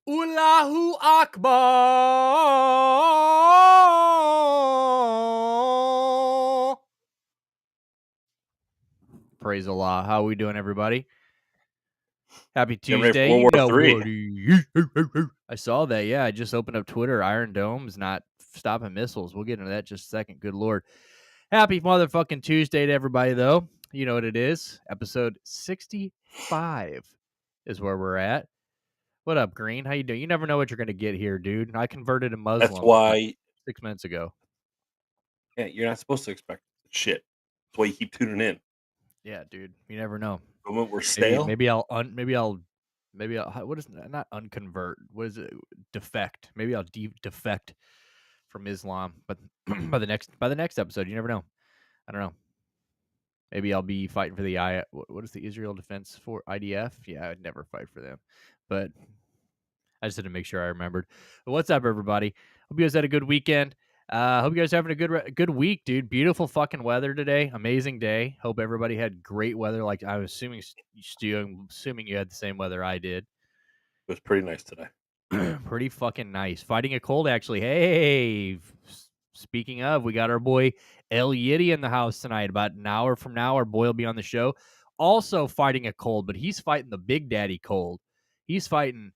Allahu Akbar. Praise Allah. How are we doing, everybody? Happy Getting ready for Tuesday. World You War know, III. buddy. I saw that. Yeah, I just opened up Twitter. Iron Dome's not stopping missiles. We'll get into that in just a second. Good Lord. Happy motherfucking Tuesday to everybody, though. You know what it is. Episode 65 is where we're at. What up, Green? How you doing? You never know what you're going to get here, dude. I converted a That's Muslim about why 6 minutes ago. you're not supposed to expect shit. That's why you keep tuning in. Yeah, dude. You never know. The moment we're Maybe stale, maybe I'll maybe I'll what is not unconvert? What is it? Defect. Maybe I'll defect from Islam, but by the next episode, you never know. I don't know. Maybe I'll be fighting for the what is the Israel Defense for IDF? Yeah, I'd never fight for them. But I just had to make sure I remembered. But what's up, everybody? Hope you guys had a good weekend. Hope you guys are having a good week, dude. Beautiful fucking weather today. Amazing day. Hope everybody had great weather. Like I was assuming, Stu, I'm assuming you had the same weather I did. it was pretty nice today. Pretty fucking nice. Fighting a cold, actually. Hey, speaking of, we got our boy El Yiddy in the house tonight. About an hour from now, our boy will be on the show. Also fighting a cold, but he's fighting the Big Daddy cold. He's fighting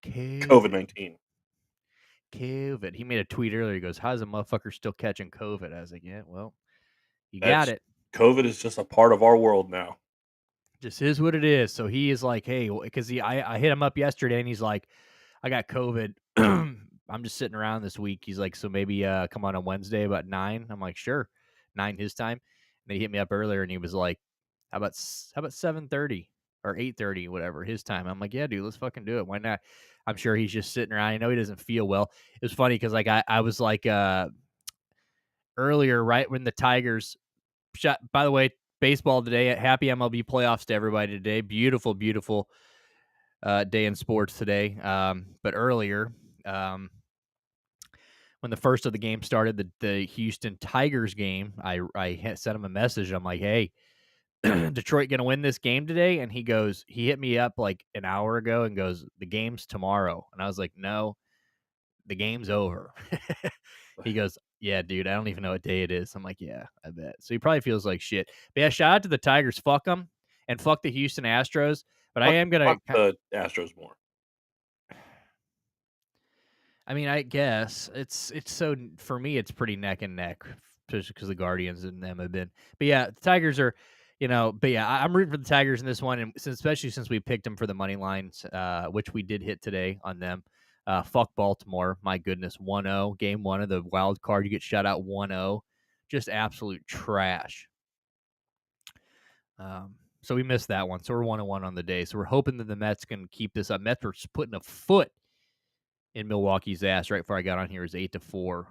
COVID. COVID-19. COVID. He made a tweet earlier. He goes, "How's a motherfucker still catching COVID?" I was like, "Yeah, well, you got That's it. COVID is just a part of our world now. Just is what it is." So he is like, "Hey," because I hit him up yesterday, and he's like, "I got COVID. I'm just sitting around this week." He's like, "So maybe come on Wednesday about 9." I'm like, "Sure, 9 his time." And he hit me up earlier, and he was like, "How about 7:30 or 8:30, whatever his time?" I'm like, "Yeah, dude, let's fucking do it. Why not?" I'm sure he's just sitting around. I know he doesn't feel well. It was funny because like I was like earlier, right when the Tigers shot. By the way, baseball today. Happy MLB playoffs to everybody today. Beautiful, beautiful day in sports today. But earlier, when the first of the game started, the Houston Tigers game, I sent him a message. I'm like, "Hey, Detroit gonna win this game today?" And he hit me up like an hour ago and goes, "The game's tomorrow." And I was like, "No, the game's over." He goes, "Yeah, dude, I don't even know what day it is." I'm like, "Yeah, I bet." So he probably feels like shit. But yeah, shout out to the Tigers. Fuck them and fuck the Houston Astros. But I Fuck, am gonna. fuck the Astros more. I mean, I guess it's so for me, it's pretty neck and neck, just because the Guardians and them have been. But yeah, the Tigers are, But yeah, I'm rooting for the Tigers in this one, and especially since we picked them for the money lines, which we did hit today on them. Fuck Baltimore, my goodness, 1-0 game one of the wild card. You get shut out 1-0, just absolute trash. So we missed that one. So we're 1-1 on the day. So we're hoping that the Mets can keep this up. Mets were just putting a foot in Milwaukee's ass right before I got on here. Is 8-4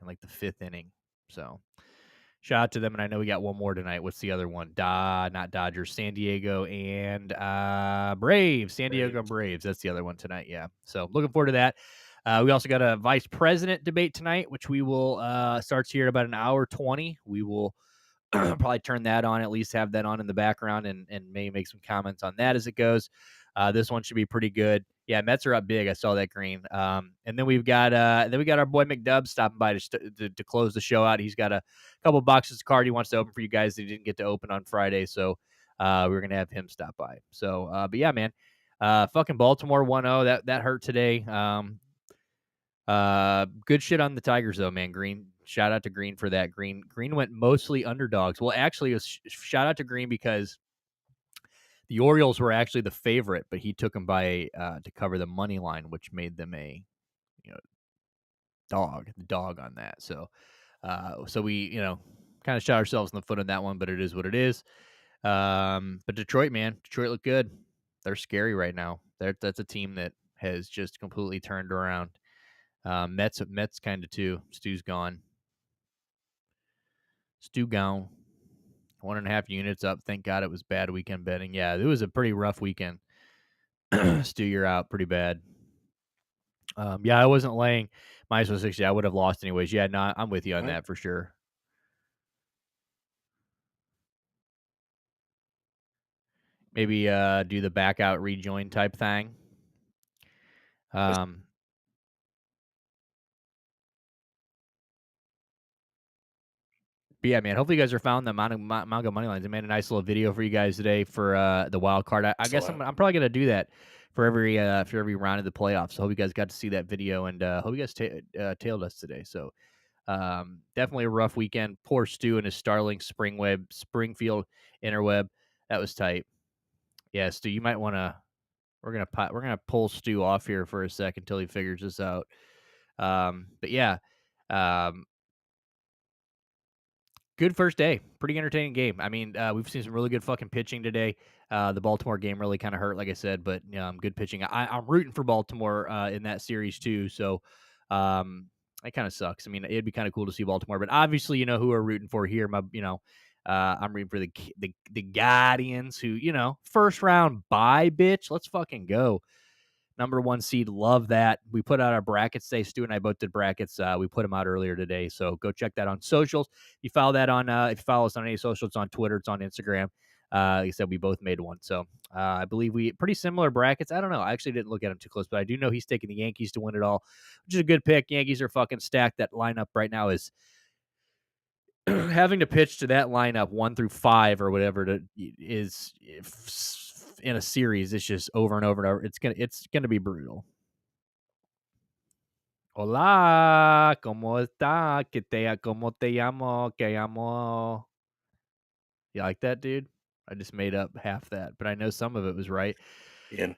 in like the fifth inning. So shout out to them. And I know we got one more tonight. What's the other one? Not Dodgers, San Diego and Braves. San Diego and Braves. That's the other one tonight. Yeah. So looking forward to that. We also got a vice president debate tonight, which we will starts here in about an hour 20. We will probably turn that on, at least have that on in the background, and maybe make some comments on that as it goes. This one should be pretty good. Yeah, Mets are up big. I saw that, Green. And then we got our boy McDub stopping by to close the show out. He's got a couple boxes of card he wants to open for you guys that he didn't get to open on Friday, so we're gonna have him stop by. So, but yeah, man, fucking Baltimore 1-0. That hurt today. Good shit on the Tigers though, man. Green, shout out to Green for that. Green went mostly underdogs. Well, actually, it was shout out to Green because the Orioles were actually the favorite, but he took them by to cover the money line, which made them a you know dog on that. So so we kind of shot ourselves in the foot on that one, but it is what it is. But Detroit, man, Detroit looked good. They're scary right now. That's a team that has just completely turned around. Mets kind of too. Stu's gone. Stu gone. 1.5 units up. Thank God it was bad weekend betting. Yeah, it was a pretty rough weekend. Stu, you're out pretty bad. Yeah, I wasn't laying minus 160. I would have lost anyways. Yeah, no, I'm with you on that for sure. Maybe do the back out rejoin type thing. Um, but yeah, man, hopefully you guys are found the Mongo money lines. I made a nice little video for you guys today for the wild card. I guess Excellent. I'm probably gonna do that for every round of the playoffs. So hope you guys got to see that video and hope you guys tailed us today. So definitely a rough weekend. Poor Stu and his Starlink Springfield interweb. That was tight. Yeah, Stu, you might want to. We're gonna pull Stu off here for a second until he figures this out. But yeah, um, good first day. Pretty entertaining game. I mean, we've seen some really good fucking pitching today. The Baltimore game really kind of hurt, like I said, but good pitching. I'm rooting for Baltimore in that series too. So it kind of sucks. I mean, it'd be kind of cool to see Baltimore, but obviously, you know who we're rooting for here. I'm rooting for the Guardians, who first round bye, bitch. Let's fucking go. Number one seed. Love that. We put out our brackets today. Stu and I both did brackets. We put them out earlier today. So go check that on socials. If you follow us on any socials, it's on Twitter, it's on Instagram. Like I said, we both made one. So I believe we pretty similar brackets. I don't know. I actually didn't look at them too close, but I do know he's taking the Yankees to win it all, which is a good pick. Yankees are fucking stacked. That lineup right now is having to pitch to that lineup 1 through 5 or whatever is in a series. It's just over and over and over. It's gonna be brutal. Hola, ¿cómo está? ¿Cómo te llamo? ¿Qué llamo? You like that, dude? I just made up half that, but I know some of it was right. Ian.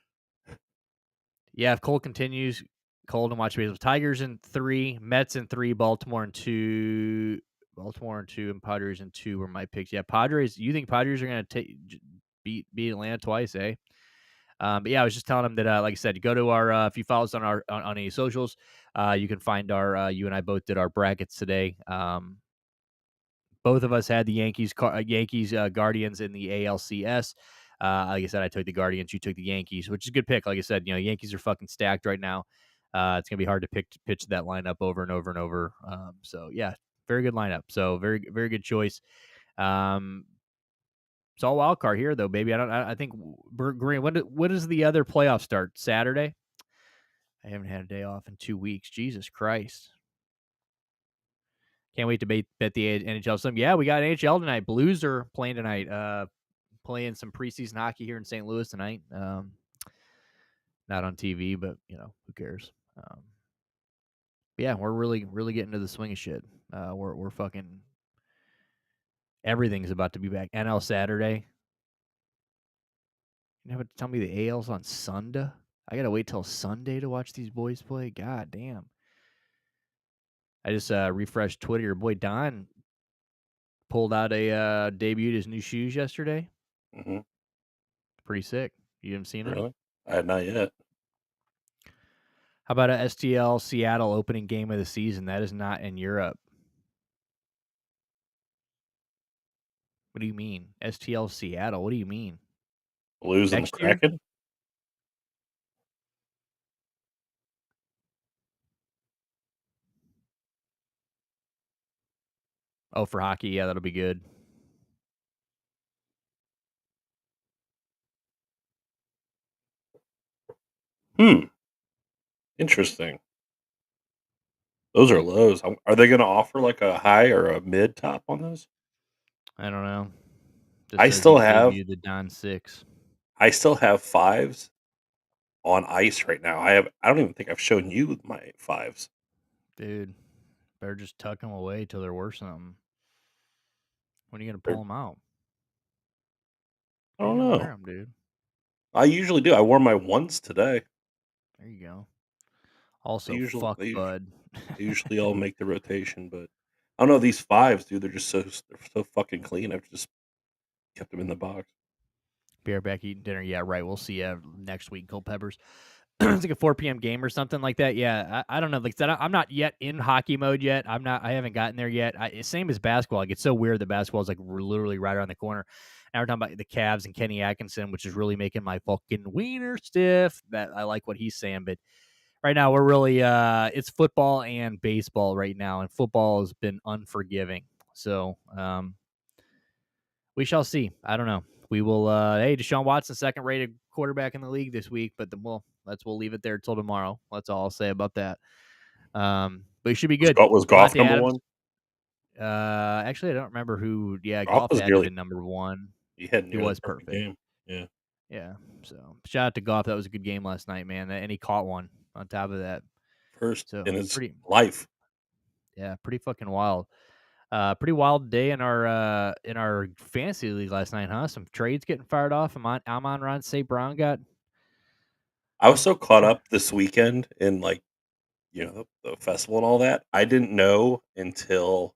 Yeah, if Cole continues, Cole and watch baseball. Tigers in 3, Mets in 3, Baltimore in 2, and Padres in 2 were my picks. Yeah, Padres. You think Padres are gonna beat Atlanta twice, eh? But yeah, I was just telling him that, like I said, go to our if you follow us on our on any socials, you can find our you and I both did our brackets today. Both of us had the Yankees Guardians in the ALCS. Like I said, I took the Guardians, you took the Yankees, which is a good pick. Like I said, Yankees are fucking stacked right now. It's gonna be hard to pitch that lineup over and over and over. So yeah, very good lineup. So very very good choice. Um, it's all wild card here though, baby. I think Green. When does the other playoff start? Saturday. I haven't had a day off in 2 weeks. Jesus Christ. Can't wait to bet the NHL some. Yeah, we got NHL tonight. Blues are playing tonight. Playing some preseason hockey here in St. Louis tonight. Not on TV, but who cares? Yeah, we're really, really getting to the swing of shit. We're fucking everything's about to be back. NL Saturday. You have to tell me the AL's on Sunday. I gotta wait till Sunday to watch these boys play. God damn. I just refreshed Twitter. Your boy Don pulled out debuted his new shoes yesterday. Mhm. Pretty sick. You haven't seen them? Really? I had not yet. How about a STL Seattle opening game of the season? That is not in Europe. What do you mean? STL Seattle? What do you mean? Blues and the Next year? Kraken? Oh, for hockey, yeah, that'll be good. Hmm. Interesting. Those are lows. Are they gonna offer like a high or a mid top on those? I don't know. Just I says still he have debuted the Don 6. I still have 5s on ice right now. I don't even think I've shown you my 5s. Dude, better just tuck them away till they're worth something. When are you going to pull They're them out? I When are don't you going to wear know. them, dude? I usually do. I wore my ones today. There you go. They Also, usually fuck they usually Bud. they usually all make the rotation, but I don't know, these 5s, dude, they're so fucking clean. I've just kept them in the box. Be right back eating dinner. Yeah, right. We'll see you next week, Culpeppers. It's like a 4 p.m. game or something like that. Yeah, I don't know. Like I said, I'm not yet in hockey mode yet. I haven't gotten there yet. Same as basketball. Like, it's so weird that basketball is like literally right around the corner. Now we're talking about the Cavs and Kenny Atkinson, which is really making my fucking wiener stiff. That I like what he's saying, but right now we're really it's football and baseball right now, and football has been unforgiving. So we shall see. I don't know. we will. Hey, Deshaun Watson, second rated quarterback in the league this week, but we'll leave it there till tomorrow. That's all I'll say about that. But it should be good. Was Goff Devontae number Adams. 1? Actually, I don't remember who. Yeah, Goff Goff was had to have nearly been number one. he had He nearly was perfect perfect. game. Yeah. Yeah. So shout out to Goff. That was a good game last night, man. And he caught one on top of that. First in So his pretty, life. yeah, pretty fucking wild. Pretty wild day in our fantasy league last night, huh? Some trades getting fired off. Amon-Ra St. Brown got. I was so caught up this weekend in, like, the festival and all that. I didn't know until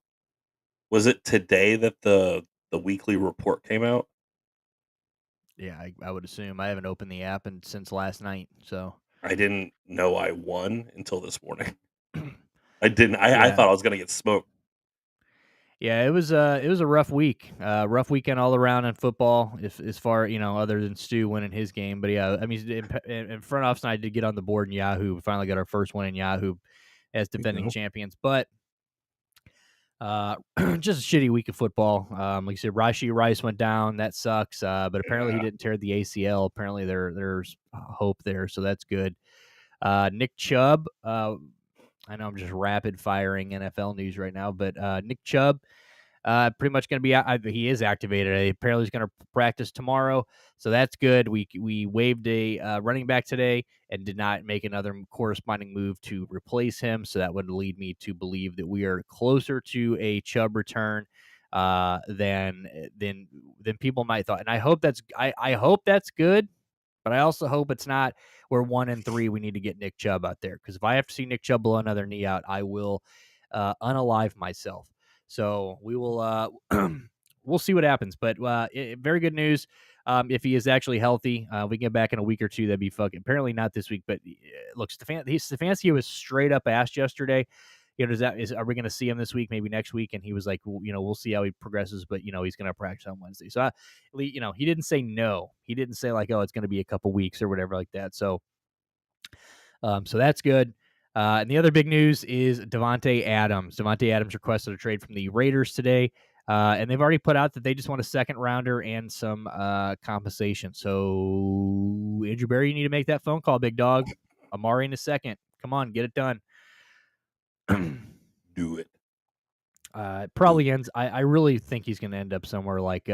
was it today that the weekly report came out? Yeah, I would assume. I haven't opened the app since last night. So I didn't know I won until this morning. I didn't I yeah, thought I was gonna get smoked. yeah. It was a rough week. Rough weekend all around in football. If as far other than Stu winning his game, but yeah, I mean, in front office and I did get on the board in Yahoo. We finally got our first win in Yahoo as There you defending go. champions, but. Just a shitty week of football. Like I said, Rashi Rice went down. That sucks. But apparently he Yeah. didn't tear the ACL. Apparently there's hope there, so that's good. Nick Chubb. I know I'm just rapid firing NFL news right now, but Nick Chubb pretty much going to be out. He is activated. Apparently, he's going to practice tomorrow, so that's good. We waived a running back today and did not make another corresponding move to replace him. So that would lead me to believe that we are closer to a Chubb return than people might thought. And I hope that's good. But I also hope it's not we're 1-3. We need to get Nick Chubb out there because if I have to see Nick Chubb blow another knee out, I will unalive myself. So we will we'll see what happens. But very good news. If he is actually healthy, we can get back in a week or two. That'd be fucking. Apparently not this week, but look, Stefanski was straight up asked yesterday. Are we going to see him this week? Maybe next week? And he was like, well, we'll see how he progresses, but he's going to practice on Wednesday. So, he didn't say no. He didn't say like, oh, it's going to be a couple weeks or whatever like that. So that's good. And the other big news is Devontae Adams. Devontae Adams requested a trade from the Raiders today. And they've already put out that they just want a second rounder and some compensation. So, Andrew Berry, you need to make that phone call, big dog. Amari in a second. Come on, get it done. Do it. Probably ends. I really think he's going to end up somewhere like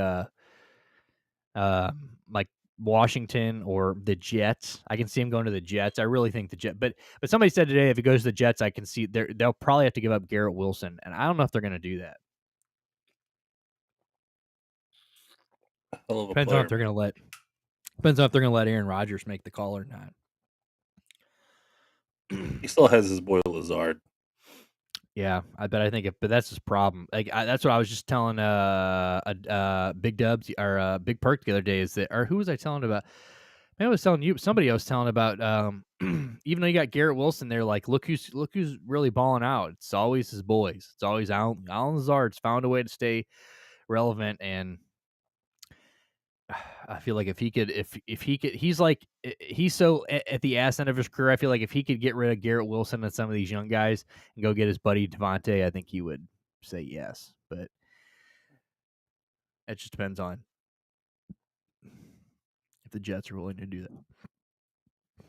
Washington or the Jets. I can see him going to the Jets. I really think the Jet. But somebody said today if he goes to the Jets, I can see they'll probably have to give up Garrett Wilson, and I don't know if they're going to do that. Hell of a Depends on if player, they're man. going to let. Depends on if they're going to let Aaron Rodgers make the call or not. He still has his boy Lazard. Yeah, I think but that's his problem. That's what I was just telling Big Dubs or Big Perk the other day is that or who was I telling about? Maybe I was telling you somebody I was telling about even though you got Garrett Wilson there, like look who's really balling out. It's always his boys. It's always Allen Lazard's found a way to stay relevant and I feel like if he could, he's so at the ass end of his career. I feel like if he could get rid of Garrett Wilson and some of these young guys and go get his buddy Devontae, I think he would say yes. But it just depends on if the Jets are willing to do that.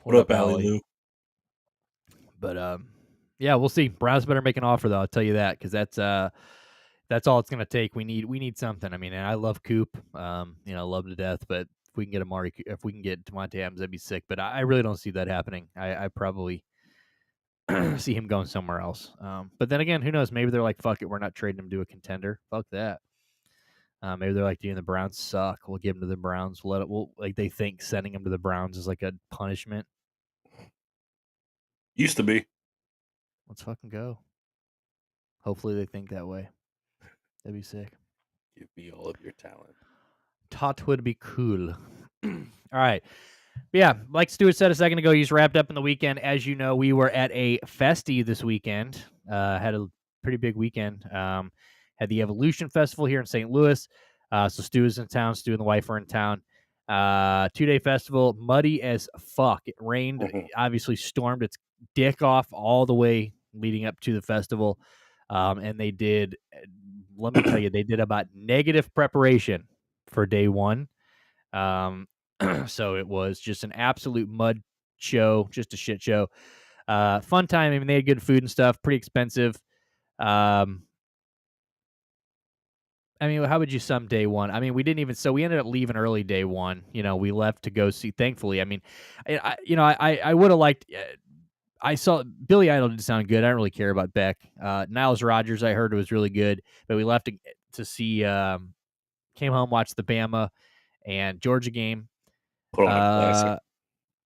What What up, up, Allie Allie? Lou? But yeah, we'll see. Browns better make an offer though. I'll tell you that because that's all it's gonna take. We need something. I mean, and I love Coop, love to death. But if we can get if we can get Devontae Adams, that'd be sick. But I really don't see that happening. I probably see him going somewhere else. But then again, who knows? Maybe they're like, fuck it, we're not trading him to a contender. Fuck that. Maybe they're like, dude, the Browns suck. We'll give him to the Browns. We'll like they think sending him to the Browns is like a punishment. Used to be. Let's fucking go. Hopefully they think that way. That'd be sick. Give me all of your talent. Tot would be cool. All right. Yeah, like Stuart said a second ago, he's wrapped up in the weekend. As you know, we were at a festy this weekend. Had a pretty big weekend. Had the Evolution Festival here in St. Louis. So Stu is in town. Stu and the wife are in town. 2-day festival, muddy as fuck. It rained, Mhm. obviously stormed its dick off all the way leading up to the festival. And they did, let me tell you, they did about negative preparation for day one. Um, so it was just an absolute mud show, just a shit show. Fun time. I mean, they had good food and stuff, pretty expensive. Um, I mean, how would you sum day one? I mean, we didn't even so we ended up leaving early day one. You know, we left to go see. Thankfully, I mean, I would have liked. I saw Billy Idol did sound good. I don't really care about Beck. Niles Rogers, I heard was really good, but we left to see. Came home, watched the Bama and Georgia game. Put on a classic. Uh,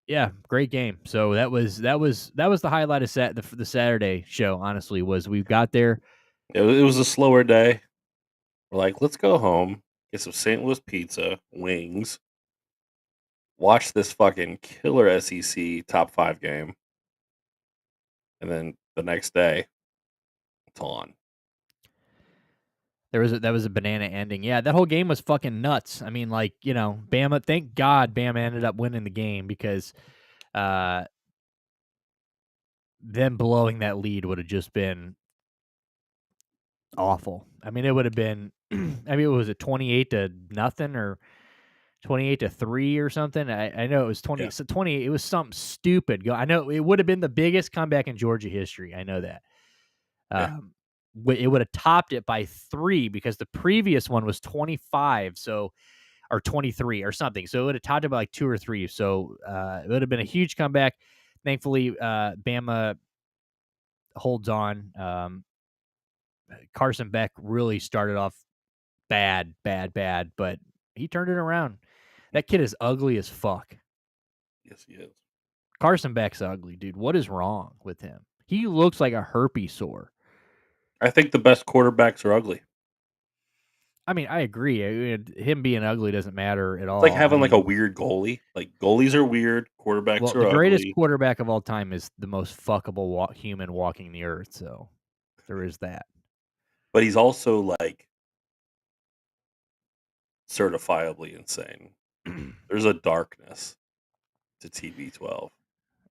yeah, great game. So that was the highlight of the Saturday show. Honestly, was we got there. It was a slower day. We're like, let's go home, get some St. Louis pizza, wings, watch this fucking killer SEC top 5 game, and then the next day, it's on. That was a banana ending. Yeah, that whole game was fucking nuts. I mean, like, Bama. Thank God Bama ended up winning the game because uh, them blowing that lead would have just been awful. I mean, it would have been. I mean, was it 28 to nothing or 28 to 3 or something? I know it was 20. Yeah, So 20. It was something stupid. I know it would have been the biggest comeback in Georgia history. I know that. yeah. Um, it would have topped it by 3 because the previous one was 25. So or 23 or something. So it would have topped it by like 2 or 3. So it would have been a huge comeback. Thankfully, Bama holds on. Carson Beck really started off bad, bad, bad, but he turned it around. That kid is ugly as fuck. Yes, he is. Carson Beck's ugly, dude. What is wrong with him? He looks like a herpes sore. I think the best quarterbacks are ugly. I mean, I agree. Him being ugly doesn't matter at It's like all. I having like mean, a weird goalie. Like goalies are weird, quarterbacks well, are the greatest ugly, quarterback of all time is the most fuckable human walking the earth. So there is that. but he's also like certifiably insane. There's a darkness to TB12.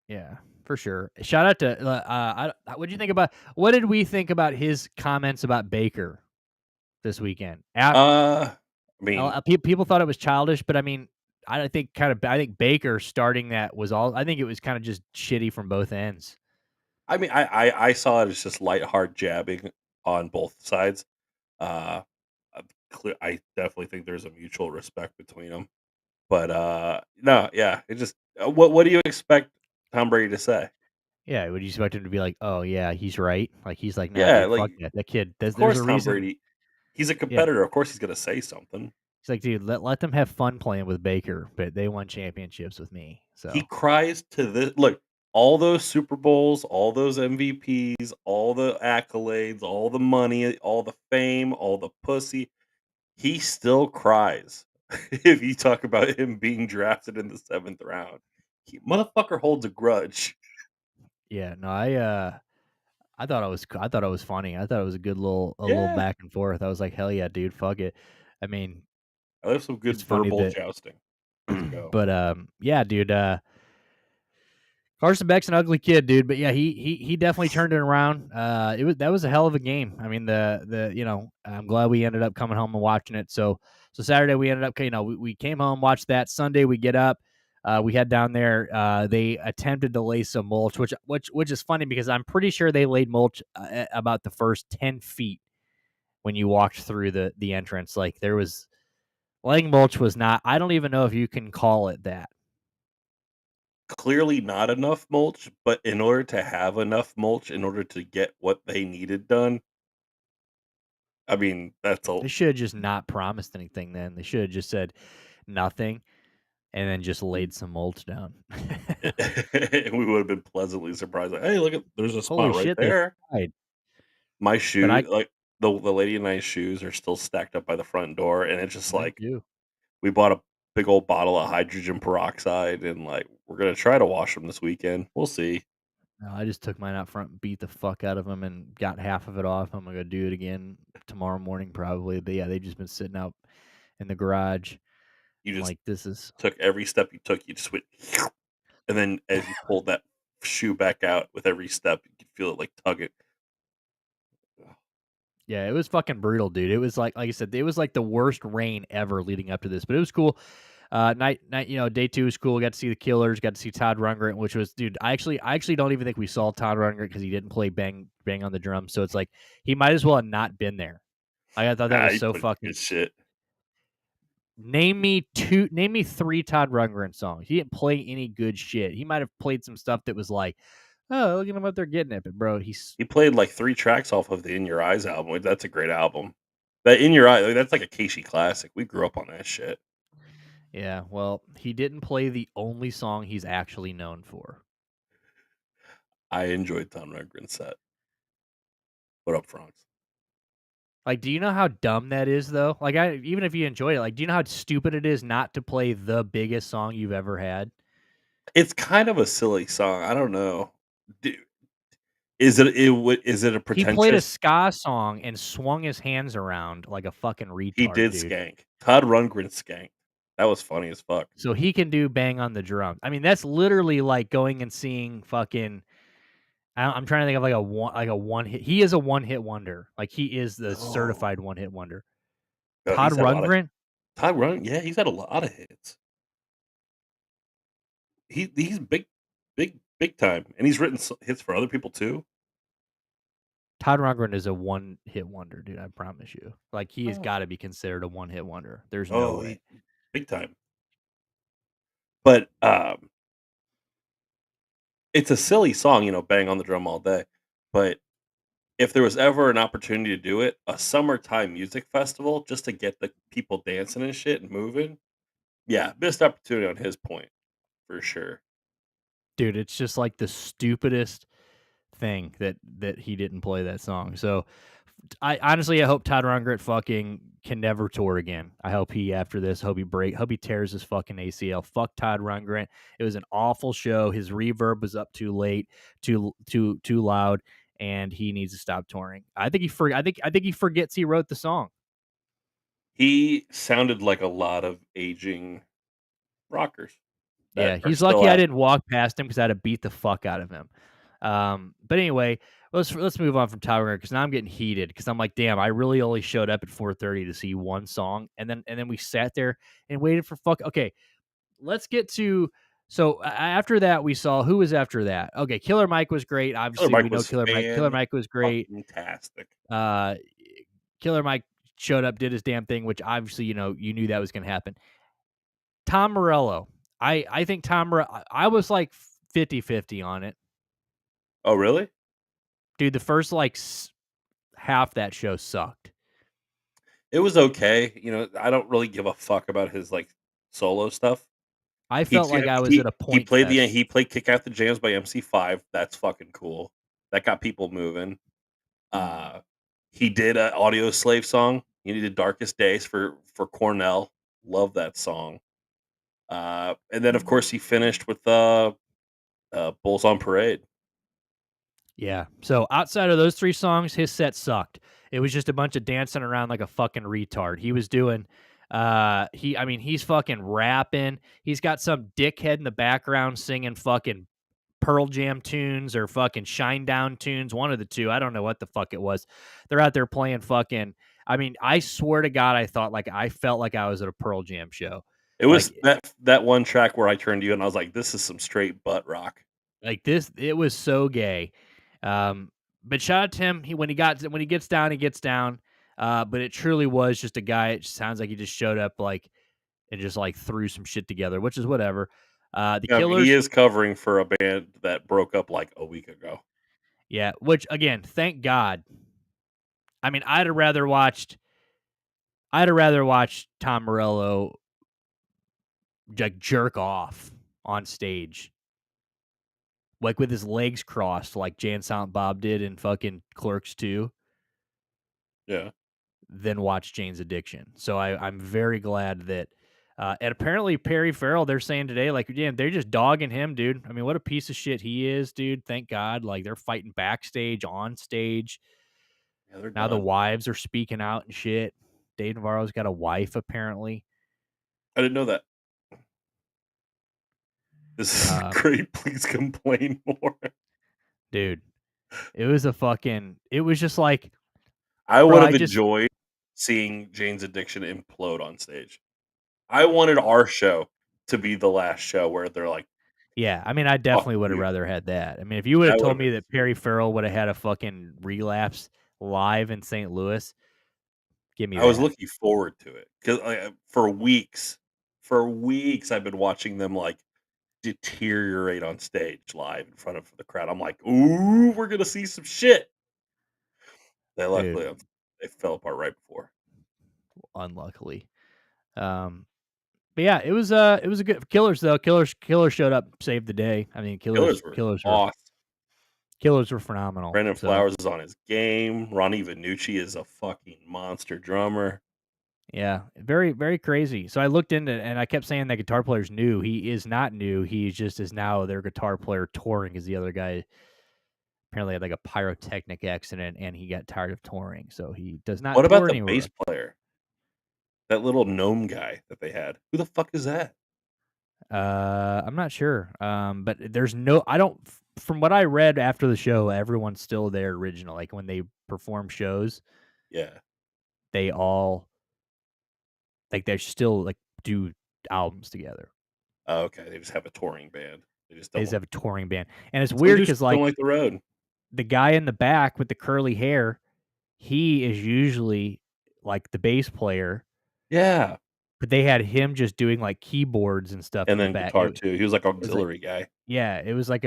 Yeah, for sure. Shout out to what did you think about what did we think about his comments about Baker this weekend? I mean, People thought it was childish, but I mean, I think I think Baker starting that was all. I think it was kind of just shitty from both ends. I saw it as just light, hard jabbing on both sides. Uh, I definitely think there's a mutual respect between them. But no, yeah, it just what do you expect Tom Brady to say? Yeah, would you expect him to be like, "Oh yeah, he's right"? Like he's like, "Nah, Yeah, dude, like fuck that. That kid. of There's course a Tom reason." Brady. He's a Yeah, competitor. Of course he's gonna say something. he's like, "Dude, let them have fun playing with Baker, but they won championships with me." He So cries to this. Look, all those Super Bowls, all those MVPs, all the accolades, all the money, all the fame, all the pussy. He still cries if you talk about him being drafted in the 7th round. Motherfucker holds a grudge. yeah, no, I thought it was funny. I thought it was a little Yeah, back and forth. I was like, "Hell yeah, dude, fuck it." I mean, I love some it's good funny verbal that jousting. Let's go. but, yeah, dude, Carson Beck's an ugly kid, dude, but yeah, he definitely turned it around. That was a hell of a game. I mean, I'm glad we ended up coming home and watching it. So Saturday we ended up, we came home, watched that. Sunday we get up, we head down there. They attempted to lay some mulch, which is funny because I'm pretty sure they laid mulch at about the first 10 feet when you walked through the entrance. Like there was laying mulch was not. I don't even know if you can call it that. Clearly not enough mulch, but in order to have enough mulch, in order to get what they needed done, I mean, that's a They should have just not promised anything then. They should have just said nothing and then just laid some mulch down. we would have been pleasantly surprised. Like, hey, look at there's a Holy spot right shit, they there. tried. My But shoe, like the lady and I's shoes are still stacked up by the front door, and it's just mine like too. we bought a big old bottle of hydrogen peroxide, and like we're gonna try to wash them this weekend. We'll see. No, I just took mine out front and beat the fuck out of them and got half of it off. I'm gonna go do it again tomorrow morning probably. But yeah, they've just been sitting out in the garage. You I'm just like, this is took every step you took. You just went, and then as you pulled that shoe back out with every step, you could feel it like tug it. yeah, it was fucking brutal, dude. It was like I said, it was like the worst rain ever leading up to this, but it was cool. Day two was cool. Got to see the Killers. Got to see Todd Rundgren, which was, dude. I actually don't even think we saw Todd Rundgren because he didn't play bang on the drums. So it's like he might as well have not been there. Like, I thought that Ah, was he so played some fucking. good shit. Name me three Todd Rundgren songs. He didn't play any good shit. He might have played some stuff that was like, oh, look at him up there getting it, but bro, he's He played like 3 tracks off of the In Your Eyes album, which that's a great album. That In Your Eye, that's like a Casey classic. We grew up on that shit. yeah. Well, he didn't play the only song he's actually known for. I enjoyed Tom Rundgren's set. What up, Franks? Like, do you know how dumb that is, though? Like, even if you enjoy it, like, do you know how stupid it is not to play the biggest song you've ever had? It's kind of a silly song. I don't know. Do is it a He played a pretentious. ska song and swung his hands around like a fucking He retard, did dude. skank. Todd Rundgren skanked. That was funny as fuck. So he can do bang on the drum. I mean, that's literally like going and seeing fucking. I'm trying to think of like a one hit. He is a one hit wonder. Like he is the Oh, certified one hit wonder. no, Todd he's had a lot of Rundgren, Todd Rundgren, yeah, he's had a lot of hits. He's big time, and he's written hits for other people too. Todd Rundgren is a one hit wonder, dude. I promise you. Like he has Oh, got to be considered a one hit wonder. There's no oh, way. big time. But it's a silly song, bang on the drum all day. But if there was ever an opportunity to do it, a summertime music festival just to get the people dancing and shit and moving, yeah, missed opportunity on his point for sure. Dude, it's just like the stupidest thing that he didn't play that song. So I hope Todd Rundgren fucking can never tour again. I hope he after this, hope he tears his fucking ACL. Fuck Todd Rundgren. It was an awful show. His reverb was up too late, too loud, and he needs to stop touring. I think he forgets he wrote the song. He sounded like a lot of aging rockers that Yeah, are he's still lucky I at didn't walk past him because I'd have beat the fuck out of him. But anyway, let's move on from Tower because now I'm getting heated because I'm like, damn, I really only showed up at 4:30 to see one song, and then we sat there and waited for fuck. Okay, let's get to. So after that, we saw who was after that. Okay, Killer Mike was great. Killer Obviously, we Mike know was Killer Mike. Killer fan Mike was great. fucking tastic. Uh, Killer Mike showed up, did his damn thing, which obviously you knew that was going to happen. Tom Morello. I think Tom Morello, I was like 50-50 on it. Oh, really? Dude, the first like half that show sucked. It was okay. I don't really give a fuck about his like solo stuff. I He felt like I was at he a he point played fest. he played Kick Out the Jams by MC5. That's fucking cool. That got people moving. Uh, he did a Audio Slave song. He did Darkest Days for Cornell. Love that song. And then of course he finished with Bulls on Parade. Yeah. So outside of those three songs, his set sucked. It was just a bunch of dancing around like a fucking retard. He was doing he's fucking rapping. He's got some dickhead in the background singing fucking Pearl Jam tunes or fucking Shinedown tunes, one of the two. I don't know what the fuck it was. They're out there playing fucking. I mean, I swear to God, I felt like I was at a Pearl Jam show. It Like, was that one track where I turned to you and I was like, "This is some straight butt rock." this, it was so gay. But shout out to him. When he gets down, he gets down. But it truly was just a guy. It sounds like he just showed up like and just like threw some shit together, which is whatever. The He Killers, is covering for a band that broke up like a week ago. yeah. Which again, thank God. I mean, I'd have rather watched Tom Morello like jerk off on stage, like with his legs crossed, like Jay and Silent Bob did in fucking Clerks 2, Yeah. than watch Jane's Addiction. So I'm very glad that. And apparently Perry Farrell, they're saying today, like, yeah, they're just dogging him, dude. I mean, what a piece of shit he is, dude. Thank God. Like, they're fighting backstage, on stage. Yeah, they're Now the done. wives are speaking out and shit. Dave Navarro's got a wife, apparently. I didn't know that. This is Uh, great. Please complain more. dude, it was just like, I bro, would I have just, enjoyed seeing Jane's Addiction implode on stage. I wanted our show to be the last show where they're like, Yeah, I mean, I "Fuck definitely would have you." rather had that. I mean, if you would have That would told have me been that sweet. Perry Farrell would have had a fucking relapse live in St. Louis, give me I was that. looking forward to it 'cause for weeks, I've been watching them, like, deteriorate on stage live in front of the crowd. I'm like, "Ooh, we're gonna see some shit." They Dude, luckily, they fell apart right before. unluckily. Um, but yeah, it was a good Killers though. Killers showed up, saved the day. I mean, Killers were awesome. Killers were phenomenal. Brendan So Flowers is on his game. Ronnie Vannucci is a fucking monster drummer. yeah, very, very crazy. So I looked into it and I kept saying that guitar player's new. He is not new. He just is now their guitar player touring because the other guy apparently had like a pyrotechnic accident and he got tired of touring. So he does not What about tour the bass anywhere. player? That little gnome guy that they had. Who the fuck is that? I'm not sure. But there's no, I don't, from what I read after the show, everyone's still their original. Like when they perform shows, Yeah. they all, like, they still like do albums together. Oh, okay, they just have a touring band. They just They don't just want have a touring band. And it's some weird dudes because, just don't like, like the road. the guy in the back with the curly hair, he is usually like the bass player, Yeah, but they had him just doing like keyboards and stuff and in the then back. guitar too. He was like It's like, auxiliary guy. yeah, it was like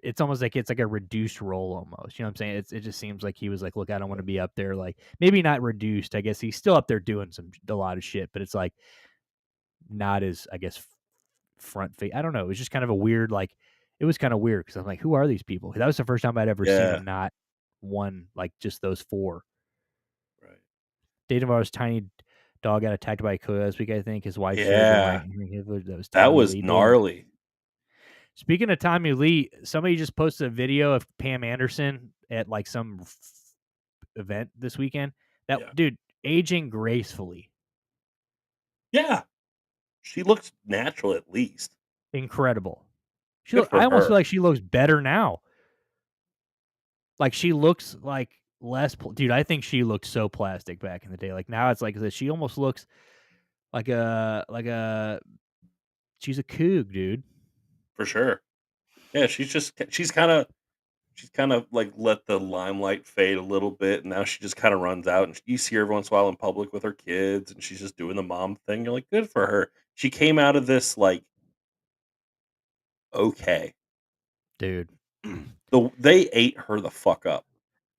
it's almost like it's like a reduced role almost. You know what I'm saying? It just seems like he was like, look, I don't want Yeah. to be up there. Like maybe not reduced. I guess he's still up there doing a lot of shit, but it's like not as I guess front face. I don't know. It was just kind of a weird like. It was kind of weird because I'm like, who are these people? That was the first time I'd ever seen Yeah, them not one like just those four. right. Dave Navarro's tiny dog got attacked by a coyote this week, I think. His wife shared the Yeah, right that was that Tommy was Lee did. gnarly. Speaking of Tommy Lee, somebody just posted a video of Pam Anderson at like some event this weekend. That Yeah. dude aging gracefully, Yeah, she looks natural at least. incredible. Good I for almost feel her, like she looks better now. Like she looks like less. Dude, I think she looked so plastic back in the day. Like now, it's like that. She almost looks like a. She's a coog, dude. for sure. Yeah, she's kinda, like, let the limelight fade a little bit, and now she just kinda runs out, and you see her every once in a while in public with her kids, and she's just doing the mom thing. You're like, "Good for her." She came out of this, like, okay. Dude. They ate her the fuck up.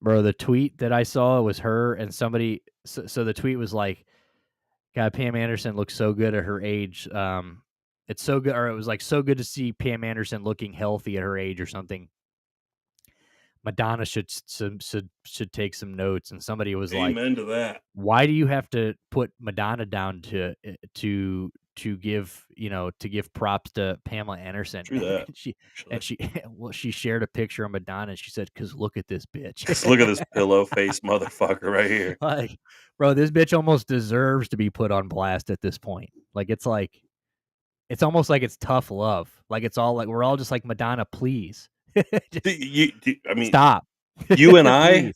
Bro, the tweet that I saw was her and somebody so the tweet was like, "God, Pam Anderson looks so good at her age. It's so good," or it was like, "So good to see Pam Anderson looking healthy at her age," or something. Madonna should take some notes, and somebody was like, Amen to that. "Why do you have to put Madonna down to give to give props to Pamela Anderson?" True that, she actually. she well, she shared a picture of Madonna, and she said, "'Cause look at this bitch." 'Cause look at this pillow face motherfucker right here. Like, bro, this bitch almost deserves to be put on blast at this point. Like it's almost like it's tough love. Like it's all like we're all just like Madonna, please, Do just you do I mean, stop, you and I please,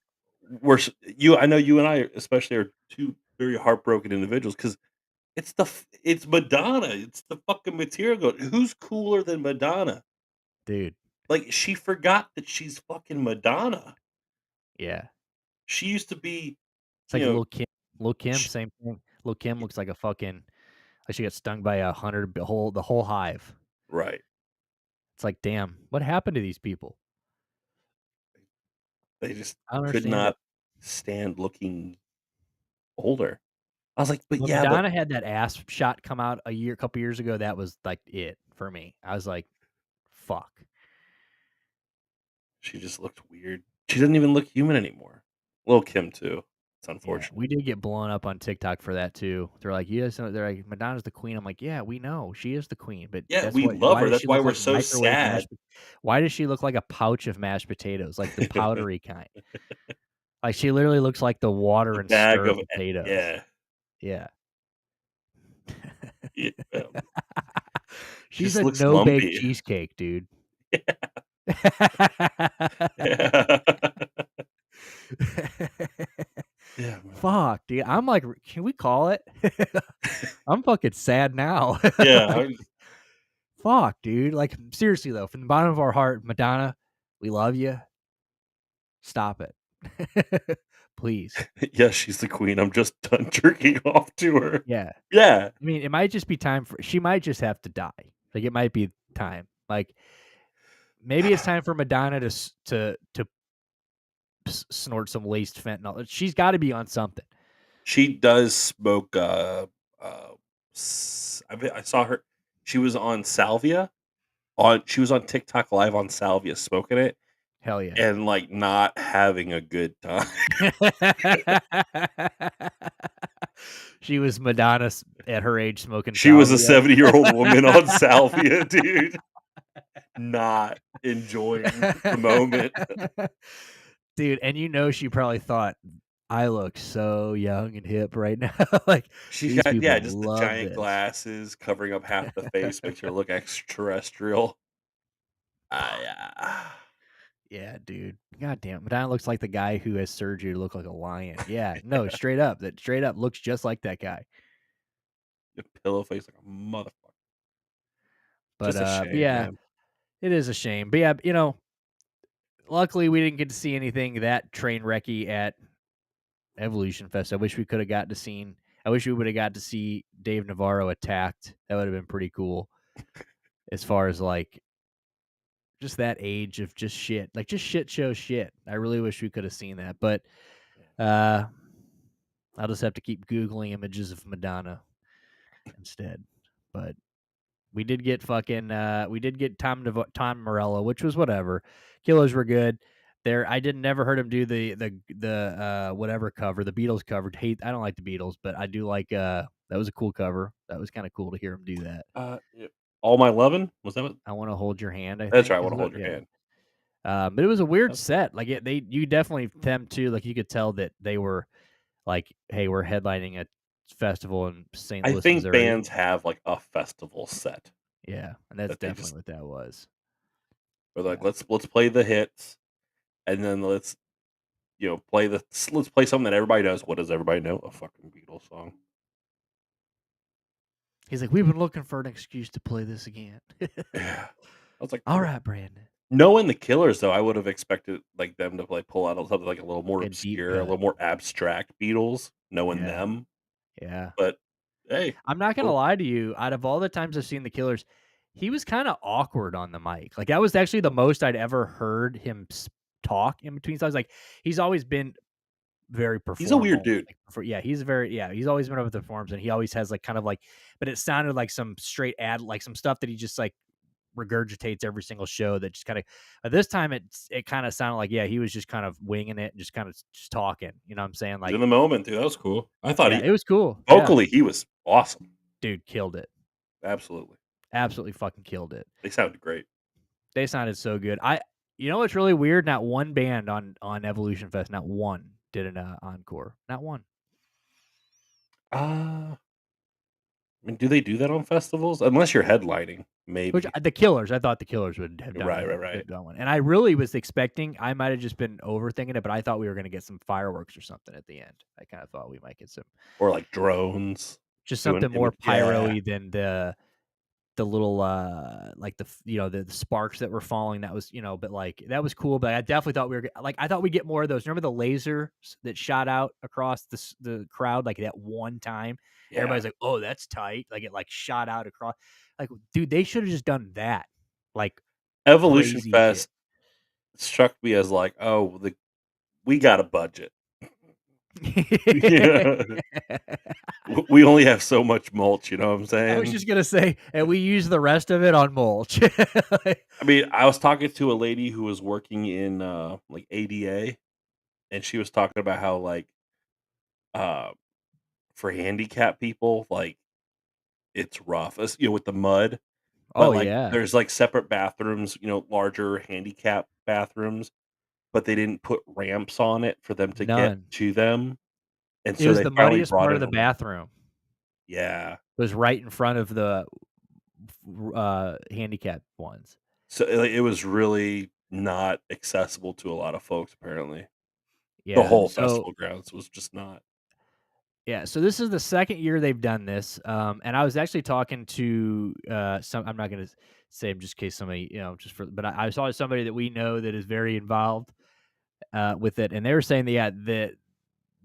were s you I know you and I especially are 2 very heartbroken individuals because it's Madonna, it's the fucking material. Who's cooler than Madonna? dude. Like, she forgot that she's fucking Madonna. Yeah, She used to be, it's you like know, Lil Kim, sh same thing. Lil Kim looks like a fucking like she got stung by 100 the whole hive. right. It's like, damn, what happened to these people? They just I don't could understand it. not stand looking older. I was like, "But When yeah, but" Madonna had that ass shot come out a couple years ago, that was like it for me. I was like, fuck. she just looked weird. She doesn't even look human anymore. Lil' Kim too. It's Yeah, unfortunate. we did get blown up on TikTok for that too. They're like, "Yes," they're like, "Madonna's the queen." I'm like, "Yeah, we know she is the queen, but Yeah, that's we what. love Why her. does That's she why look we're like so microwave sad. Why does she look like a pouch of mashed potatoes, like the powdery kind? Like she literally looks like the water A and bag stir of potatoes. yeah. Yeah, Yeah, she's just a looks no bake lumpy. cheesecake, dude. Yeah. Yeah, man. fuck, dude. I'm like, can we call it? I'm fucking sad now. Yeah, Like, fuck, dude. Like, seriously though, from the bottom of our heart, Madonna, we love you. Stop it. Please. yeah, she's the queen. I'm just done jerking off to her. Yeah. Yeah, I mean, it might just be time for she might just have to die. Like, it might be time. Like, maybe it's time for Madonna to snort some laced fentanyl. She's gotta be on something. she does smoke. I saw her. She was on salvia. She was on TikTok live on salvia, smoking it Hell yeah. and like not having a good time. She was Madonna at her age smoking She was a salvia. 70-year-old woman on salvia, dude, not enjoying the moment. Dude, and she probably thought, "I look so young and hip right now." Like, She's these got, yeah, people just the love giant this. glasses covering up half the face, makes her look extraterrestrial. I, Yeah, dude. God damn, Madonna looks like the guy who has surgery to look like a lion. Yeah, no, straight up. That straight up looks just like that guy. the pillow face like a motherfucker. But Just a but shame, yeah, man. it is a shame. But yeah, luckily we didn't get to see anything that train wrecky at Evolution Fest. I wish we could have got to seen. I wish we would have got to see Dave Navarro attacked. That would have been pretty cool. As far as like just that age of just shit, like just shit show shit. I really wish we could have seen that, but uh, I'll just have to keep googling images of Madonna instead. But we did get Tom Morello, which was whatever. Killers were good. There, I didn't never heard him do the whatever cover, the Beatles cover. Hate, I don't like the Beatles, but I do like that was a cool cover. That was kind of cool to hear him do that. Yeah. All My Lovin'? Was that what? I want to hold your hand. I That's think right, I is wanna what, hold your yeah. hand. But it was a weird Yep. set. Like you definitely them too. Like you could tell that they were like, hey, we're headlining a festival in St. I Louis, think Missouri. bands have, like, a festival set Yeah, and that's that they just definitely what that was. are like, Yeah. "Let's play the hits, and then let's, let's play something that everybody knows." What does everybody know? A fucking Beatles song. He's like, we've been looking for an excuse to play this again. Yeah. I was like, All right, Brandon. knowing the Killers, though, I would have expected, like, them to, like, pull out something, like, a little more A deep obscure, a cut. little more abstract Beatles, knowing Yeah. them, Yeah. but, hey, I'm not gonna well, lie to you. Out of all the times I've seen the Killers, he was kind of awkward on the mic. Like that was actually the most I'd ever heard him talk in between songs. Like he's always been very he's a weird performal. dude. Like he's always been over the forms and he always has like kind of like, but it sounded like some straight ad, like some stuff that he just like regurgitates every single show that just kind of, this time it kind of sounded like, yeah, he was just kind of winging it and just kind of just talking, you know what I'm saying? He's Like, in the moment, dude, that was cool. I thought yeah, he it was cool. Yeah. vocally, he was awesome. Dude killed it. Absolutely. Absolutely fucking killed it. They sounded great. They sounded so good. You know what's really weird? Not one band on Evolution Fest, not one did an encore. Not one. Uh, I mean, do they do that on festivals? Unless you're headlining, Which maybe. the Killers, I thought the Killers would have done Right, right, right. done one, and I really was expecting. I might have just been overthinking it, but I thought we were going to get some fireworks or something at the end. I kind of thought we might get some Or, like, drones just doing something more image, yeah. pyro-y than the little like the sparks that were falling. That was but like that was cool. But I definitely thought like I thought we'd get more of those. Remember the laser that shot out across the crowd like that one time? Yeah. Everybody's like, oh, that's tight. Like it like shot out across. Like, dude, they should have just done that. Like Evolution crazy shit. Fest struck me as like, "Oh, we got a budget." Yeah. We only have so much mulch, you know what I'm I was saying? just gonna say, and we use the rest of it on mulch. I mean, I was talking to a lady who was working in, like, ADA, and she was talking about how, like, uh, for handicapped people, like, it's rough, with the mud, but, Oh like, yeah, there's, like, separate bathrooms, larger handicap bathrooms, but they didn't put ramps on it for them to get none. to them, and It so was they the finally muddiest brought part of in the a ramp. bathroom. Yeah. It was right in front of the handicapped ones. So, like, it was really not accessible to a lot of folks, apparently. The Yeah, whole so festival grounds was just not. Yeah, so this is the second year they've done this, and I was actually talking to, some I'm not gonna say 'em just in case somebody, just for but I saw somebody that we know that is very involved, with it, and they were saying that, yeah,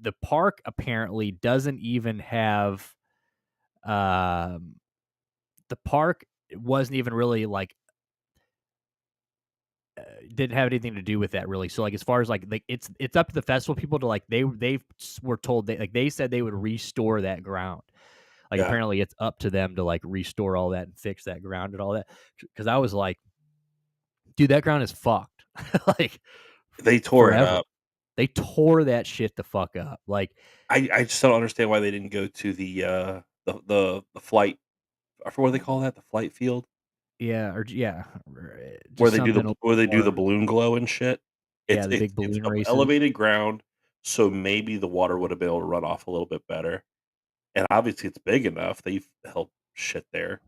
the park apparently doesn't even have, um the park wasn't even really, like, didn't have anything to do with that really. So, like, as far as, like, it's up to the festival people to, like, were told they said they would restore that ground. Like, Yeah, apparently it's up to them to, like, restore all that and fix that ground and all that. Because I was like, "Dude, that ground is fucked." Like, they tore it forever. up. They tore that shit the fuck up. Like, I just don't understand why they didn't go to the flight. I forget what they call that, the flight field, yeah, yeah, just something a little where they do the more. balloon glow and shit. Yeah, the big It's balloon up races. elevated ground, so maybe the water would have been able to run off a little bit better, and obviously it's big enough, they've held shit there,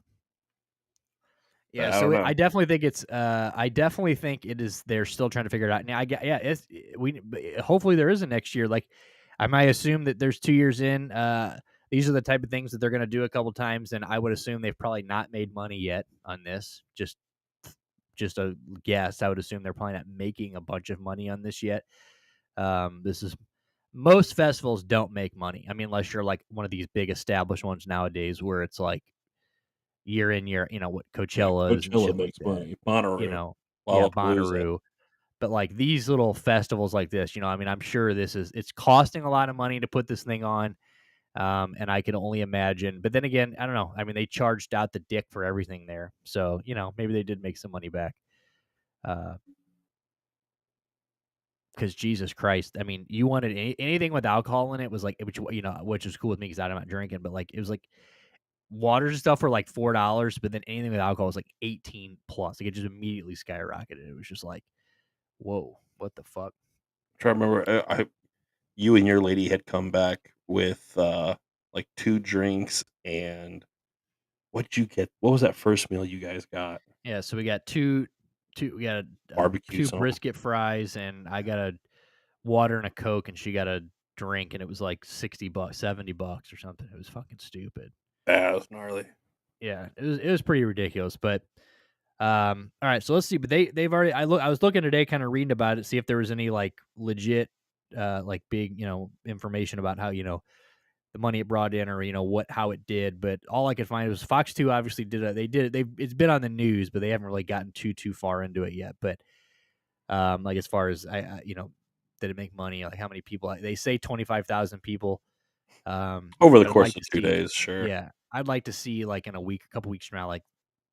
but Yeah, I so don't I know. definitely think I definitely think it is they're still trying to figure it out. Now I get yeah, it's we but hopefully there is a next year. Like I might assume that there's 2 years in. These are the type of things that they're going to do a couple times, and I would assume they've probably not made money yet on this. Just a guess. I would assume they're probably not making a bunch of money on this yet. This is most festivals don't make money. I mean, unless you're like one of these big established ones nowadays where it's like year in year, what Yeah, Coachella is and Coachella shit like makes that. money, You Bonnaroo, know, yeah, Lollapalooza. Bonnaroo. But like these little festivals like this, I mean, I'm sure it's costing a lot of money to put this thing on. And I can only imagine. But then again, I don't know. I mean, they charged out the dick for everything there. So, maybe they did make some money back. Uh, because Jesus Christ, I mean, you wanted anything with alcohol in it was like, which was cool with me because I'm not drinking, but like, it was like waters and stuff were like $4, but then anything with alcohol was like 18 plus. Like it just immediately skyrocketed. It was just like, whoa, what the fuck? Try to remember, I you and your lady had come back with, like, 2 drinks and what'd you get? What was that first meal you guys got? Yeah, so we got two we got Barbecue two something? brisket fries, and I got a water and a Coke, and she got a drink, and it was like $60, $70 or something. It was fucking stupid. Yeah, it was gnarly. Yeah, it was pretty ridiculous. But all right, so let's see. But they've already I was looking today, kind of reading about it, see if there was any like legit like big, information about how, the money it brought in or how it did. But all I could find was Fox 2 obviously did it. They did it. It's been on the news, but they haven't really gotten too far into it yet. But like as far as did it make money? Like how many people? They say 25,000 people. Over the But I'd like course to of 2 see. days, sure. Yeah, I'd like to see like in a couple weeks from now, like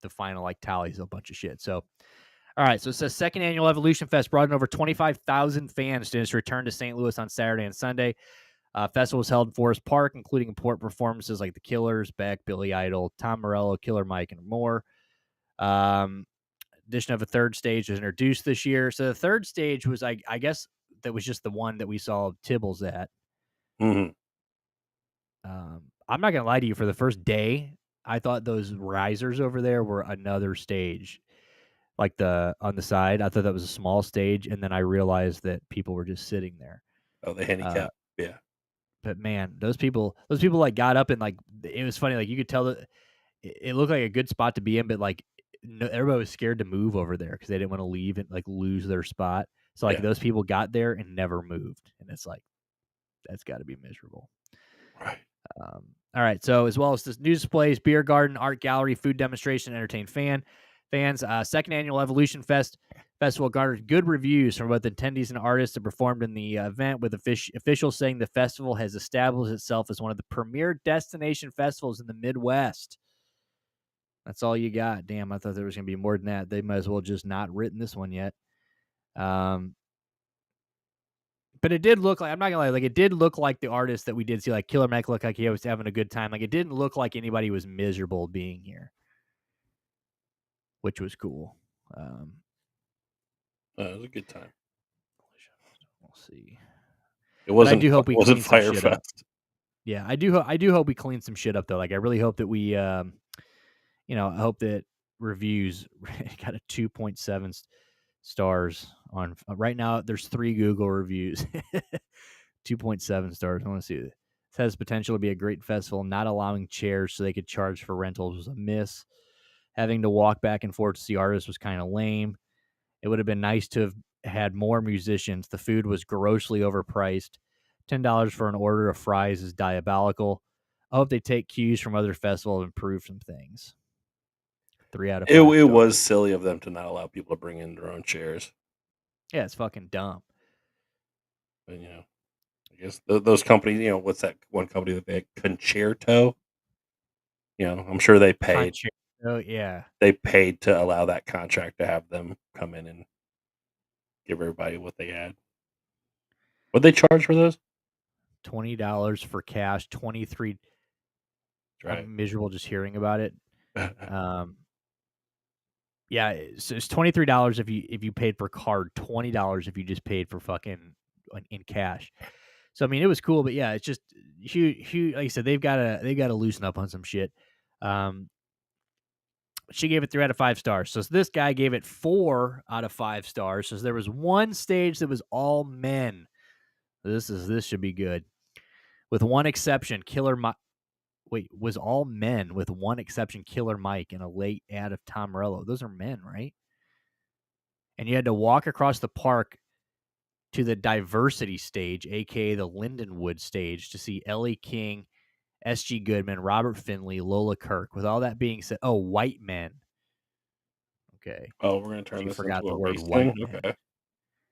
the final like tallies of a bunch of shit. So all right, so it says second annual Evolution Fest brought in over 25,000 fans to its return to St. Louis on Saturday and Sunday. Festival was held in Forest Park, including important performances like The Killers, Beck, Billy Idol, Tom Morello, Killer Mike, and more. Um, Addition of a third stage was introduced this year. So the third stage was, I guess, that was just the one that we saw Tibbles at. Mhm. I'm not gonna lie to you. For the first day, I thought those risers over there were another stage, like the on the side. I thought that was a small stage, and then I realized that people were just sitting there. Oh, the Uh, handicap, yeah. but man, those people like got up and like it was funny. Like you could tell that it looked like a good spot to be in, but like no, everybody was scared to move over there because they didn't want to leave and like lose their spot. So like Yeah, those people got there and never moved, and it's like that's got to be miserable. right. All right, so as well as this news displays, beer garden, art gallery, food demonstration, entertain fans. Second annual Evolution Festival garnered good reviews from both attendees and artists that performed in the event, with officials saying the festival has established itself as one of the premier destination festivals in the Midwest. That's all you got. Damn, I thought there was going to be more than that. They might as well just not written this one yet. Um, but it did look like, I'm not gonna lie, like it did look like the artist that we did see, like Killer Mike looked like he was having a good time. Like it didn't look like anybody was miserable being here, which was cool. Um, It was a good time. we'll see. It But I wasn't do hope we clean some Fire shit up. Fest. Yeah, I do hope we clean some shit up though. Like I really hope that we I hope that reviews got a 2.7 stars on right now. There's 3 Google reviews. 2.7 stars. I want to see it. This has potential to be a great festival. Not allowing chairs so they could charge for rentals was a miss. Having to walk back and forth to see artists was kind of lame. It would have been nice to have had more musicians. The food was grossly overpriced. $10 for an order of fries is diabolical. I hope they take cues from other festivals and improve some things. 3 out of It 5 it stars. was silly of them to not allow people to bring in their own chairs, Yeah, it's fucking dumb. but, I guess those companies, what's that one company that they Concerto? I'm sure Concerto, yeah. they paid to allow that contract to have them come in and give everybody what they had. What they charge for those? $20 for cash, 23. That's I'm miserable just hearing about it. Um, yeah, it's $23 if you paid for card, $20 if you just paid for fucking in cash. So I mean, it was cool, but yeah, it's just huge. Like I said, they gotta loosen up on some shit. Um, she gave it 3 out of 5 stars. So this guy gave it 4 out of 5 stars. So there was one stage that was all men. This should be good. With one exception, was all men with one exception, Killer Mike and a late ad of Tom Morello. Those are men, right? And you had to walk across the park to the diversity stage, aka the Lindenwood stage, to see Ellie King, S.G. Goodman, Robert Finley, Lola Kirk. With all that being said, white men. Okay. Oh, we're gonna turn She this forgot into the a word race white thing? men. Okay.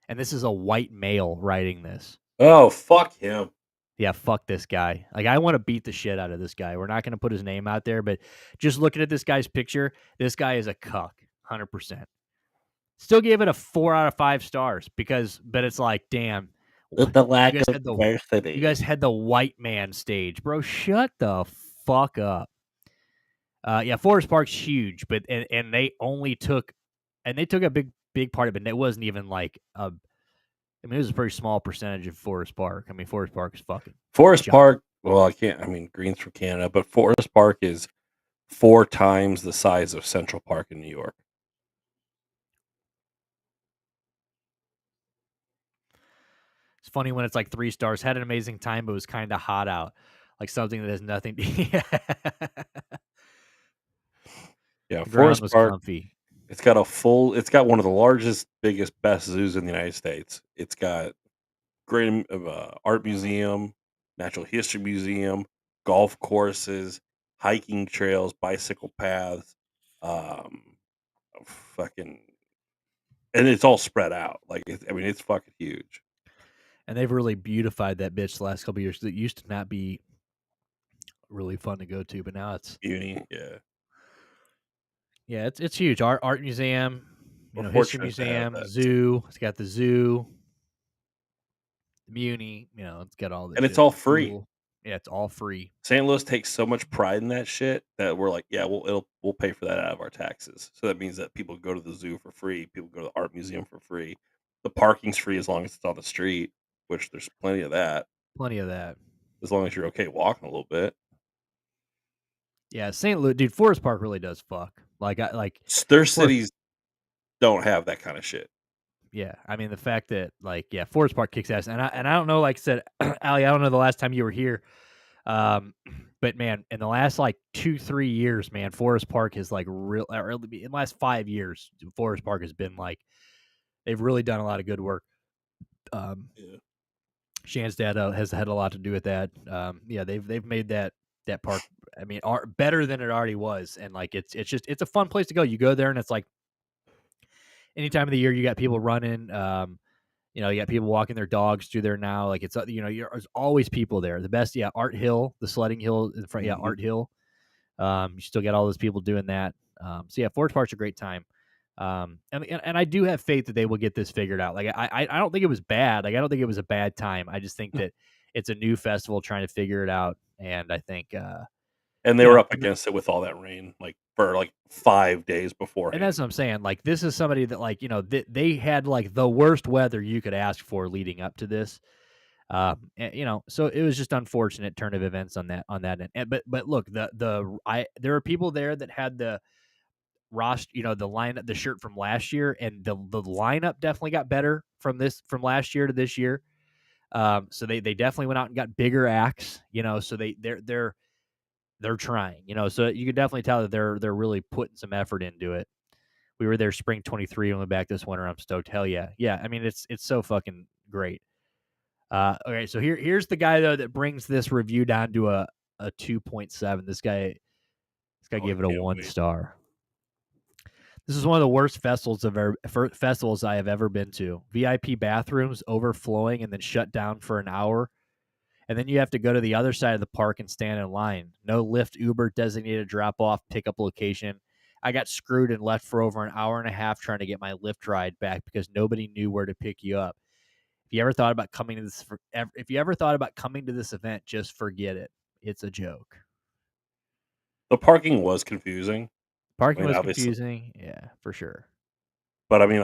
And this is a white male writing this. Oh, fuck him. Yeah, fuck this guy. Like, I want to beat the shit out of this guy. We're not going to put his name out there, but just looking at this guy's picture, this guy is a cuck, 100%. Still gave it a 4 out of 5 stars but it's like, damn, The you lack guys of had diversity. the white man stage, bro. Shut the fuck up. Yeah, Forest Park's huge, but and they took a big part of it. And it wasn't even like it was a pretty small percentage of Forest Park. I mean, Forest Park is fucking Forest giant. Park, well, Green's from Canada, but Forest Park is 4 times the size of Central Park in New York. It's funny when it's like 3 stars. Had an amazing time, but it was kind of hot out. Like something that has nothing to. Yeah, The ground Forest was Park, comfy. it's got one of the largest, biggest, best zoos in the United States. It's got great art museum, natural history museum, golf courses, hiking trails, bicycle paths, um, fucking, and it's all spread out. Like, it's fucking huge. And they've really beautified that bitch the last couple of years. It used to not be really fun to go to, but now Uni, yeah. it's huge. Art museum, We're history fortunate to have museum, that, zoo. It's got the zoo, the Muni. It's got all this and it's shit. all The free. pool. Yeah, it's all free. St. Louis takes so much pride in that shit that we're like, yeah, we'll pay for that out of our taxes. So that means that people go to the zoo for free, people go to the art museum for free. The parking's free as long as it's on the street, which there's plenty of that, Plenty of that. as long as you're okay walking a little bit. Yeah, St. Louis, dude. Forest Park really does fuck. Like Their Forest. cities don't have that kind of shit. Yeah, I mean the fact that Forest Park kicks ass, and I don't know. Like I said, Ali, I don't know the last time you were here. But man, in the last like 2-3 years, man, Forest Park is like in the last 5 years, Forest Park has been like they've really done a lot of good work. Yeah. Shan's dad has had a lot to do with that. Yeah, they've made that park. I mean, better than it already was, and like it's a fun place to go. You go there, and it's like any time of the year, you got people running. You got people walking their dogs through there now. Like it's there's always people there. The best, yeah, Art Hill, the sledding hill in front, yeah, Mhm. Art Hill. You still got all those people doing that. So yeah, Forest Park's a great time. And I do have faith that they will get this figured out. Like I don't think it was bad. Like I don't think it was a bad time. I just think that it's a new festival trying to figure it out. And I think And they you were know, up against it with all that rain, like for like 5 days and that's beforehand. what I'm saying. Like this is somebody that they had like the worst weather you could ask for leading up to this. So it was just unfortunate turn of events on that end. But look, there are people there that had the roster, the lineup, the shirt from last year, and the lineup definitely got better from last year to this year. So they definitely went out and got bigger acts, so they're trying, so you can definitely tell that they're really putting some effort into it. We were there spring 23 and went back this winter. I'm stoked. Hell yeah. Yeah. I mean, it's so fucking great. Okay. So here's the guy though that brings this review down to a 2.7. This guy Oh, I gave it a can't 1 wait. star. This is one of the worst festivals I have ever been to. VIP bathrooms overflowing and then shut down for an hour. And then you have to go to the other side of the park and stand in line. No Lyft, Uber designated drop off pickup location. I got screwed and left for over an hour and a half trying to get my Lyft ride back because nobody knew where to pick you up. If you ever thought about coming to this event, just forget it. It's a joke. The parking was confusing. I Parking mean, was obviously, confusing. Yeah, for sure. but I mean,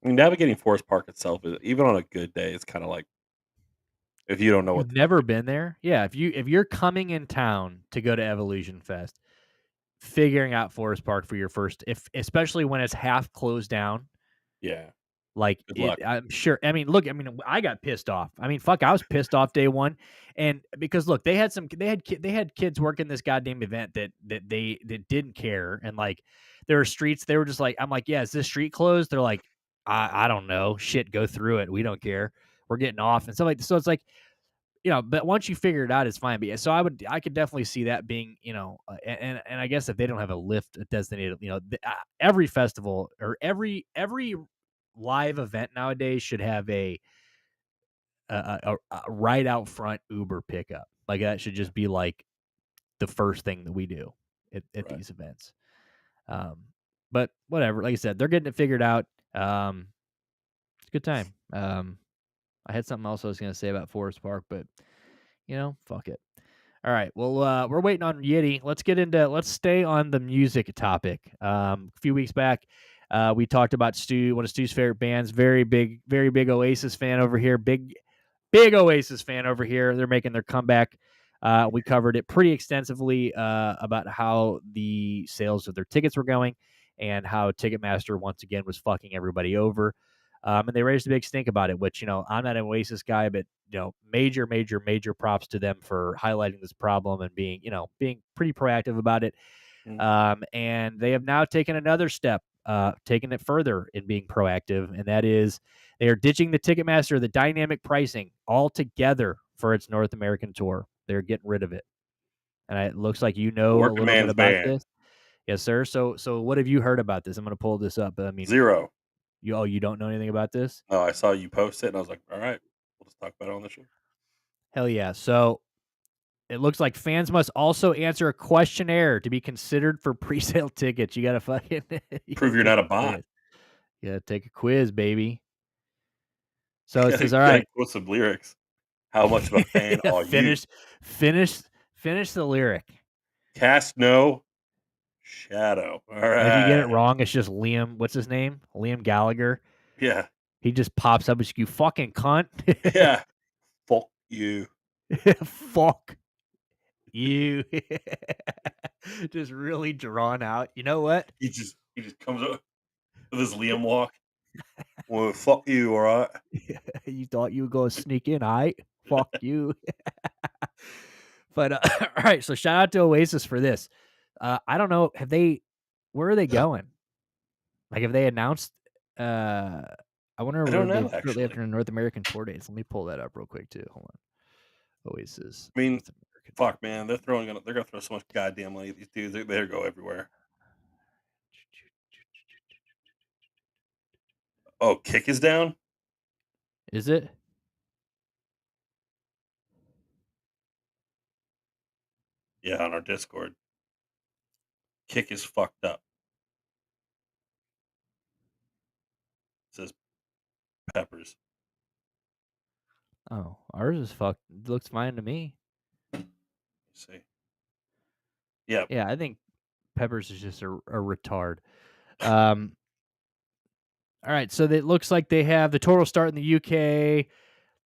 navigating Forest Park itself is even on a good day, it's kind of like if you don't know what You've to never expect. been there? Yeah, if you're coming in town to go to Evolution Fest, figuring out Forest Park for your first, if especially when it's half closed down, Yeah, like good it, luck. I'm sure. I mean, look, I mean, I got pissed off. I mean, fuck, I was pissed off day one, and because look, they had kids working this goddamn event that didn't care, and like there were streets, they were just like, I'm like, yeah, is this street closed? They're like, I don't know, shit, go through it. We don't care. We're getting off and stuff like. So it's like, but once you figure it out, it's fine. But yeah, so I could definitely see that being, and I guess if they don't have a lift designated, every festival or every live event nowadays should have a right out front Uber pickup. Like that should Yeah, just be like the first thing that we do at right. these events. Um, but whatever. Like I said, they're getting it figured out. It's a good time. I had something else I was going to say about Forest Park, but fuck it. All right. Well, we're waiting on Yeti. Let's stay on the music topic. A few weeks back, we talked about one of Stu's favorite bands. Very big Oasis fan over here. Big Oasis fan over here. They're making their comeback. We covered it pretty extensively about how the sales of their tickets were going and how Ticketmaster once again was fucking everybody over. And they raised a big stink about it, which, I'm not an Oasis guy, but, major props to them for highlighting this problem and being pretty proactive about it. Mm. And they have now taken another step, taking it further in being proactive, and that is they are ditching the Ticketmaster, the dynamic pricing altogether for its North American tour. They're getting rid of it. And it looks like you know a Working little bit man's about band. this. Yes, sir. So what have you heard about this? I'm going to pull this up. I mean, 0. you don't know anything about this? No, I saw you post it, and I was like, "All right, we'll just talk about it on the show." Hell yeah. So it looks like fans must also answer a questionnaire to be considered for pre-sale tickets. You got to fucking you got Prove to you're take not a a bot. quiz. You got to take a quiz, baby. So it You says, all gotta right, quote some lyrics. How much of a fan are you? finish, finish, finish the lyric. Cast no shadow. All And if you get it right. wrong, it's just Liam. What's his name? Liam Gallagher. Yeah. He just pops up as you fucking cunt. Yeah. Fuck you. Fuck you. Just really drawn out. You know what? He just comes up with his Liam walk. Well, fuck you, all right? You thought you were going to sneak in, all right? Fuck you. But all right, so shout out to Oasis for this. I don't know. Where are they going? Like, have they announced? Uh, I wonder I where don't know, they've shortly actually. after the North American tour dates. Let me pull that up real quick too. Hold on. Oasis I mean, North American tour fuck, date. man. They're gonna throw so much goddamn money at these dudes. They better go everywhere. Oh, Kick is down? Is it? Yeah, on our Discord. Kick is fucked up. Says Peppers. Oh, ours is fucked. Looks fine to me. See. Yeah. Yeah, I think Peppers is just a retard. Um, all right, so it looks like they have the total start in the UK.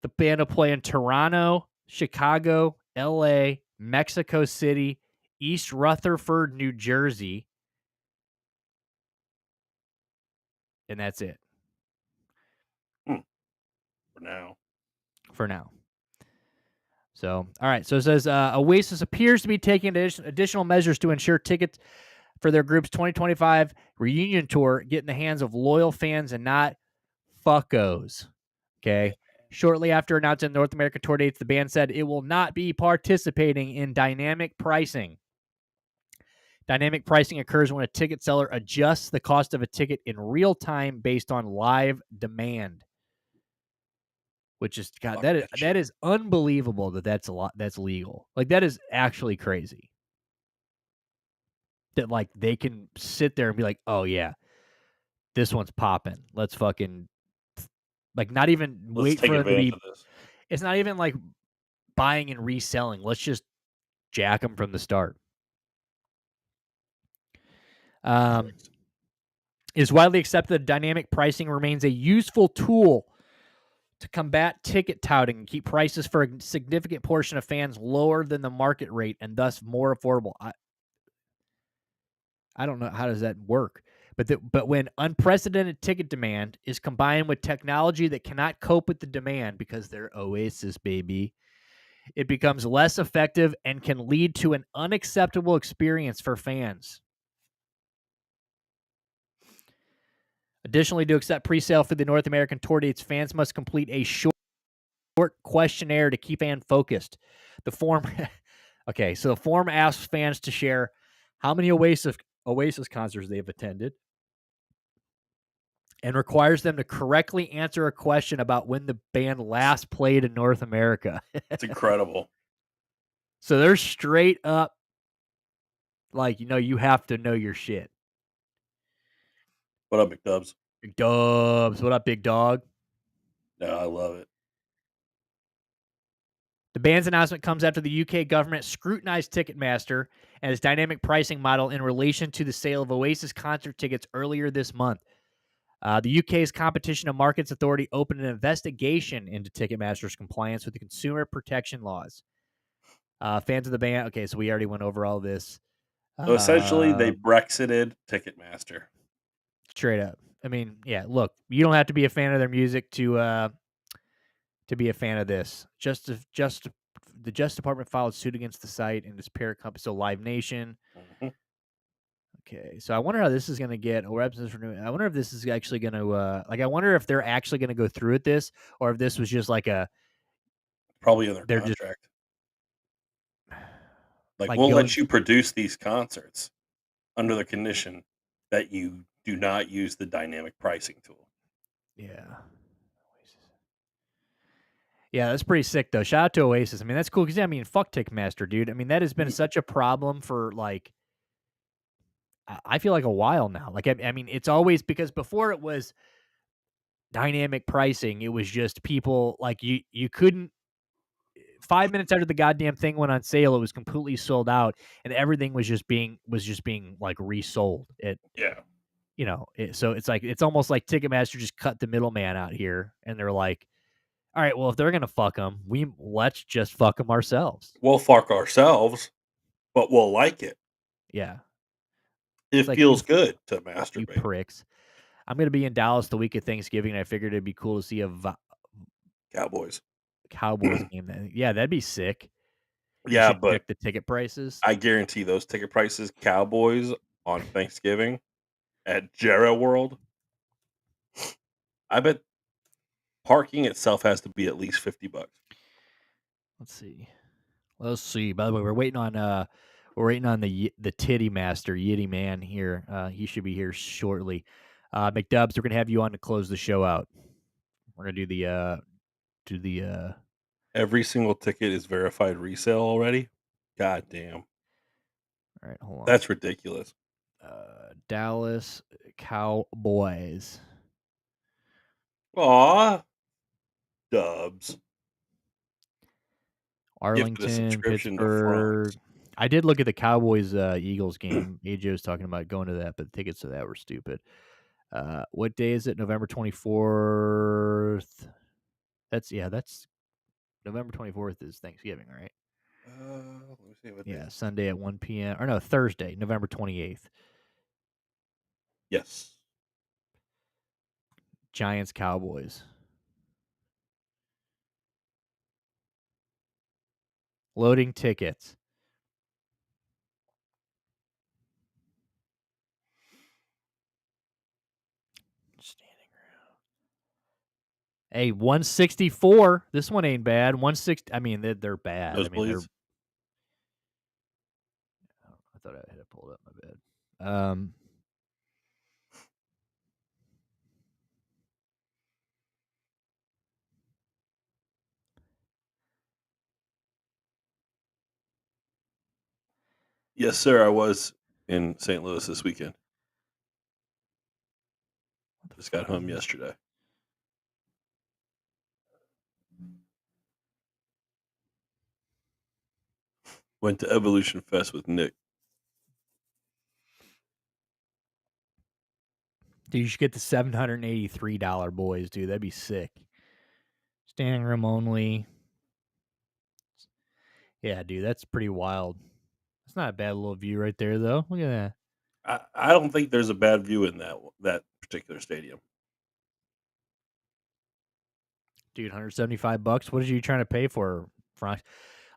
The band will play in Toronto, Chicago, LA, Mexico City, East Rutherford, New Jersey, and that's it Hmm, for now. for now. So, all right. So it says Oasis appears to be taking additional measures to ensure tickets for their group's 2025 reunion tour get in the hands of loyal fans and not fuckos. Yeah. Okay. Shortly after announcing North American tour dates, the band said it will not be participating in dynamic pricing. Dynamic pricing occurs when a ticket seller adjusts the cost of a ticket in real time based on live demand, which is God, Fuck that is that that shit. is unbelievable that that's a lot that's legal. Like that is actually crazy. That like they can sit there and be like, "Oh yeah, this one's popping. Let's fucking like not even Let's wait take for them to advantage be." of this. It's not even like buying and reselling. Let's just jack them from the start. Um, Crazy. it is widely accepted that dynamic pricing remains a useful tool to combat ticket touting and keep prices for a significant portion of fans lower than the market rate and thus more affordable. I don't know how does that work, but when unprecedented ticket demand is combined with technology that cannot cope with the demand because they're Oasis baby, it becomes less effective and can lead to an unacceptable experience for fans. Additionally, to accept presale for the North American tour dates, fans must complete a short questionnaire to keep fan focused. The form, okay, so the form asks fans to share how many Oasis concerts they've attended and requires them to correctly answer a question about when the band last played in North America. It's incredible. So they're straight up like, you have to know your shit. What up, McDubs? Big Dubs, what up, big dog? No, I love it. The band's announcement comes after the UK government scrutinized Ticketmaster and its dynamic pricing model in relation to the sale of Oasis concert tickets earlier this month. The UK's Competition and Markets Authority opened an investigation into Ticketmaster's compliance with the consumer protection laws. Fans of the band, okay, so we already went over all this. So essentially, they Uh, Brexited Ticketmaster. Straight up. I mean, yeah. Look, you don't have to be a fan of their music to be a fan of this. The Justice Department filed suit against the site and its parent company, so Live Nation. Mhm. Okay, so I wonder how this is going to get. Or I wonder if this is actually going to like. I wonder if they're actually going to go through with this, or if this was just like a Probably in their they're just contract. Like, like we'll going. let you produce these concerts under the condition that you do not use the dynamic pricing tool. Yeah, yeah, that's pretty sick though. Shout out to Oasis. I mean, that's cool because I mean, fuck Ticketmaster, dude. I mean, that has been Ye such a problem for like I feel like a while now. Like I mean, it's always because before it was dynamic pricing. It was just people like you couldn't 5 minutes after the goddamn thing went on sale, it was completely sold out, and everything was just being like resold. Yeah. So it's like it's almost like Ticketmaster just cut the middleman out here, and they're like, all right, well if they're gonna fuck them, let's just fuck them ourselves. We'll fuck ourselves, but we'll like it. Yeah, it's It like feels good to you masturbate. pricks. I'm gonna be in Dallas the week of Thanksgiving, and I figured it'd be cool to see a Cowboys. Cowboys game. Yeah, that'd be sick. You Yeah, should but check the ticket prices. I guarantee those ticket prices, Cowboys on Thanksgiving at Jera World, I bet parking itself has to be at least $50. Let's see. Let's see. By the way, we're waiting on the titty master, Yitty Man here. He should be here shortly. McDubs, we're gonna have you on to close the show out. We're gonna do the Every single ticket is verified resale already? God damn. all right, hold on. That's ridiculous. Dallas Cowboys. Aw, Dubs. Gifted a Arlington, subscription to Pittsburgh. France. I did look at the Cowboys Eagles game. AJ was talking about going to that, but the tickets to that were stupid. What day is it? November 24th. That's November 24th is Thanksgiving, right? Let me see what day Yeah, is Sunday at 1 p.m. Or no, Thursday, November 28th. Yes. Giants Cowboys. Loading tickets. Standing room. Hey, 164. This one ain't bad. 160. I mean, they're bad. I mean, they're. Nosebleeds. I thought I had it pulled up. My bad. Yes, sir. I was in St. Louis this weekend. What the Just fuck got is home this? yesterday. Went to Evolution Fest with Nick. Dude, you should get the $783 boys, dude. That'd be sick. Standing room only. Yeah, dude, that's pretty wild. It's not a bad little view right there, though. Look at that. I don't think there's a bad view in that particular stadium. Dude, $175. What are you trying to pay for, Frank?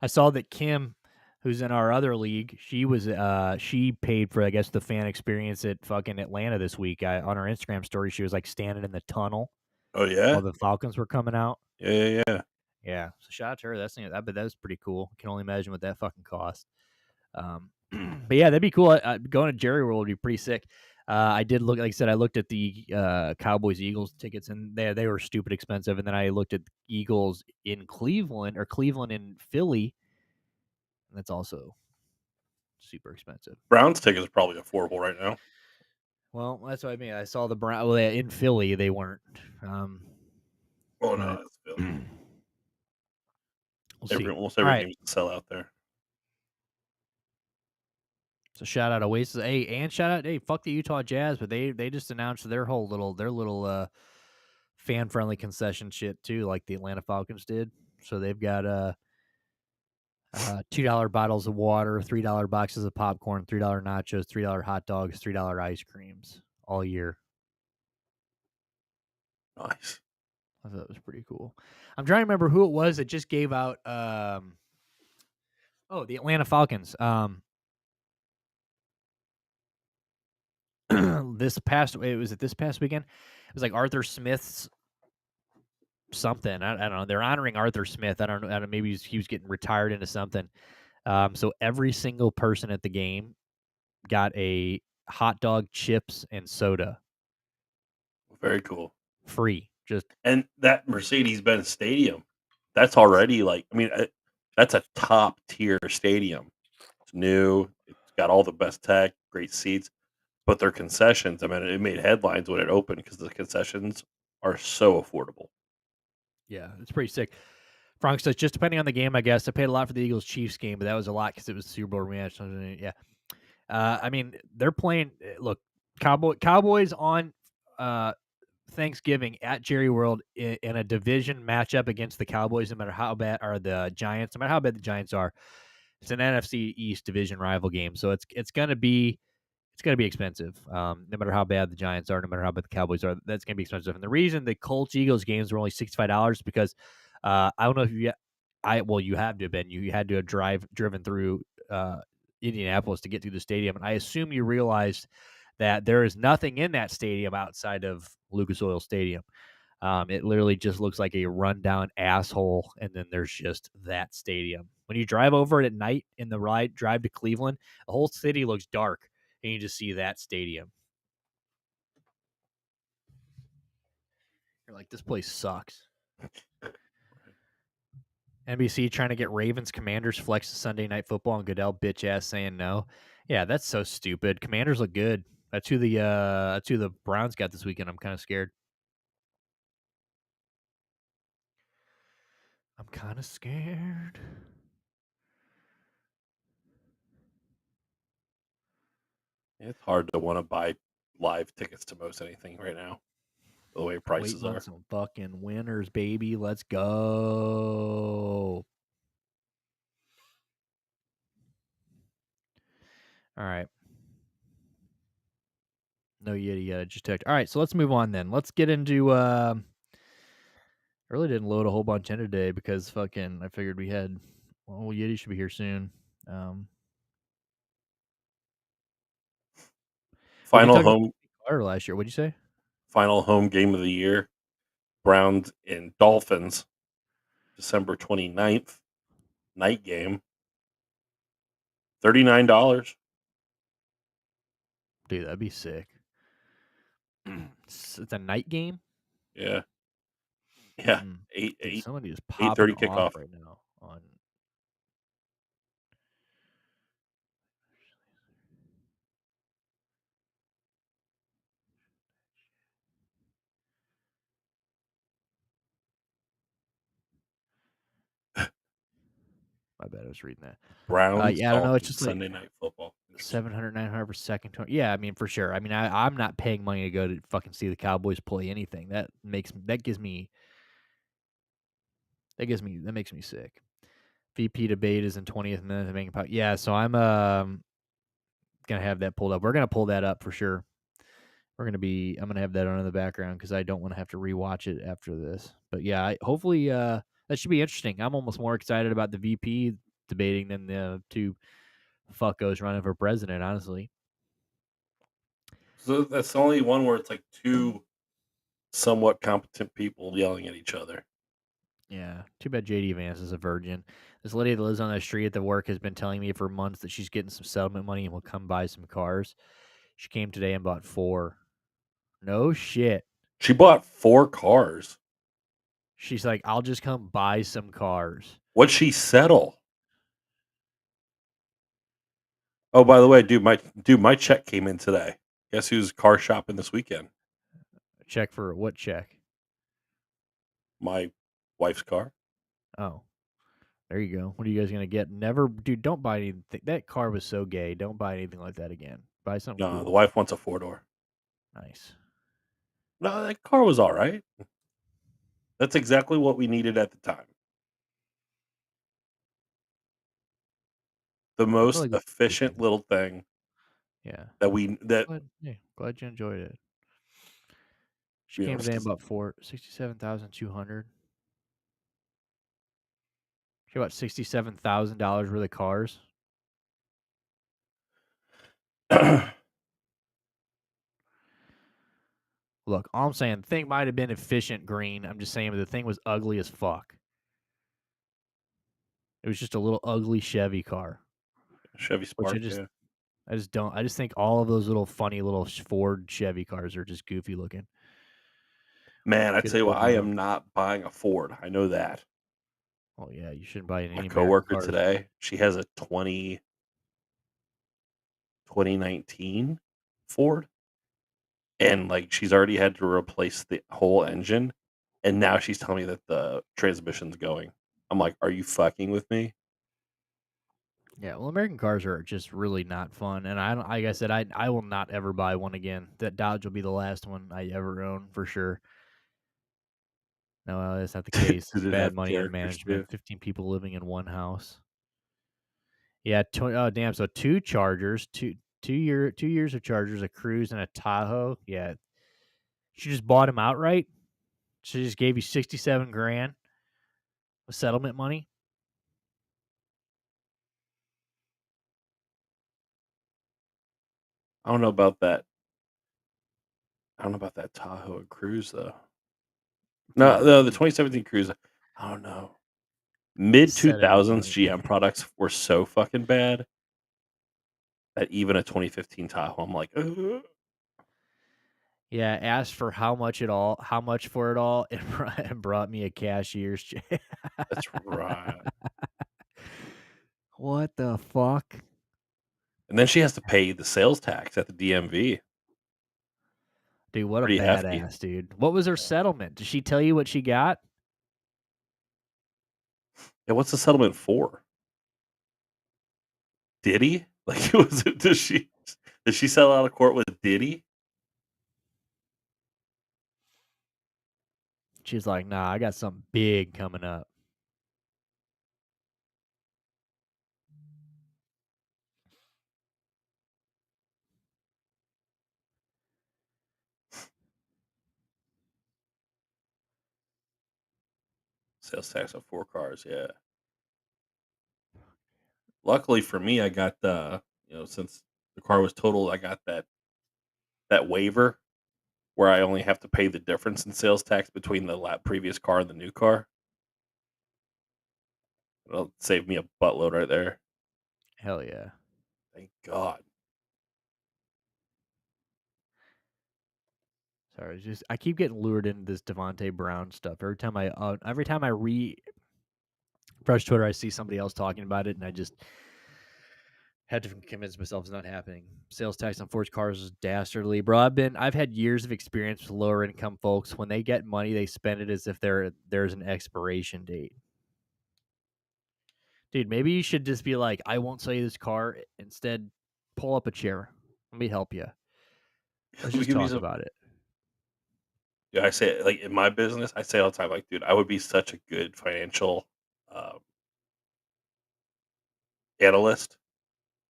I saw that Kim, who's in our other league, she paid for, I guess, the fan experience at fucking Atlanta this week. On her Instagram story, she was like standing in the tunnel Oh while yeah, the Falcons were coming out. yeah. Yeah, so shout out to her. I bet that was pretty cool. Can only imagine what that fucking cost. But yeah, that'd be cool. Going to Jerry World would be pretty sick. I did look, like I said, I looked at the Cowboys Eagles tickets, and they were stupid expensive. And then I looked at Eagles in Cleveland or Cleveland in Philly, and that's also super expensive. Browns tickets are probably affordable right now. Well, that's what I mean. I saw the Brown. Well, in Philly, they weren't. Oh no, But that's Philly. we'll see. Almost All every right. game's a sellout there. So shout out Oasis. Hey, and shout out, hey, fuck the Utah Jazz, but they just announced their little fan friendly concession shit too, like the Atlanta Falcons did. So they've got $2 bottles of water, $3 boxes of popcorn, $3 nachos, $3 hot dogs, $3 ice creams all year. Nice. I thought it was pretty cool. I'm trying to remember who it was that just gave out the Atlanta Falcons. This past weekend? It was like Arthur Smith's something. I don't know. They're honoring Arthur Smith. I don't know. Maybe he was getting retired into something. So every single person at the game got a hot dog, chips, and soda Very cool. free. Just And that Mercedes-Benz Stadium, that's already like, I mean, that's a top tier stadium. It's new. It's got all the best tech, great seats, but their concessions. I mean, it made headlines when it opened because the concessions are so affordable. yeah, it's pretty sick. Frank says just depending on the game, I guess. I paid a lot for the Eagles Chiefs game, but that was a lot because it was the Super Bowl rematch. Yeah, I mean they're playing. Look, Cowboys on Thanksgiving at Jerry World in a division matchup against the Cowboys. No matter how bad are the Giants, no matter how bad the Giants are, it's an NFC East division rival game, so it's gonna be expensive. No matter how bad the Giants are, no matter how bad the Cowboys are, that's gonna be expensive. And the reason the Colts Eagles games were only $65 because I don't know if you have to have been you had to have driven through Indianapolis to get through the stadium, and I assume you realized that there is nothing in that stadium outside of Lucas Oil Stadium. It literally just looks like a rundown asshole, and then there's just that stadium. When you drive over it at night in the drive to Cleveland, the whole city looks dark, and you just see that stadium. You're like, this place sucks. NBC trying to get Ravens Commanders flex to Sunday Night Football, and Goodell bitch ass saying no. Yeah, that's so stupid. Commanders look good. That's who the Browns got this weekend. I'm kind of scared. I'm kind of scared. It's hard to want to buy live tickets to most anything right now, the way prices Waiting on are. some fucking winners, baby. Let's go. All right. No Yeti yet. I just checked. All right, so let's move on then. Let's get into. I really didn't load a whole bunch in today because fucking I figured we had. Well, Yeti should be here soon. Um, we did Final talk about home Carter last year. What'd you say? final home game of the year, Browns and Dolphins, December 29th, night game, $39. Dude, that'd be sick. It's a night game. Yeah. Yeah. Mm. 8 Dude, 8 somebody is popping 8:30 off kickoff. right now on. My bad, I was reading that. Browns, Yeah, I don't know. It's Dolphins, just like Sunday night football. Interesting. 700, 900 per second. Yeah, I mean for sure. I mean, I'm not paying money to go to fucking see the Cowboys play anything. That makes me sick. VP debate is in 20th minute of making yeah, so I'm gonna have that pulled up. We're gonna pull that up for sure. I'm gonna have that on in the background because I don't want to have to rewatch it after this. But yeah, hopefully that should be interesting. I'm almost more excited about the VP debating than the two fuckos running for president. Honestly, So that's the only one where it's like two somewhat competent people yelling at each other. yeah. Too bad JD Vance is a virgin. This lady that lives on the street at the work has been telling me for months that she's getting some settlement money and will come buy some cars. She came today and bought 4. No shit. She bought 4 cars. She's like, I'll just come buy some cars. What'd she settle? Oh, by the way, my check came in today. Guess who's car shopping this weekend? Check for what check? My wife's car. Oh, there you go. What are you guys gonna get? Never, dude. Don't buy anything. That car was so gay. Don't buy anything like that again. Buy something No, the cool. wife wants a 4-door. Nice. No, that car was all right. That's exactly what we needed at the time. The I'm most really glad this efficient weekend. little thing Yeah. that we that Glad you enjoyed it. She you came know today and bought 67,200. She bought $67,000 worth of cars. Look, all I'm saying, the thing might have been efficient green. I'm just saying, but the thing was ugly as fuck. It was just a little ugly Chevy car, Chevy which Spark. Yeah, I just don't. I just think all of those little funny little Ford Chevy cars are just goofy looking. man, I Should have tell you what, pulled I one up. am not buying a Ford. I know that. Oh yeah, you shouldn't buy My any American coworker cars. today, she has a 2019 Ford, and like she's already had to replace the whole engine, and now she's telling me that the transmission's going. I'm like, are you fucking with me? Yeah, well, American cars are just really not fun, and I don't. Like I said, I will not ever buy one again. That Dodge will be the last one I ever own for sure. No, that's not the case. It's Did it bad have money and characters too? management. 15 people living in one house. Yeah. Oh damn. So two Chargers, 2 years of Chargers, a Cruise, and a Tahoe. Yeah. She just bought them outright. She just gave you 67 grand of settlement money. I don't know about that. I don't know about that Tahoe and Cruise though. Dude, No, the 2017 Cruise. I don't know. Mid two set it up, thousands buddy. GM products were so fucking bad that even a 2015 Tahoe, I'm like, ugh. Yeah, asked for how much for it all, and brought me a cashier's check. That's right. What the fuck? And then she has to pay the sales tax at the DMV. Dude, what a Pretty hefty. badass, dude. What was her settlement? Did she tell you what she got? Yeah, what's the settlement for? Diddy? Like, was it? Does she settle out of court with Diddy? She's like, nah, I got something big coming up. Sales tax on 4 cars, yeah. Luckily for me, I got since the car was totaled, I got that waiver where I only have to pay the difference in sales tax between the previous car and the new car. It'll save me a buttload right there. Hell yeah. Thank God. Sorry, it's just I keep getting lured into this Devontae Brown stuff. Every time I refresh Twitter, I see somebody else talking about it, and I just had to convince myself it's not happening. Sales tax on forged cars is dastardly, bro. I've had years of experience with lower income folks. When they get money, they spend it as if there's an expiration date. Dude, maybe you should just be like, I won't sell you this car. Instead, pull up a chair. Let me help you. Let's Let me just give you talk some. about it. Yeah, I say it, like in my business, I say all the time, like, dude, I would be such a good financial um, analyst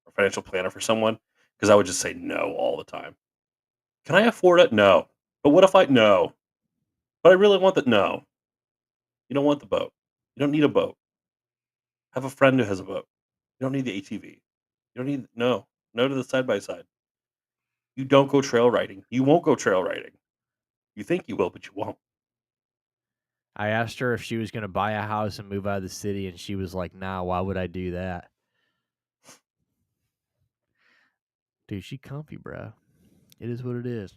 or financial planner for someone because I would just say no all the time. Can I afford it? No. But what if I no? But I really want that. No, you don't want the boat. You don't need a boat. Have a friend who has a boat. You don't need the ATV. You don't need no to the side by side. You don't go trail riding. You won't go trail riding. You think you will, but you won't. I asked her if she was going to buy a house and move out of the city, and she was like, nah, why would I do that? Dude, she comfy, bro. It is what it is.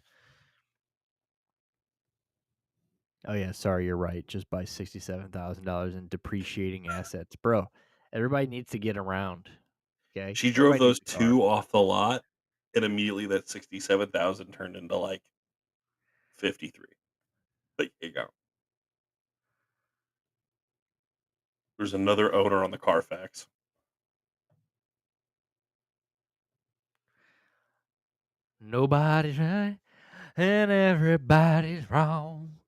Oh, yeah, sorry, you're right. Just buy $67,000 in depreciating assets. Bro, everybody needs to get around, okay? She drove Everybody those needs a car. two off the lot, and immediately that 67,000 turned into like 53. Like, here you go. There's another owner on the Carfax. Nobody's right and everybody's wrong.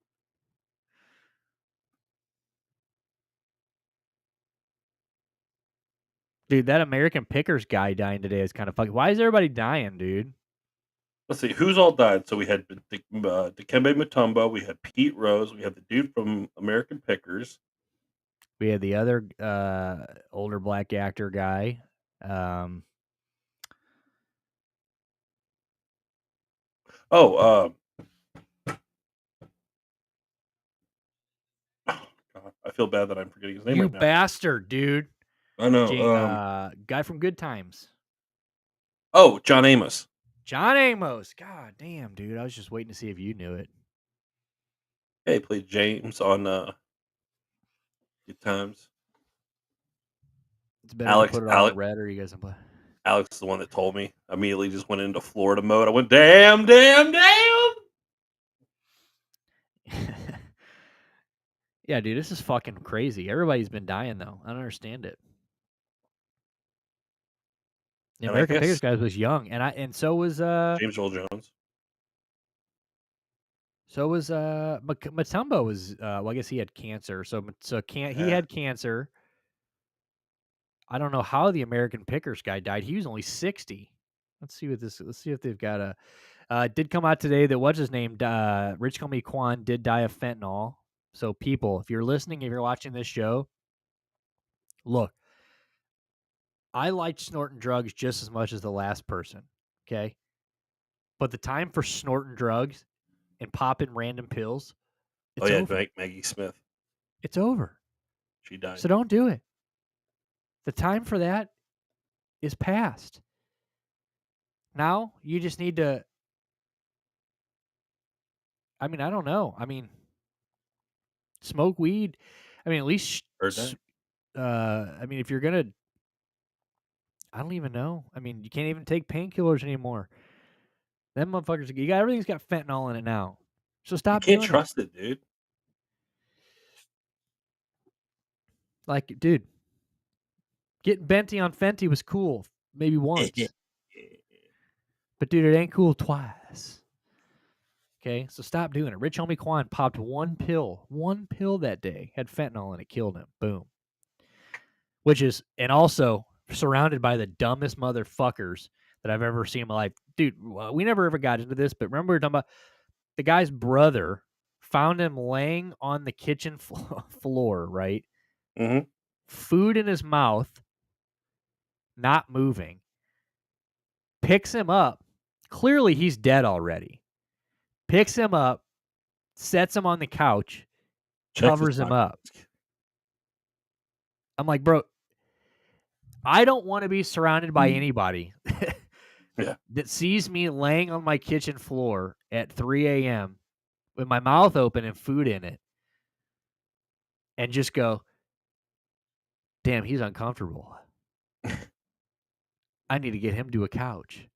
Dude, that American Pickers guy dying today is kind of fucking. Why is everybody dying, dude? Let's see who's all died. So we had Dikembe Mutombo, we had Pete Rose, we had the dude from American Pickers. We had the other older black actor guy. Um, Oh, God, I feel bad that I'm forgetting his name you right now. bastard, dude. I know. Guy from Good Times. Oh, John Amos. John Amos. God damn, dude. I was just waiting to see if you knew it. Hey, he played James on Good Times. It's better to Alex, put it on Alex, red or you guys can play. Alex is the one that told me. I immediately just went into Florida mode. I went, damn, damn, damn. Yeah, dude, this is fucking crazy. Everybody's been dying though. I don't understand it. The And I American Pickers guess guy was young, and so was James Earl Jones. Matumbo was well, I guess he had cancer. He Yeah. had cancer. I don't know how the American Pickers guy died. He was only 60. Let's see if they've got a it did come out today that what's his name Rich Homie Quan did die of fentanyl. So people, if you're listening, if you're watching this show, look, I liked snorting drugs just as much as the last person, okay? But the time for snorting drugs and popping random pills, Oh it's yeah, over. Maggie Smith. It's over. She died. So don't do it. The time for that is past. Now you just need to. I mean, I don't know. I mean, smoke weed. I mean, at least. Heard that? I mean, if you're gonna, I don't even know. I mean, you can't even take painkillers anymore. Them motherfuckers, you got everything's got fentanyl in it now. So You stop can't doing it. trust it, dude. Like, dude, getting Benty on Fenty was cool, maybe once, but dude, it ain't cool twice. Okay, so stop doing it. Rich Homie Quan popped one pill that day, had fentanyl in it, killed him. Boom. And also surrounded by the dumbest motherfuckers that I've ever seen in my life. Dude, we never ever got into this, but remember we were talking about the guy's brother found him laying on the kitchen floor, right? Mhm. Food in his mouth, not moving. Picks him up. Clearly, he's dead already. Picks him up, sets him on the couch, Checks his covers him up. pockets. I'm like, bro, I don't want to be surrounded by anybody Yeah. that sees me laying on my kitchen floor at 3 a.m. with my mouth open and food in it and just go, damn, he's uncomfortable. I need to get him to a couch.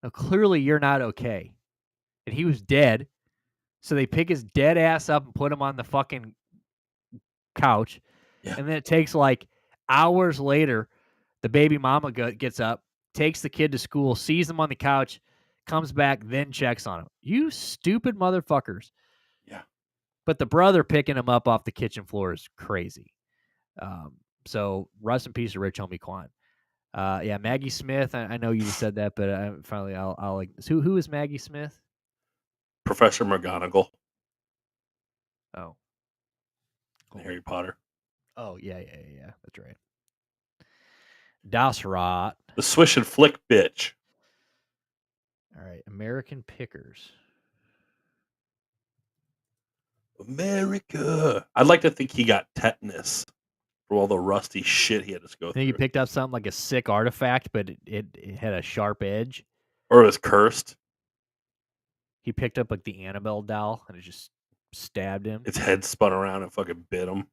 Now, clearly, you're not okay. And he was dead. So they pick his dead ass up and put him on the fucking couch. Yeah. And then it takes like hours later, the baby mama gets up, takes the kid to school, sees him on the couch, comes back, then checks on him. You stupid motherfuckers. Yeah. But the brother picking him up off the kitchen floor is crazy. So rest in peace to Rich Homie Quan. Yeah, Maggie Smith. I know you just said that, but finally, I'll like who is Maggie Smith? Professor McGonagall Oh, in hold Harry up. Potter. Oh yeah. That's right. Das Rat. The swish and flick bitch. All right, American Pickers. America. I'd like to think he got tetanus for all the rusty shit he had to go I think he through. picked up something like a sick artifact, but it had a sharp edge. Or it was cursed. He picked up like the Annabelle doll, and it just stabbed him. Its head spun around and fucking bit him.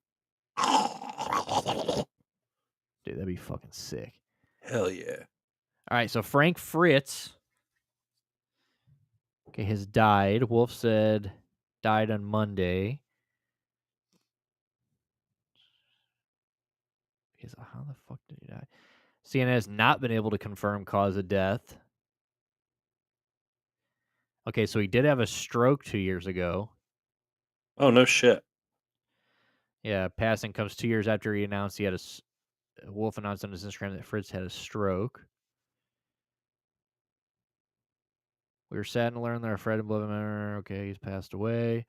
Dude, that'd be fucking sick. Hell yeah. All right, so Frank Fritz, okay, has died. Wolf said died on Monday. How the fuck did he die? CNN has not been able to confirm cause of death. Okay, so he did have a stroke 2 years ago. Oh, no shit. Yeah, passing comes 2 years after he announced he had Wolf announced on his Instagram that Fritz had a stroke. We were sad to learn that our Fred and Blood member, okay, he's passed away.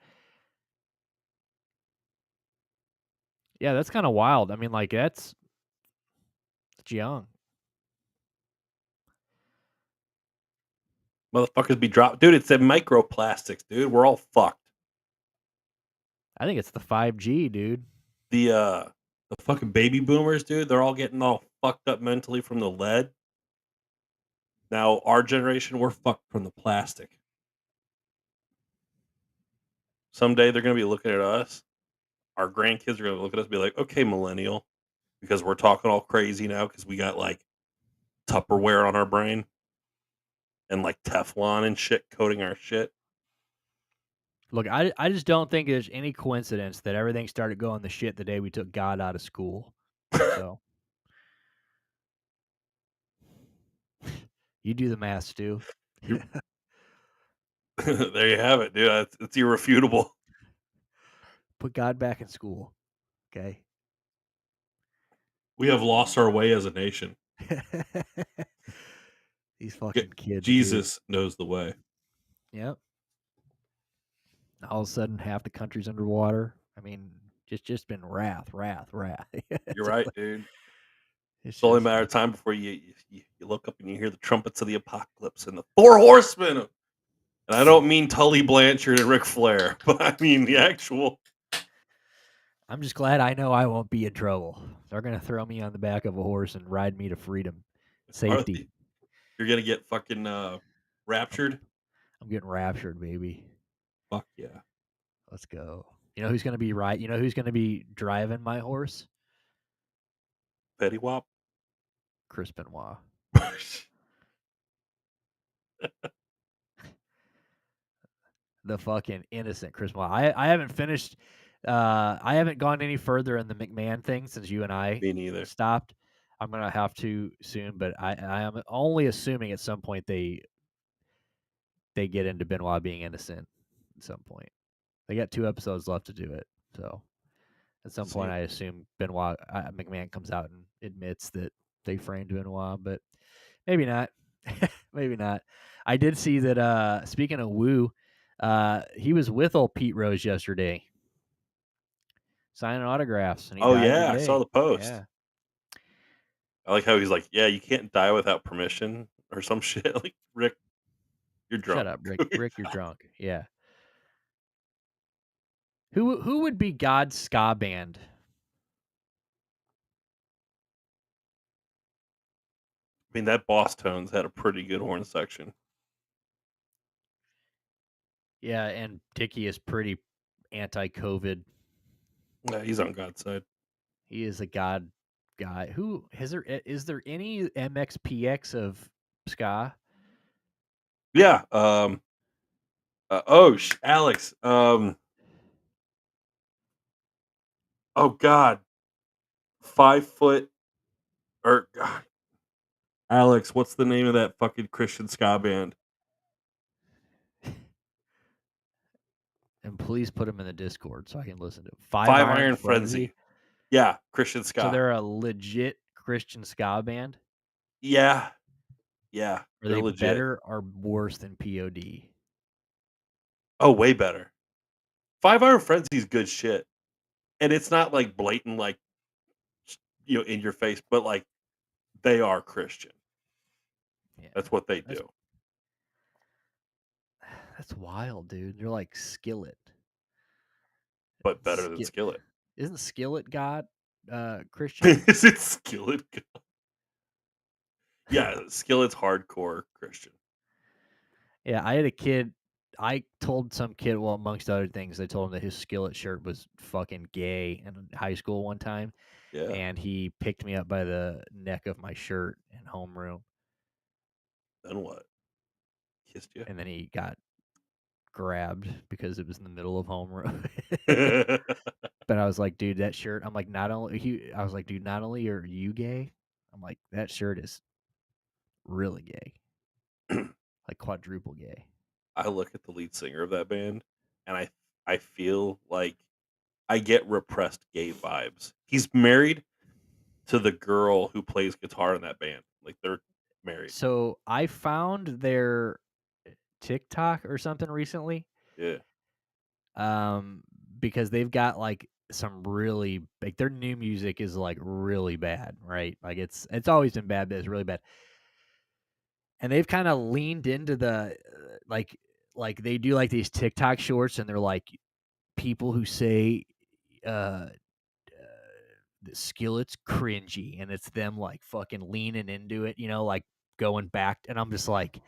Yeah, that's kind of wild. I mean, like, that's young. Motherfuckers be dropped. Dude, it's the microplastics, dude. We're all fucked. I think it's the 5G, dude. The fucking baby boomers, dude, they're all getting all fucked up mentally from the lead. Now, our generation, we're fucked from the plastic. Someday they're going to be looking at us. Our grandkids are going to look at us and be like, okay, millennial, because we're talking all crazy now because we got like Tupperware on our brain and like Teflon and shit coating our shit. Look, I just don't think there's any coincidence that everything started going to shit the day we took God out of school. So you do the math, Stu. There you have it, dude. It's irrefutable. Put God back in school. Okay. We have lost our way as a nation. These fucking kids, dude. Jesus knows the way. Yep. All of a sudden, half the country's underwater. I mean, just been wrath. You're right, dude. It's It's only a just matter of time before you look up and you hear the trumpets of the apocalypse and the four horsemen. And I don't mean Tully Blanchard and Ric Flair, but I mean the actual. I'm just glad I know I won't be in trouble. They're gonna throw me on the back of a horse and ride me to freedom, safety. You're gonna get fucking raptured. I'm getting raptured, baby. Fuck yeah. Let's go. You know who's gonna be right? You know who's gonna be driving my horse? Petty Wop. Chris Benoit. The fucking innocent Chris Benoit. I haven't finished. I haven't gone any further in the McMahon thing since you and I Me neither. stopped. I'm gonna have to soon, but I am only assuming at some point they get into Benoit being innocent at some point. They got 2 episodes left to do it, so at some point I assume Benoit McMahon comes out and admits that they framed Benoit, but maybe not. Maybe not. I did see that. Speaking of Woo, He was with old Pete Rose yesterday, signing autographs, and he Oh, died yeah, I saw today. the post. Yeah. I like how he's like, "Yeah, you can't die without permission," or some shit. Like, Rick, you're Shut drunk. up, Rick. Rick, you're drunk. Yeah. Who would be God's ska band? I mean, that Boss Tones had a pretty good horn section. Yeah, and Dickie is pretty anti-COVID. Yeah, he's on God's side. He is a God guy. Who is there any MXPX of ska? Yeah. Oh, Alex. Oh God, 5 foot or God, Alex. What's the name of that fucking Christian ska band? And please put them in the Discord so I can listen to them. Five Five Iron Iron Frenzy. Frenzy. Yeah, Christian So ska. they're a legit Christian ska band. Yeah, yeah, Are they're they legit. better or worse than POD? Oh, way better. Five Iron Frenzy's good shit, and it's not like blatant, like in your face, but like they are Christian. Yeah, That's what they that's do, that's wild, dude. They're like Skillet. but better than Skit Skillet. isn't Skillet God Christian? Is it Skillet? Yeah, Skillet's hardcore Christian. Yeah, I had a kid. I told some kid, well, amongst other things, I told him that his Skillet shirt was fucking gay in high school one time, Yeah. and he picked me up by the neck of my shirt in homeroom, Then what? Kissed you? and then he got grabbed because it was in the middle of homeroom. But I was like, dude, that shirt. I'm like, I was like, dude, not only are you gay, I'm like, that shirt is really gay, like quadruple gay. I look at the lead singer of that band, and I feel like I get repressed gay vibes. He's married to the girl who plays guitar in that band. Like they're married. So I found their TikTok or something recently, Yeah. um, because they've got like some really like their new music is like really bad, right? Like it's always been bad, but it's really bad. And they've kind of leaned into the like they do like these TikTok shorts, and they're like people who say uh the Skillet's cringy, and it's them like fucking leaning into it, like going back, and I'm just like,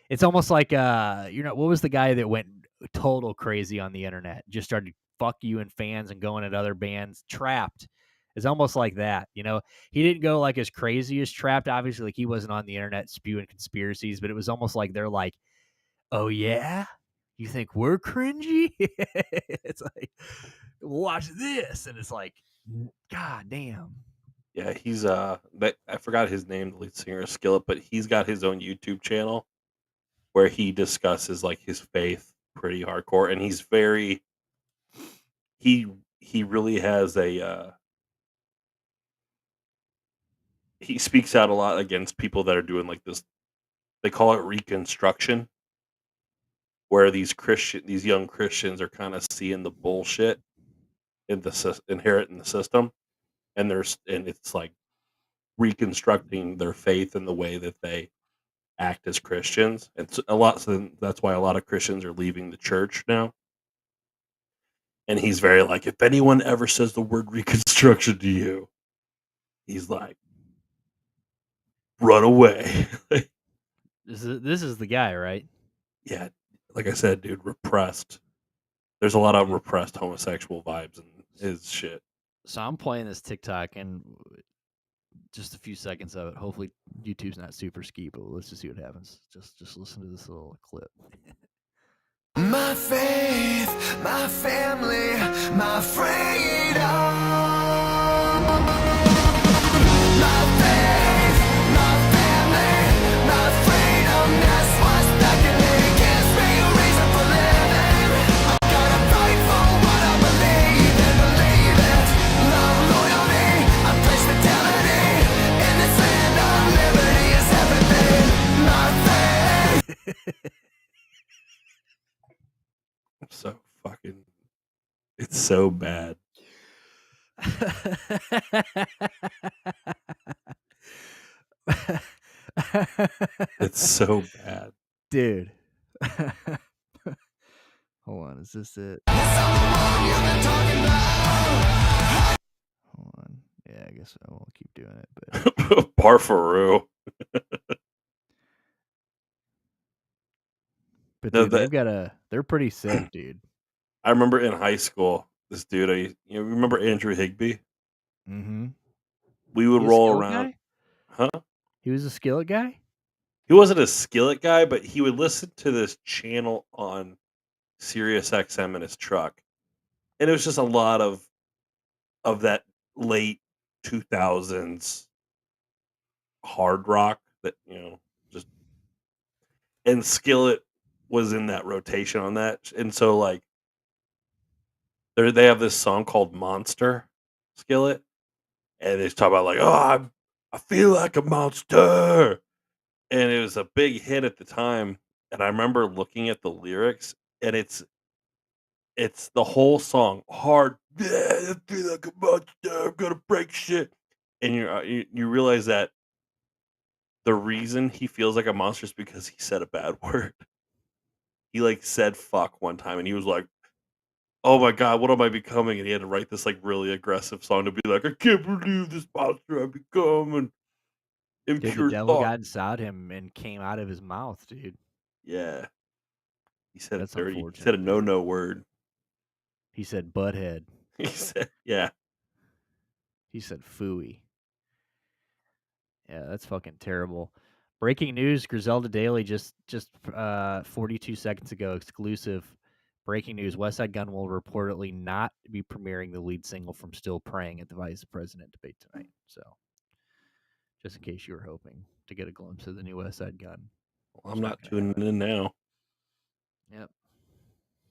it's almost like what was the guy that went total crazy on the internet, just started fuck you and fans and going at other bands, Trapped. It's almost like that, he didn't go like as crazy as Trapped, obviously, like he wasn't on the internet spewing conspiracies, but it was almost like they're like, oh yeah, you think we're cringy? It's like, watch this, and it's like, god damn. Yeah, he's I forgot his name, the lead singer of Skillet, but he's got his own YouTube channel where he discusses like his faith pretty hardcore, and he he really has he speaks out a lot against people that are doing like this, they call it reconstruction, where these young Christians are kind of seeing the bullshit inherent in the system, and it's like reconstructing their faith in the way that they act as Christians, and so that's why a lot of Christians are leaving the church now. And he's very like, if anyone ever says the word reconstruction to you, he's like, run away. This is the guy, right? Yeah, like I said, dude, repressed. There's a lot of Yeah. repressed homosexual vibes in his shit. So I'm playing this TikTok, and just a few seconds of it. Hopefully YouTube's not super ski, but let's just see what happens. Just listen to this little clip. My faith, my family, my freedom. My faith, my family, my freedom. That's what's beckoning. Gives me a reason for living. I'm gonna fight for what I believe and believe it. Love, loyalty, I place fidelity. In this land of liberty is everything. My faith. So fucking. It's so bad. It's so bad. Dude. Hold on, is this it? Hold on. Yeah, I guess I won't keep doing it, but Parfaroo. No, dude, they're pretty sick, dude. I remember in high school, this dude, remember Andrew Higbee? Mm-hmm. We would He a roll skillet around, guy? huh? He was a skillet guy? He wasn't a skillet guy, but he would listen to this channel on Sirius XM in his truck, and it was just a lot of that late 2000s hard rock that just and Skillet was in that rotation on that, and so like they have this song called Monster, Skillet, and they talk about like, oh, I feel like a monster, and it was a big hit at the time. And I remember looking at the lyrics, and it's the whole song hard. Yeah, I feel like a monster. I'm gonna break shit, and you realize that the reason he feels like a monster is because he said a bad word. He like said fuck one time, and he was like, "Oh my god, what am I becoming?" And he had to write this like really aggressive song to be like, "I can't believe this monster I've become and Dude, the impure devil thought." got inside him and came out of his mouth, dude. Yeah, he said a That's dirty. He said a unfortunate, dude. no word. He said butthead. He said, "Yeah, He said phooey. Yeah, that's fucking terrible. Breaking news: Griselda Daily just 42 seconds ago, exclusive. Breaking news: West Side Gun will reportedly not be premiering the lead single from "Still Praying" at the vice president debate tonight. So, just in case you were hoping to get a glimpse of the new West Side Gun, well, I'm it's not not going to tuning happen. in now." Yep,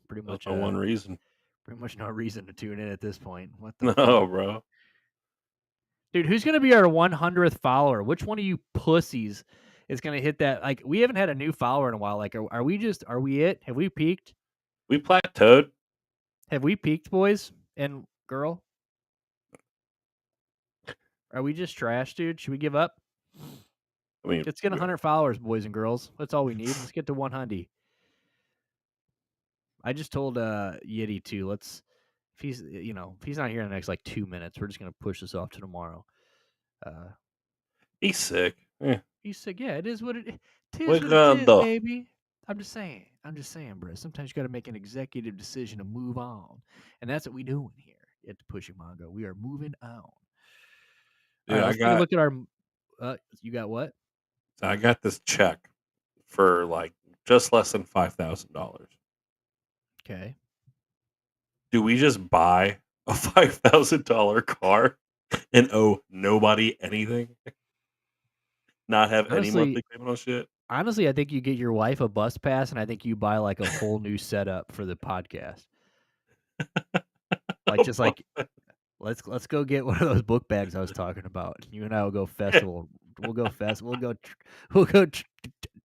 pretty That's much. my one reason. Pretty much no reason to tune in at this point. What the No, fuck, bro. dude? Who's going to be our 100th follower? Which one of you pussies is going to hit that? Like, we haven't had a new follower in a while. Like, are we it? Have we peaked? We plateaued. Have we peaked, boys and girl? Are we just trash, dude? Should we give up? I mean, Let's get 100 followers, boys and girls. That's all we need. Let's get to 100. I just told Yeti to if he's not here in the next like 2 minutes, we're just gonna push this off to tomorrow. he's sick. Eh, He's sick. Yeah, it is what it is. what What it is, the? baby. I'm just saying, bro. Sometimes you got to make an executive decision to move on, and that's what we doing here at the Pushing Mongo. We are moving on. All Dude, right, let's take a look at our. You got what? I got this check for like just less than $5,000. Okay. Do we just buy a $5,000 car and owe nobody anything? Not have any Honestly, monthly payment on shit? I think you get your wife a bus pass, and I think you buy like a whole new setup for the podcast. Like just like let's go get one of those book bags I was talking about. You and I will go festival. We'll go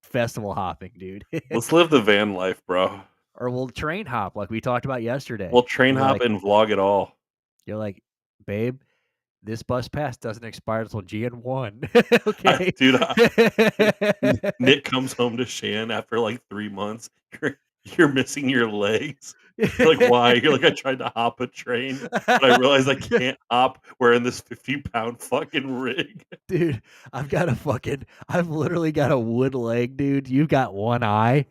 festival hopping, dude. Let's live the van life, bro. Or we'll train hop like we talked about We'll yesterday. train hop and vlog it all. You're like, babe, this bus pass doesn't expire until GN1. Okay. Nick comes home to Shan after like 3 months. You're missing your legs. You're like, why? You're like, I tried to hop a train, but I realized I can't hop wearing this 50-pound fucking rig. Dude, I've literally got a wood leg, dude. You've got one eye.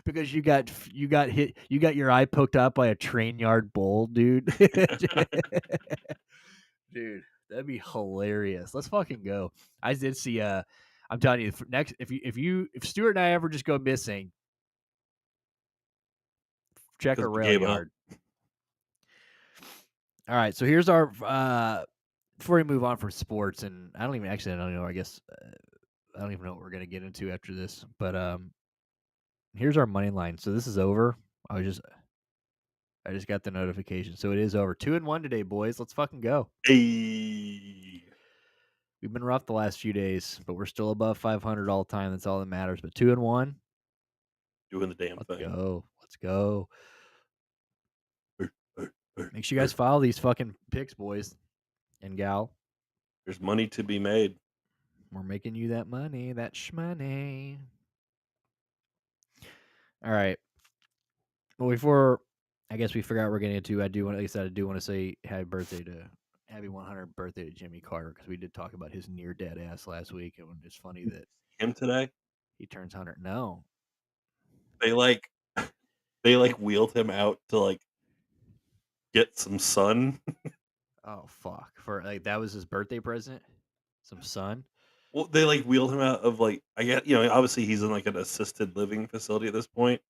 Because you got your eye poked out by a train yard bull, dude. Dude, that'd be hilarious. Let's fucking go. I did see I'm telling you, next if Stuart and I ever just go missing, check Because our we rail gave up. yard. All right, so here's our before we move on from sports, and I don't know. I guess I don't even know what we're gonna get into after this. But here's our money line. So this is over. I just got the notification, so it is over. 2-1 today, boys. Let's fucking go. Hey. We've been rough the last few days, but we're still above 500 all the time. That's all that matters. But 2-1. doing the damn Let's thing. go. Let's go. Er, er, er, Make sure you guys er. follow these fucking picks, boys and gal. There's money to be made. We're making you that money, that shmoney. All right. Well, before I guess we figure out what we're getting into, I do want, like I said, I do want to say happy 100th birthday to Jimmy Carter, because we did talk about his near dead ass last week, and it's funny that Him today, he turns 100. No. they like they like wheeled him out to like get some sun. Oh fuck! For like that was his birthday present. Some sun. Well, they like wheeled him out of like I get obviously he's in like an assisted living facility at this point,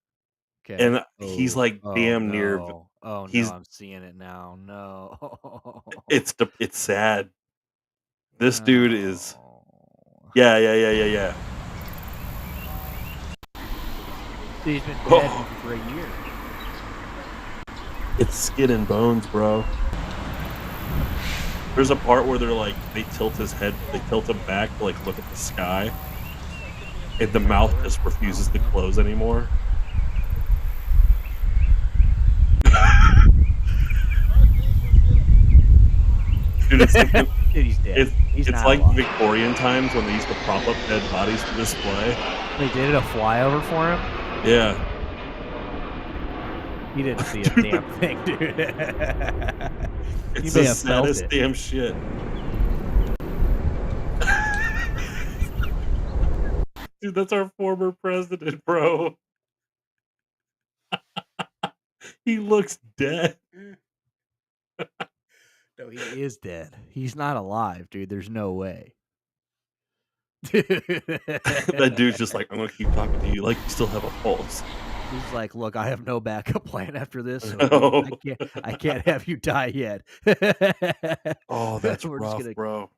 Okay. and he's Oh. like Oh damn near. no. Oh no. He's I'm seeing it now. No. it's sad. This dude is No. yeah. He's been dead Oh, for a year. it's skin and bones, bro. There's a part where they're like they tilt him back to like look at the sky, and the mouth just refuses to close anymore. Dude, it's like Dude, he's dead. He's it's not like alive. Victorian times when they used to prop up dead bodies for display. They did a flyover for him. Yeah. He didn't see a Dude, damn thing, dude. He it's may the have felt saddest it. damn shit. Dude, that's our former president, bro. He looks dead. No, he is dead. He's not alive, dude. There's no way. That dude's just like, I'm gonna keep talking to you like you still have a pulse. He's like, look, I have no backup plan after this, so No. I can't have you die yet. Oh, that's We're just rough, gonna. bro.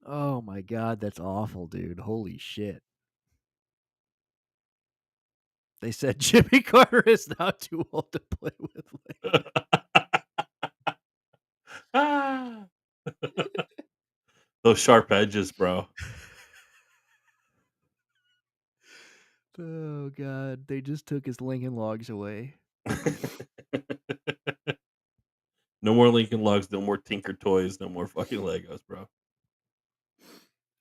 Oh my god, that's awful, dude. Holy shit. They said Jimmy Carter is now too old to play with. Ah. Those sharp edges, bro. Oh god, they just took his Lincoln Logs away. No more Lincoln Logs, no more Tinker Toys, no more fucking Legos, bro.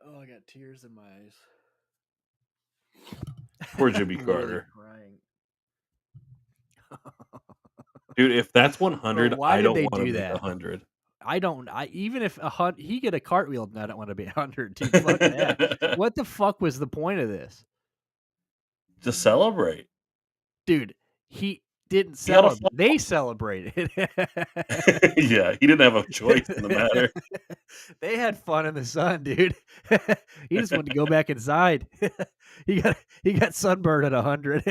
Oh, I got tears in my eyes. Poor Jimmy I'm literally Carter. crying. Dude, if that's Bro, 100, why I did don't they want to do make that? 100. Even if he get a cartwheel, I don't want to be 100, dude. Fuck that. What the fuck was the point of this? To celebrate. Dude, he didn't He had a celebrate. They celebrated. yeah, he didn't have a choice in the matter. They had fun in the sun, dude. He just wanted to go back inside. He got sunburned at 100.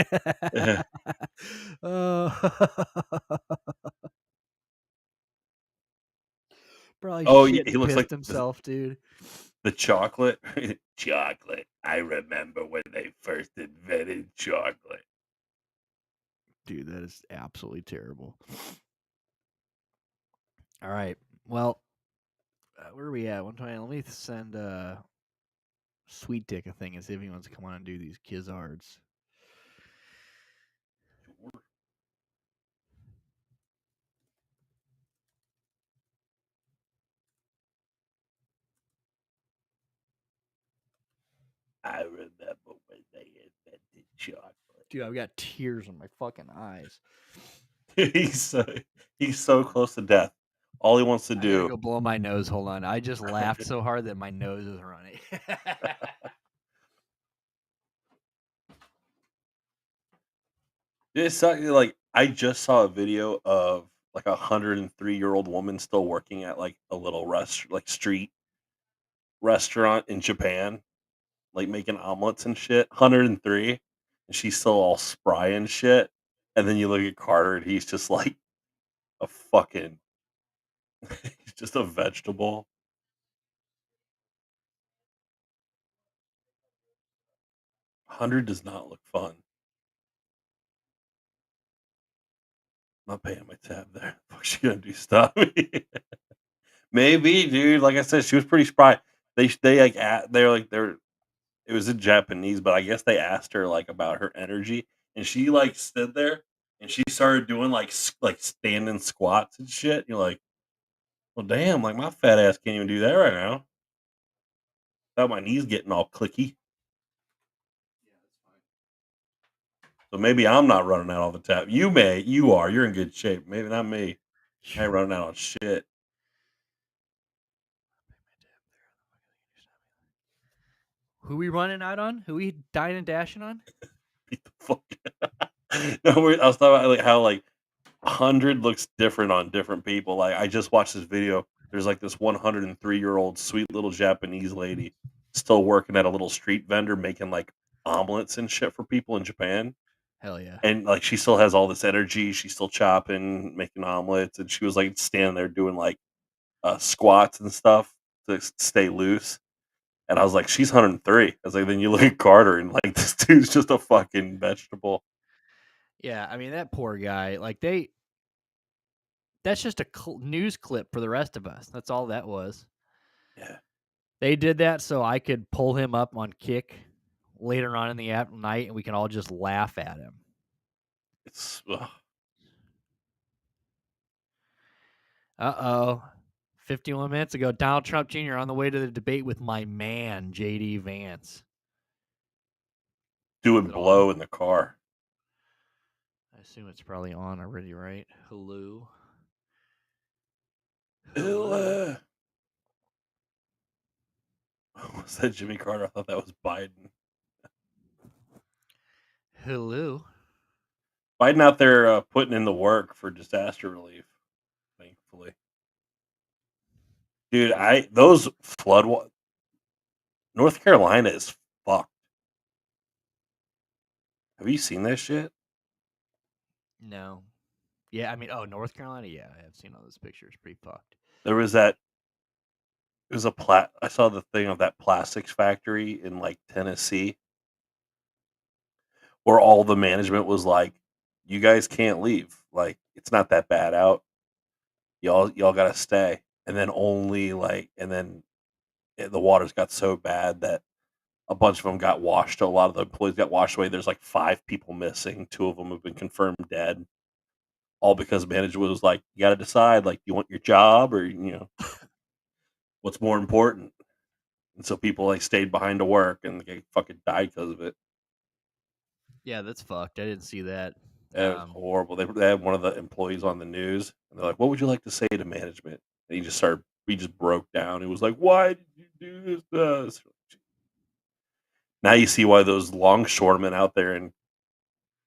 Oh. Probably Oh, shit he and looks pissed like himself, dude. the chocolate. Chocolate. I remember when they first invented chocolate. Dude, that is absolutely terrible. All right. Well, where are we at? One time, let me send Sweet Dick a thing and see if he wants to come on and do these Kizards. I remember when they invented chocolate. Dude, I've got tears in my fucking eyes. he's so close to death. All he wants to I gotta do. go blow my nose. Hold on. I just laughed so hard that my nose is running. It's like I just saw a video of like a 103-year-old woman still working at like a little street restaurant in Japan, like making omelets and shit. 103, and she's still all spry and shit. And then you look at Carter, and he's just like a fucking, he's just a vegetable. 100 does not look fun. I'm not paying my tab there. What's she gonna do? Stop me? Maybe, dude. Like I said, she was pretty spry. They like they're like they're. it was in Japanese, but I guess they asked her like about her energy, and she like stood there and she started doing like like standing squats and shit. You're like, well, damn, like my fat ass can't even do that right now. Without my knees getting all clicky. So maybe I'm not running out all the time. You may, you are. You're in good shape. Maybe not me. I ain't running out on shit. Who we running out on? Who we dying and dashing on? Beat the fuck. No, I was talking about like how like 100 looks different on different people. Like I just watched this video. There's like this 103-year-old sweet little Japanese lady still working at a little street vendor making like omelets and shit for people in Japan. Hell yeah. And like she still has all this energy. She's still chopping, making omelets, and she was like standing there doing like squats and stuff to stay loose. And I was like, she's 103. I was like, then you look at Carter and like this dude's just a fucking vegetable. Yeah, I mean that poor guy. Like that's just a news clip for the rest of us. That's all that was. Yeah. They did that so I could pull him up on Kick later on in the night, and we can all just laugh at him. It's 51 minutes ago, Donald Trump Jr. on the way to the debate with my man, J.D. Vance. doing Is it on? blow in the car. I assume it's probably on already, right? Hello. Was that Jimmy Carter? I thought that was Biden. Hello. Biden out there putting in the work for disaster relief, thankfully. Dude, those North Carolina is fucked. Have you seen that shit? No. Yeah, I mean, North Carolina? Yeah, I have seen all those pictures. Pretty fucked. There was it was I saw the thing of that plastics factory in like Tennessee where all the management was like, you guys can't leave. Like, it's not that bad out. Y'all gotta stay. And then the waters got so bad that a bunch of them got washed. A lot of the employees got washed away. There's like 5 people missing. 2 of them have been confirmed dead. All because management was like, you got to decide, like, you want your job or what's more important. And so people like stayed behind to work and they fucking died because of it. Yeah, that's fucked. I didn't see that. It was horrible. They had one of the employees on the news and they're like, what would you like to say to management? And he just broke down. He was like, why did you do this to us? Now you see why those longshoremen out there in,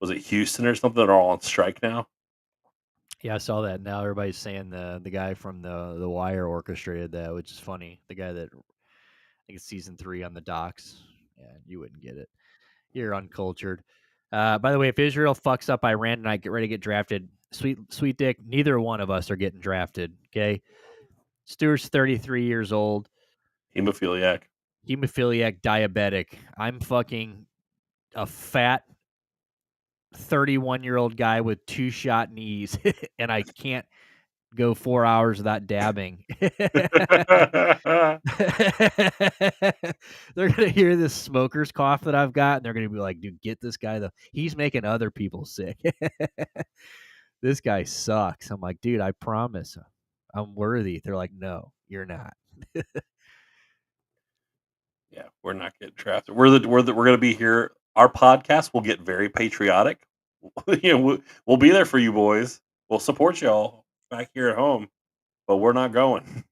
was it Houston or something, are all on strike now? Yeah, I saw that. Now everybody's saying the guy from the Wire orchestrated that, which is funny. The guy that I think it's season 3 on the docks. Yeah, you wouldn't get it. You're uncultured. By the way, if Israel fucks up Iran tonight, get ready to get drafted. Sweet dick, neither one of us are getting drafted. Okay, Stewart's 33 years old, Hemophiliac. diabetic. I'm fucking a fat 31-year-old guy with 2-shot knees, and I can't go 4 hours without dabbing. They're gonna hear this smoker's cough that I've got, and they're gonna be like, "Dude, get this guy though. He's making other people sick. This guy sucks." I'm like, "Dude, I promise, I'm worthy." They're like, "No, you're not." Yeah, we're not getting drafted. We're gonna be here. Our podcast will get very patriotic. We'll be there for you boys. We'll support y'all back here at home, but we're not going.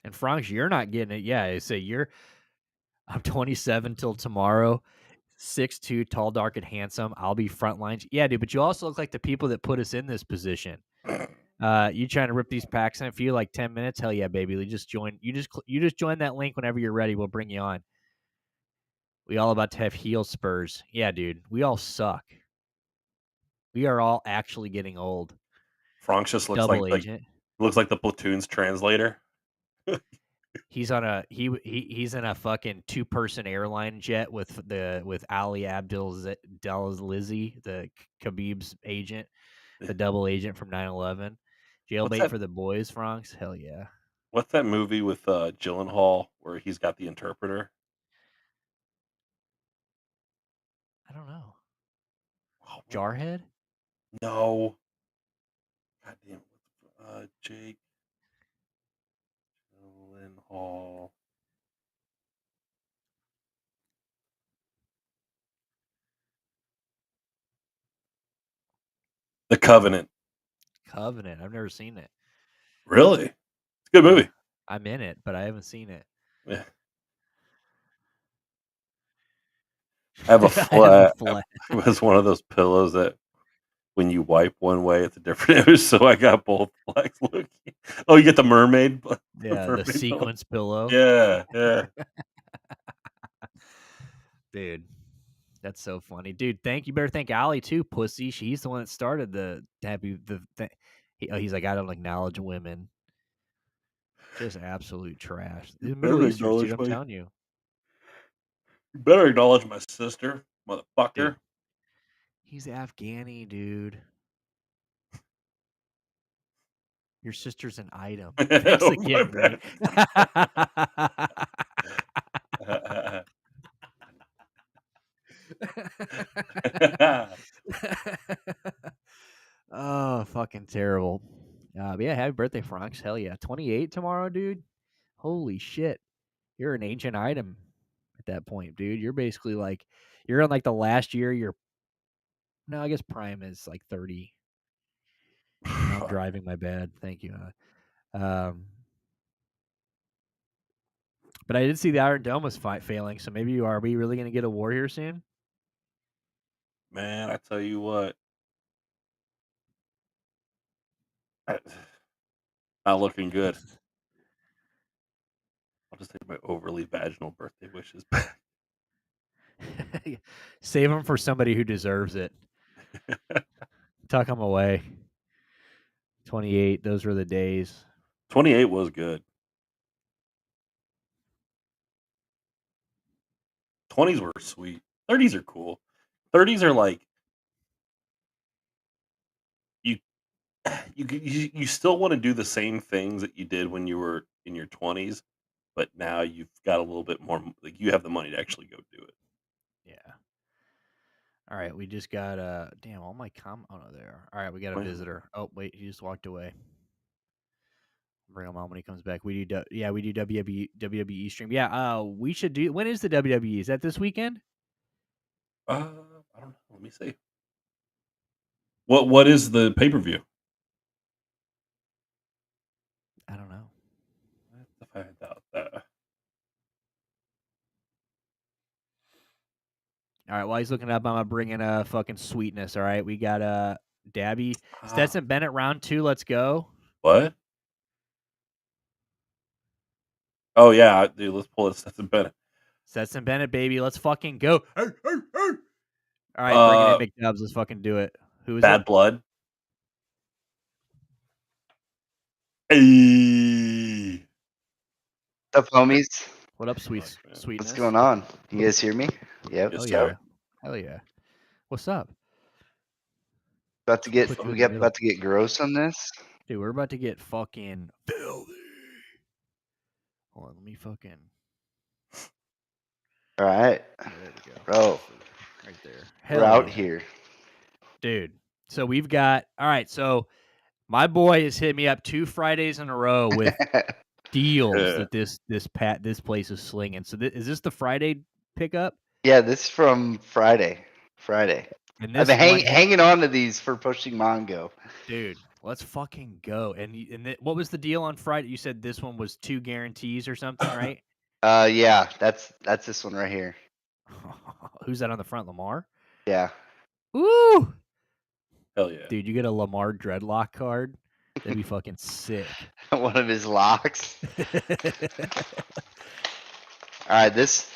And Franks, you're not getting it. Yeah, I say I'm 27 till tomorrow. 6'2", tall, dark, and handsome. I'll be front lines. Yeah, dude, but you also look like the people that put us in this position. You trying to rip these packs in for you like 10 minutes? Hell yeah, baby. You just join that link whenever you're ready. We'll bring you on. We all about to have heel spurs. Yeah, dude. We all suck. We are all actually getting old. Frank just Double agent. looks like the platoon's translator. He's on he's in a fucking 2-person airline jet with Ali Abdel-Lizzy, the Khabib's agent, the double agent from 9/11. Jailbait for the boys, Franks. Hell yeah. What's that movie with Gyllenhaal where he's got the interpreter? I don't know. Oh, Jarhead? no. God damn it. Jake Gyllenhaal. The Covenant. Covenant. I've never seen it. Really? It's a good movie. I'm in it, but I haven't seen it. Yeah. I have a flat. It was one of those pillows that when you wipe one way, it's a different image. So I got both black looking. Oh, you get the mermaid. Yeah, the sequence pillow. Yeah, yeah. Dude, that's so funny. Dude, you better thank Allie too, pussy. She's the one that started he's like, I don't acknowledge women. Just absolute trash. The Middle Better Easterns, dude, acknowledge I'm telling you. You better acknowledge my sister, Dude, motherfucker. he's Afghani, dude. Your sister's an item. Thanks Oh, again, Green. Oh, fucking terrible. But yeah, happy birthday, Franks. Hell yeah. 28 tomorrow, dude. Holy shit. You're an ancient item at that point, dude. You're basically like, you're in like the last year. No, I guess prime is like 30. I'm driving my bad. Thank you. But I did see the Iron Dome was failing, so maybe are we really going to get a war here soon? Man, I tell you what. Not looking good. I'll just take my overly vaginal birthday wishes back. Save them for somebody who deserves it. Tuck them away. 28, those were the days. 28 was good. 20s were sweet. 30s are cool. 30s are like you still want to do the same things that you did when you were in your 20s, but now you've got a little bit more, like you have the money to actually go do it. Yeah. All right, we just got damn, all my oh no, there. All right, we got a visitor. Oh, wait, he just walked away. Bring him on when he comes back. We do WWE stream. Yeah, we should do. When is the WWE? Is that this weekend? I don't know. Let me see. What is the pay-per-view? I don't know. I have to find out that. All right, while he's looking up, I'm gonna bring in a fucking sweetness. All right, we got Dabby Stetson Bennett round 2. Let's go. What? Oh yeah, dude. Let's pull it. Stetson Bennett. Stetson Bennett, baby. Let's fucking go. All right, bringing in McDubs. Let's fucking do it. Who is Bad it? Blood. Hey. What's up, homies? What up, sweetness? What's going on? You guys hear me? Yep. Yes, yeah. Hell yeah. What's up? About to get gross on this. Dude, we're about to get fucking filthy. Hold on, let me fucking. All right. There we go. Bro. Right there. We're out here. Dude. So we've got all right, so my boy has hit me up 2 Fridays in a row with deals that this place is slinging. So is this the Friday pickup? Yeah, this is from Friday. And I've been hanging on to these for pushing Mongo. Dude, let's fucking go. And what was the deal on Friday? You said this one was 2 guarantees or something, right? Yeah, that's this one right here. Who's that on the front, Lamar? Yeah. Woo! Hell yeah. Dude, you get a Lamar dreadlock card. That'd be fucking sick. One of his locks. All right, this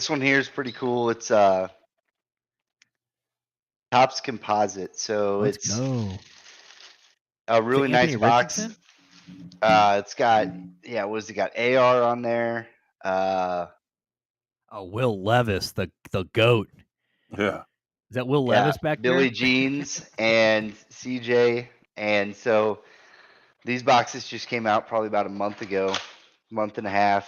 one here is pretty cool. It's Topps Composite. So Let's it's go. A really nice box. Richardson? It's got what does it got? AR on there. Will Levis, the goat. Yeah. Is that Will Levis back Billy there? Jeans and CJ. And so these boxes just came out probably about a month ago, month and a half.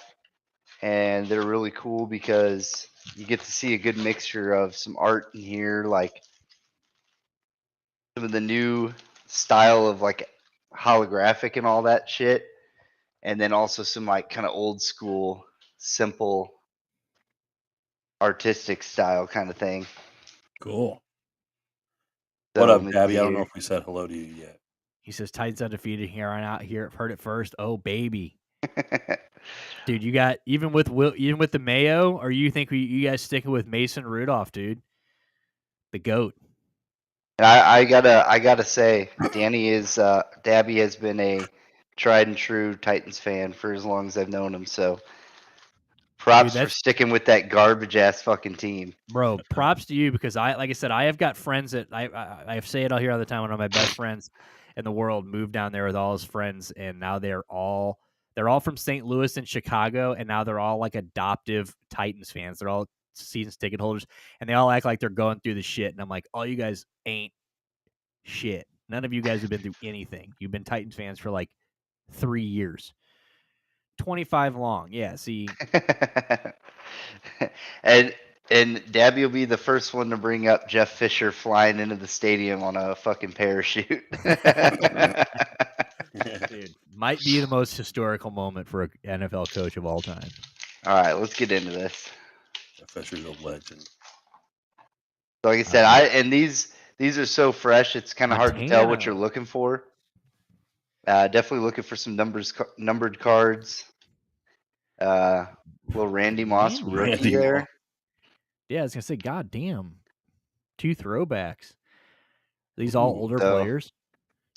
And they're really cool because you get to see a good mixture of some art in here, like some of the new style of like holographic and all that shit, and then also some like kind of old school, simple, artistic style kind of thing. Cool. So What let up, me Gabby? see I don't know here. if we said hello to you yet. He says Titans undefeated here on out. Here, heard it first. Oh baby, dude, you got even with the Mayo, or you think you guys sticking with Mason Rudolph, dude, the goat? And I gotta say, Dabby has been a tried and true Titans fan for as long as I've known him. So props for that's sticking with that garbage ass fucking team. Bro, props to you because like I said, I have got friends that I say it all here all the time. One of my best friends in the world moved down there with all his friends, and now they're all from St. Louis and Chicago, and now they're all like adoptive Titans fans. They're all season ticket holders, and they all act like they're going through the shit. And I'm like, all you guys ain't shit. None of you guys have been through anything. You've been Titans fans for like 3 years. 25 long. Yeah, see. and Dabby will be the first one to bring up Jeff Fisher flying into the stadium on a fucking parachute. Dude, might be the most historical moment for an NFL coach of all time. All right, let's get into this. Jeff Fisher's a legend. Like I said, and these are so fresh. It's kind of hard to tell what you're looking for. Definitely looking for some numbered cards. Little Randy Moss rookie there. Yeah, I was gonna say, god damn, 2 throwbacks. These all older players.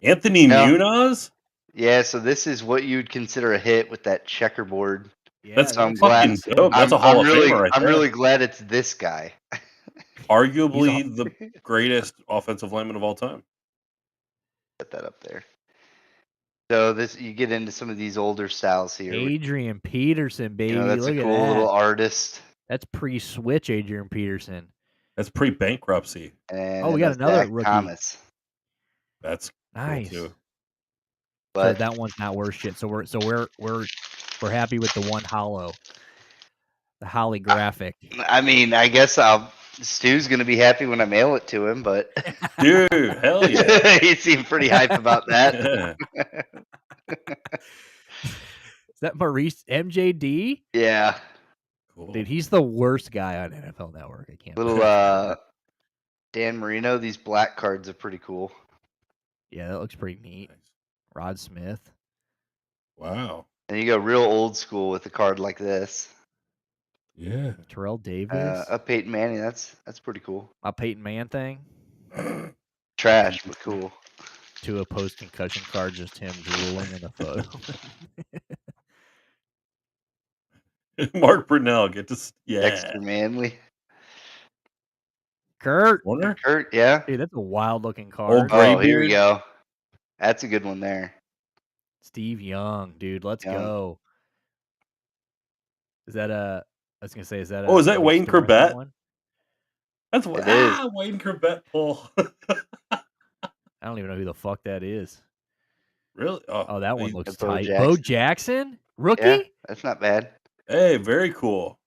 Anthony Munoz? Yeah, so this is what you'd consider a hit with that checkerboard. Yeah, that's so I'm glad. dope. That's a Hall of Famer right I'm there. really glad it's this guy. Arguably the greatest offensive lineman of all time. Put that up there. So you get into some of these older styles here. Adrian Peterson, baby. You know, that's Look a at cool that. little artist. That's pre-switch Adrian Peterson. That's pre-bankruptcy. And we got another Zach rookie. Thomas. That's nice. Cool too. But so that one's not worth shit. So we're happy with the one hollow. The holographic. I mean, I guess Stu's gonna be happy when I mail it to him, but dude, hell yeah. He seemed pretty hype about that. Is that Maurice MJD? Yeah. Cool. Dude, he's the worst guy on NFL Network. I can't. Little Dan Marino. These black cards are pretty cool. Yeah, that looks pretty neat. Nice. Rod Smith. Wow. And you go real old school with a card like this. Yeah. Terrell Davis. A Peyton Manning. That's pretty cool. A Peyton Man thing. Trash, but cool. 2 post-concussion cards, just him drooling in the photo. Mark Brunell, Dexter Manley. Kurt. Warner? Kurt, yeah. Dude, that's a wild-looking card. Old gray beard. Here we go. That's a good one there. Steve Young, dude. Let's go. Is that a... I was going to say, is that a... Oh, is that Wayne Corbett? One? That's what it is. Wayne Corbett pull. I don't even know who the fuck that is. Really? Oh, that one looks Bo tight. Jackson. Bo Jackson? Rookie? Yeah, that's not bad. Hey, very cool.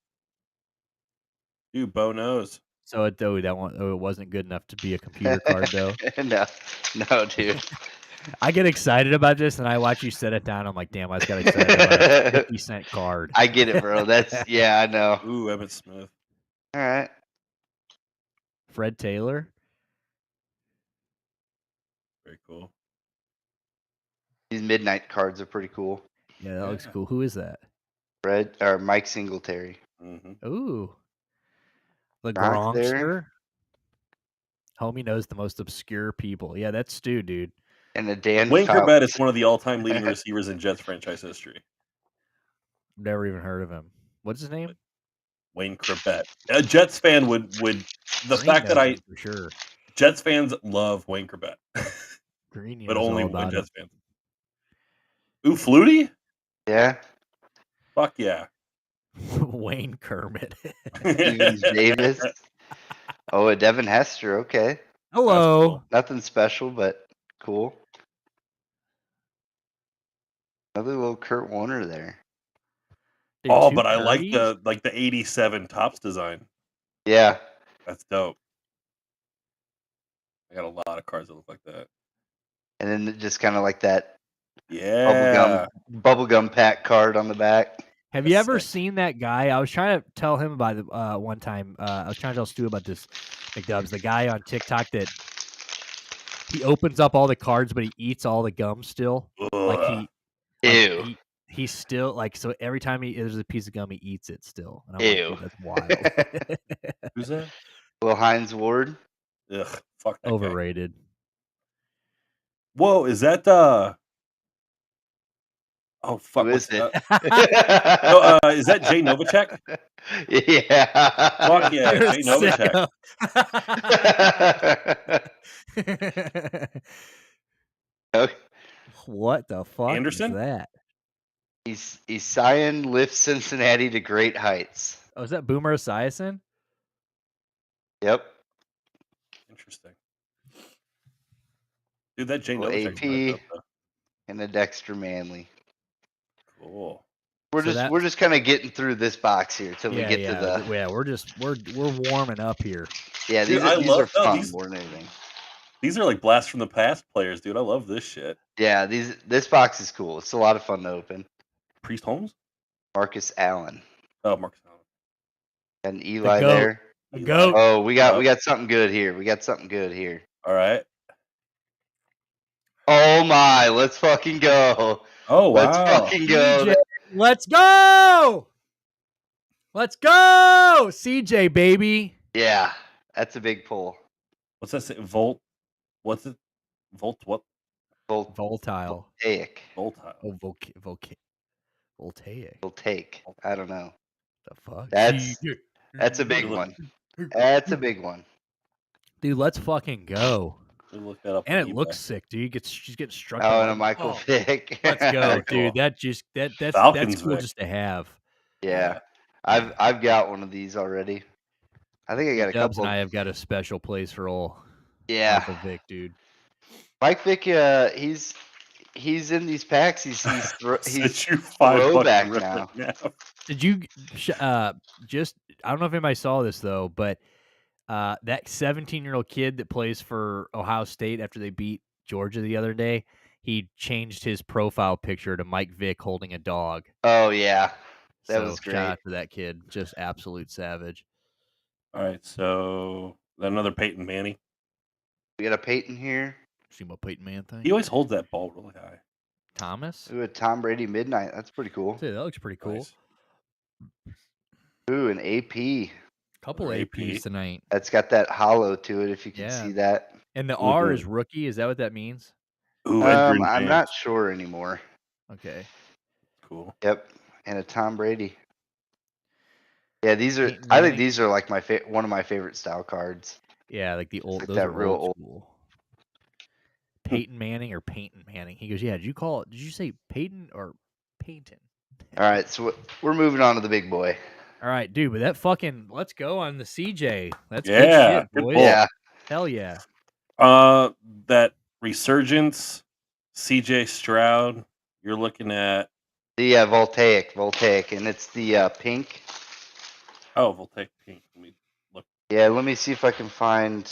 Dude, Bo knows. So it wasn't good enough to be a computer card, though. No, dude. I get excited about this, and I watch you set it down. I'm like, damn, I just got excited about a 50-cent card. I get it, bro. Yeah, I know. Ooh, Emmitt Smith. All right. Fred Taylor. Very cool. These midnight cards are pretty cool. Yeah, that looks cool. Who is that? Mike Singletary. Mm-hmm. Ooh. The Gronkster. Homie knows the most obscure people. Yeah, that's Stu, dude. And a Dan Wayne Fouts. Corbett is one of the all-time leading receivers in Jets franchise history. Never even heard of him. What's his name? Wayne Corbett. A Jets fan would the fact that for sure. Jets fans love Wayne Corbett. Green, but only when Jets fans. Ooh, Flutie? Yeah. Fuck yeah. Wayne Kermit. Davis. Oh, a Devin Hester. Okay. Hello. Cool. Nothing special, but cool. Another little Kurt Warner there. Dude, Oh, two but I like Kirby's? the 87 Topps design. Yeah. That's dope. I got a lot of cards that look like that. And then just kind of like that Yeah. bubblegum pack card on the back. Have you That's ever sick. seen that guy? I was trying to tell him about it one time. I was trying to tell Stu about this McDubs, the guy on TikTok that he opens up all the cards, but he eats all the gum still. Like Ugh. Ew. he's still like, so every time there's a piece of gum, he eats it still. And I'm like, Ew. dude, that's wild. Who's that? Will Hines Ward. Ugh. Fuck that guy. Overrated. Whoa, is that oh fuck, Who is what's it? no, is that Jay Novacek? Yeah. Fuck yeah, You're a Jay Novacek. sicko. Okay. What the fuck Anderson? is that? Esiason lifts Cincinnati to great heights. Oh, is that Boomer Esiason? Yep. Interesting. Dude, that Jay Well, Novacek's AP red up though. and a Dexter Manley. Cool. We're So just we're just kind of getting through this box here till we Yeah, get yeah, to the yeah. We're warming up here. yeah. Dude, These I are, these love- are no, fun these- more than anything. These are like blast from the past players, dude. I love this shit. Yeah, this box is cool. It's a lot of fun to open. Priest Holmes? Marcus Allen Oh, Marcus Allen. and Eli goat. there. The Eli. goat. Oh, we got Yup. something good here. We got something good here. All right. Oh my, let's fucking go. Oh Let's wow. fucking go. CJ, let's go. Let's go. CJ, baby. Yeah, that's a big pull. What's that say? Volt? What's it? Volt what? Voltile. Voltaic. Voltile. Oh, voltaic. Voltaic. I don't know. The fuck? That's a big one. That's a big one. Dude, let's fucking go. We look that up. And on it eBay. looks sick, dude. She's getting struck. Oh, by and a Michael oh, Vick. let's go, Very cool. dude. That's Falcons cool Vic. just to have. Yeah. I've got one of these already. I think I got a Dubs couple. and I have got a special place for old Yeah. Michael Vick, dude. Mike Vick, he's in these packs. He's Sent he's you $5 throwback right now. Did you just? I don't know if anybody saw this though, but that 17-year-old kid that plays for Ohio State after they beat Georgia the other day, he changed his profile picture to Mike Vick holding a dog. Oh yeah, that So was great. shout out to that kid, just absolute savage. All right, so another Peyton Manning. We got a Peyton here. See my Peyton Man thing. He always holds that ball really high. Thomas. Ooh, a Tom Brady Midnight. That's pretty cool. Dude, that looks pretty cool. Nice. Ooh, an AP. Couple Another APs AP. tonight. That's got that hollow to it. If you can Yeah. see that. And the R Mhm. is rookie. Is that what that means? Ooh, Edgar and I'm James. not sure anymore. Okay. Cool. Yep, and a Tom Brady. Yeah, these are. Peyton I think Manning. these are like one of my favorite style cards. Yeah, like the old. like Those that are real old old- school. Peyton Manning or Peyton Manning? He goes, yeah. Did you say Peyton or Peyton? All right, so we're moving on to the big boy. All right, dude. But that fucking let's go on the CJ. That's Yeah, good shit, good boys. pull. Yeah, Hell yeah. That Resurgence, CJ Stroud. You're looking at the Voltaic, and it's the pink. Voltaic Pink. Let me look. Yeah, let me see if I can find.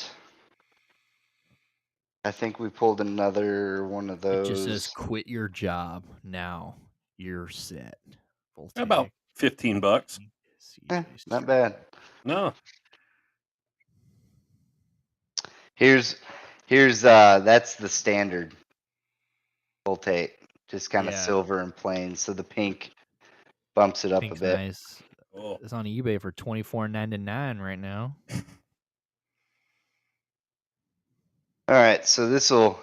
I think we pulled another one of It those. just says quit your job now. You're set. Voltaic, About $15. Eh, CJ not Stroud. bad. No. Here's that's the standard Voltaic, just kind of Yeah. silver and plain. So the pink bumps it up Pink's a bit. nice. Oh. It's on eBay for $24.99 right now. All right, so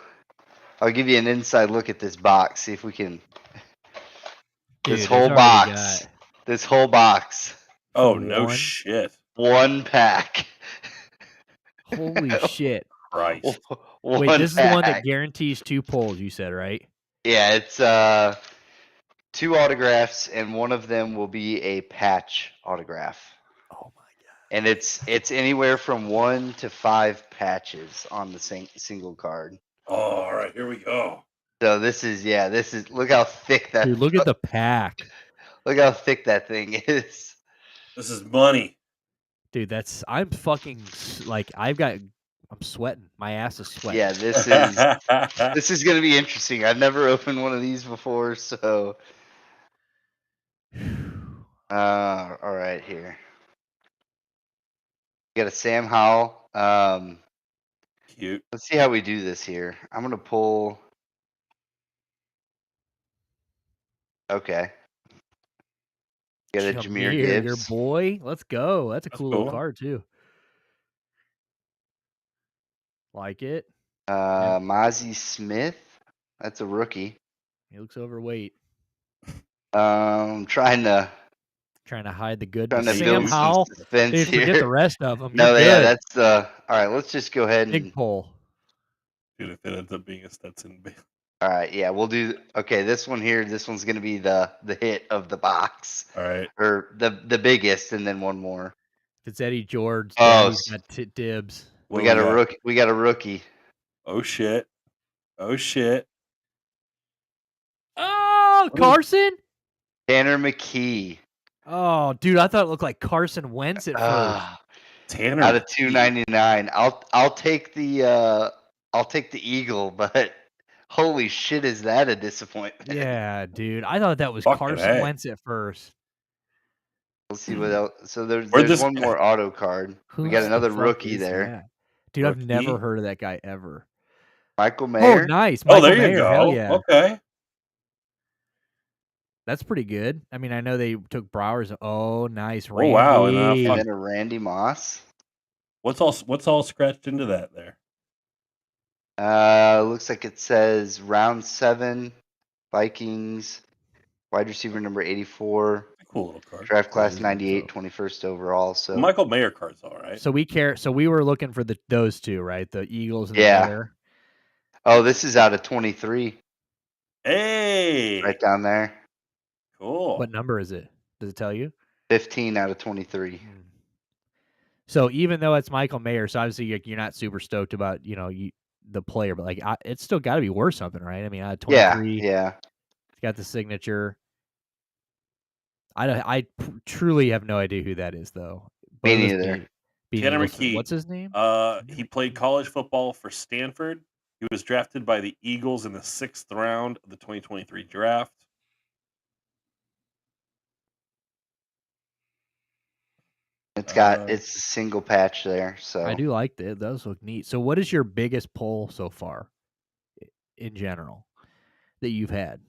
I'll give you an inside look at this box. See if we can. Dude, This there's whole already box. This whole box. Oh For no one? shit. One pack. Holy shit. Christ. Wait, One this is the one that pack. guarantees 2 pulls, you said, right? Yeah, it's 2 autographs, and one of them will be a patch autograph. Oh my god. And it's anywhere from 1 to 5 patches on the single card. Oh, all right, here we go. So this is look how thick that. Dude, look at the pack. Look how thick that thing is. This is money. Dude, I'm fucking like I'm sweating. My ass is sweating. Yeah, this is gonna be interesting. I've never opened one of these before, so all right here. We got a Sam Howell. Cute. Let's see how we do this here. I'm gonna pull. Okay. Got a Jahmyr Jameer, your Gibbs. boy. Let's go. That's a That's cool little cool. card too. Like it. Mozzie Smith. That's a rookie. He looks overweight. Trying to hide the good. trying to Hey, Sam build dude. some Howell. suspense Dude, forget here. the rest of them. No, You're yeah, good. that's all right. Let's just go ahead Big and. pull. Dude, if it ends up being a Stetson Bale. All right, yeah, we'll do. Okay, this one here. This one's gonna be the hit of the box, All right. or the biggest, and then one more. If it's Eddie George, Oh, Daddy's got dibs. What we do got a rookie. We got a rookie. Oh shit. Oh shit. Oh, Carson. Tanner McKee. Oh, dude, I thought it looked like Carson Wentz at first. Tanner Out of McKee. $2.99. I'll take the Eagle, but holy shit, is that a disappointment? Yeah, dude, I thought that was Fucking Carson A. Wentz at first. Let's see what else. So Where'd there's this one guy- more auto card. We got Who's another the fuck rookie is there. that? Dude, I've never Rookie? heard of that guy ever. Michael Oh, Mayer. nice. Oh, Michael there you Mayer. go. Hell yeah. Okay. That's pretty good. I mean, I know they took Browers. Oh, nice. Oh, Randy. wow, And fuck- then a Randy Moss. What's all scratched into that there? Looks like it says round 7, Vikings, wide receiver number 84, Cool little card. draft class Cool. 98, 21st overall. So The Michael Mayer card's all right. So we were looking for those two, right? The Eagles and Yeah. the Mayor. Oh, this is out of 23, Hey. right down there. Cool. What number is it? Does it tell you? 15 out of 23. So even though it's Michael Mayer, so obviously you're not super stoked about the player, but like it's still got to be worth something, right? I mean, out of 23, Yeah. it's got the signature. I truly have no idea who that is, though. Me Both of us neither. beat Tanner Eagles. McKee. What's his name? He played college football for Stanford. He was drafted by the Eagles in the 6th round of the 2023 draft. It's a single patch there. So I do like that. Those look neat. So what is your biggest pull so far in general that you've had?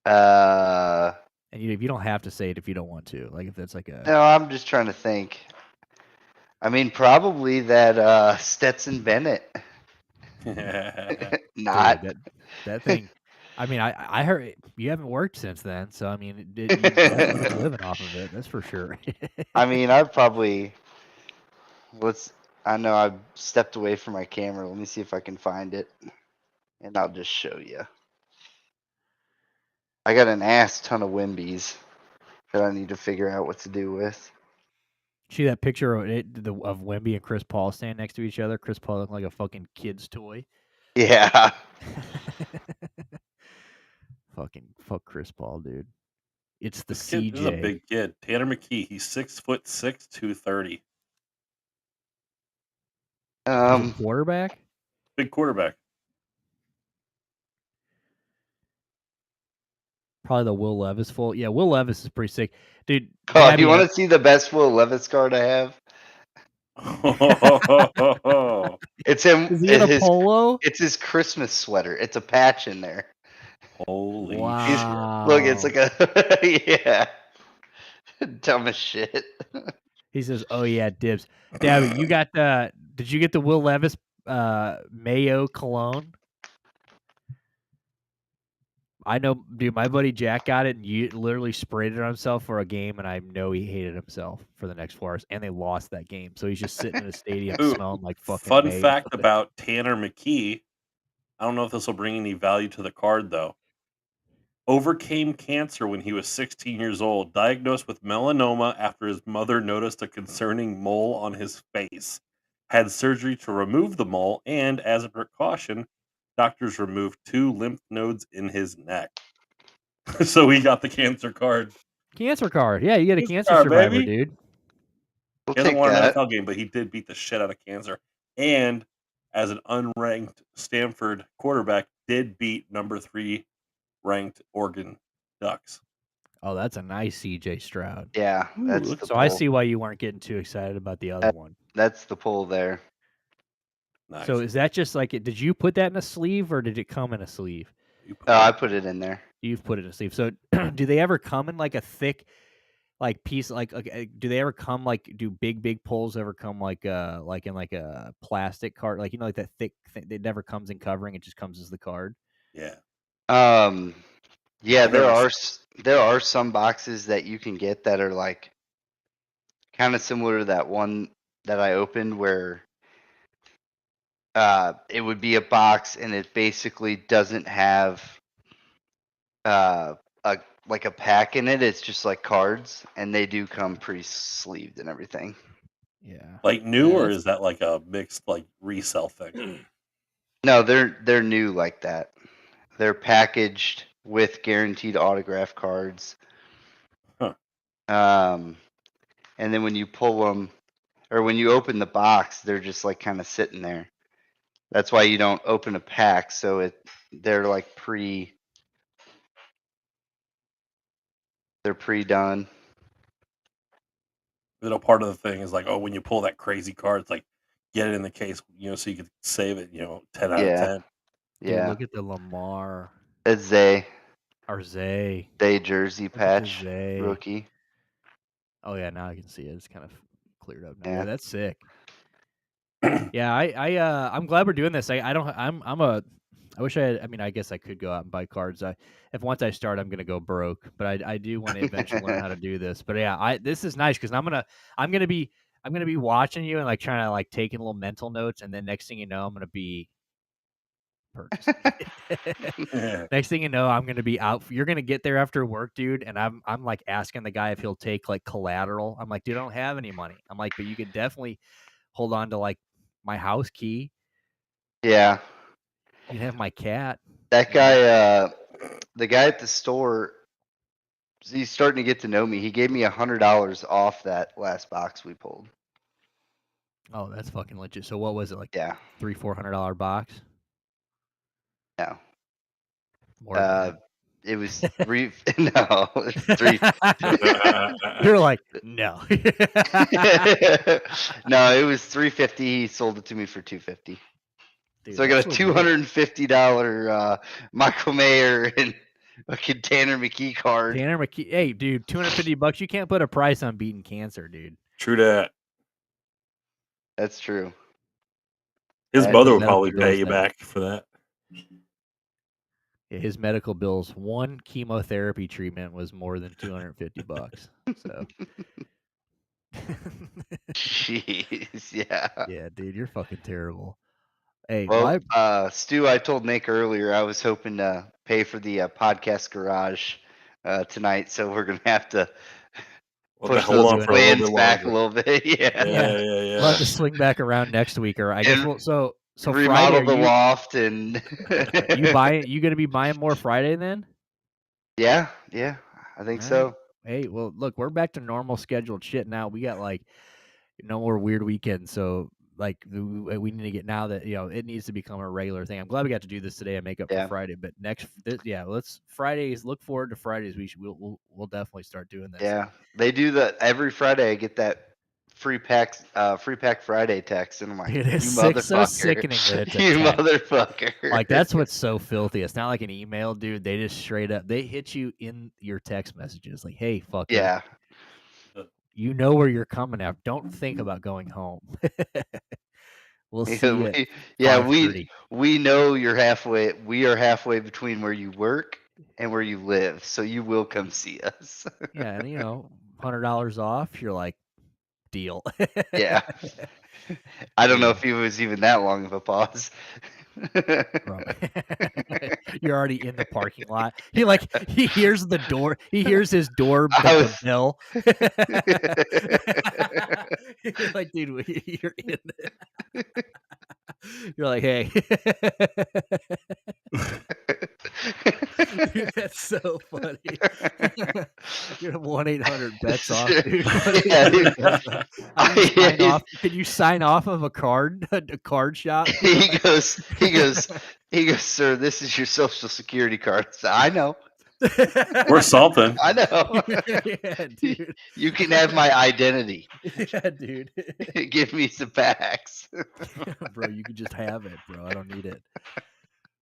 And you don't have to say it if you don't want to. Like if that's like a No, I'm just trying to think. I mean, probably that Stetson Bennett. Not. Dude, that thing. I mean, I heard you haven't worked since then, so I mean, you're definitely living off of it. That's for sure. I mean, I've probably. I know I've stepped away from my camera. Let me see if I can find it, and I'll just show you. I got an ass ton of Wimbies that I need to figure out what to do with. See that picture of Wemby and Chris Paul standing next to each other? Chris Paul looking like a fucking kid's toy. Yeah. Fucking fuck Chris Paul, dude. It's the This CJ. kid is a big kid. Tanner McKee. He's 6'6", 230. He's a quarterback. Big quarterback. Probably the Will Levis full. Yeah, Will Levis is pretty sick, dude. Oh, Gabby, you want to see the best Will Levis card I have? It's him. Is he in a polo? It's his Christmas sweater. It's a patch in there. Holy wow! Look, it's like a yeah. Dumb as shit. He says, "Oh yeah, dibs." Dabby, you got the? Did you get the Will Levis Mayo cologne? I know, dude. My buddy Jack got it, and you literally sprayed it on himself for a game, and I know he hated himself for the next 4 hours, and they lost that game. So he's just sitting in a stadium smelling like fucking. Fun Mayo. fact about Tanner McKee. I don't know if this will bring any value to the card though. Overcame cancer when he was 16 years old, diagnosed with melanoma after his mother noticed a concerning mole on his face. Had surgery to remove the mole, and as a precaution, doctors removed 2 lymph nodes in his neck. So he got the cancer card. Cancer card. Yeah, you get a Cancer cancer card, survivor, baby. dude. We'll He hasn't take won an that. NFL game, but he did beat the shit out of cancer. And as an unranked Stanford quarterback, did beat number 3 ranked Oregon Ducks. Oh, that's a nice CJ Stroud. Yeah, that's Ooh, the So pull. I see why you weren't getting too excited about the other one. That's the pull there. Nice. So is that just like it? Did you put that in a sleeve or did it come in a sleeve? I put it in there. You've put it in a sleeve. So do they ever come in like a thick, like piece? Like do they ever come like do big pulls ever come like in like a plastic card? Like like that thick thing. It never comes in covering. It just comes as the card. Yeah. Yeah, I've there are some boxes that you can get that are like kind of similar to that one that I opened where it would be a box and it basically doesn't have a like a pack in it. It's just like cards, and they do come pre-sleeved and everything. Yeah. Like new, Yeah, or is that like a mixed like resell thing? No, they're new like that. They're packaged with guaranteed autograph cards. Huh. And then when you pull them, or when you open the box, they're just like kind of sitting there. That's why you don't open a pack. So they're like they're pre-done. Part of the thing is like, oh, when you pull that crazy card, it's like get it in the case, so you could save it, 10 out of 10. Dude, Yeah. look at the Lamar It's Zay or Zay. jersey Look at the patch Zay. rookie. Oh yeah, now I can see it. It's kind of cleared up now. Yeah. Yeah, that's sick. Yeah, I'm glad we're doing this. I wish I had. I mean, I guess I could go out and buy cards. If once I start, I'm gonna go broke. But I do want to eventually learn how to do this. But yeah, this is nice because I'm gonna be watching you and like trying to like taking little mental notes, and then next thing you know, I'm gonna be purchasing. Next thing you know, I'm gonna be out. You're gonna get there after work, dude, and I'm like asking the guy if he'll take like collateral. I'm like, dude, I don't have any money. I'm like, but you could definitely hold on to like my house key. Yeah. You can have my cat. That guy, the guy at the store, he's starting to get to know me. He gave me $100 off that last box we pulled. Oh, that's fucking legit. So what was it, like Yeah. $300-400 box? No. More than that. It was three. No, three. You're like, no. No, it was $350. He sold it to me for $250. Dude, So I got a that's legit. $250 Michael Mayer and fucking Tanner McKee card. Tanner McKee. Hey, dude, $250. You can't put a price on beating cancer, dude. True that. That's true. His That's mother a would medical probably bill pay you thing. back for that. Yeah, his medical bills, one chemotherapy treatment was more than $250. So. Jeez, yeah. Yeah, dude, you're fucking terrible. Hey, well, Stu, I told Nick earlier I was hoping to pay for the podcast garage tonight, so we're gonna have to push hold those on for a little plans bit back a longer. little bit. Yeah. Yeah. we'll have to swing back around next week, or I guess And we'll. So remodel Friday, the loft and you gonna be buying more Friday then? Yeah, I think All so. right. Hey, well, look, we're back to normal scheduled shit now. We got like no more weird weekends, so like we need to get now that it needs to become a regular thing. I'm glad we got to do this today and make up for Friday. But let's Fridays. Look forward to Fridays. We'll definitely start doing this. Yeah, they do that every Friday. I get that free pack Friday text, and I'm like, Dude, it's you so motherfucker, sickening that it's a you text. motherfucker. Like that's what's so filthy. It's not like an email, dude. They just straight up they hit you in your text messages, like, "Hey, fucker, Yeah, you know where you're coming at. Don't think about going home. We'll see you." We know you're halfway. We are halfway between where you work and where you live, so you will come see us. Yeah, and $100 off. You're like, deal. Yeah. I don't know if he was even that long of a pause. You're already in the parking lot. He hears the door. He hears his door bell. You're like, dude, you're in. You're like, hey. Dude, that's so funny. You're 1-800-bets off, dude. Yeah, What dude. does that? How do you Yeah, sign off? Could you sign off of a card shop? he goes, sir, this is your social security card. I said, I know. Or something. I know. Yeah, dude. You can have my identity. Yeah, dude. Give me some facts. Bro, you can just have it, bro. I don't need it.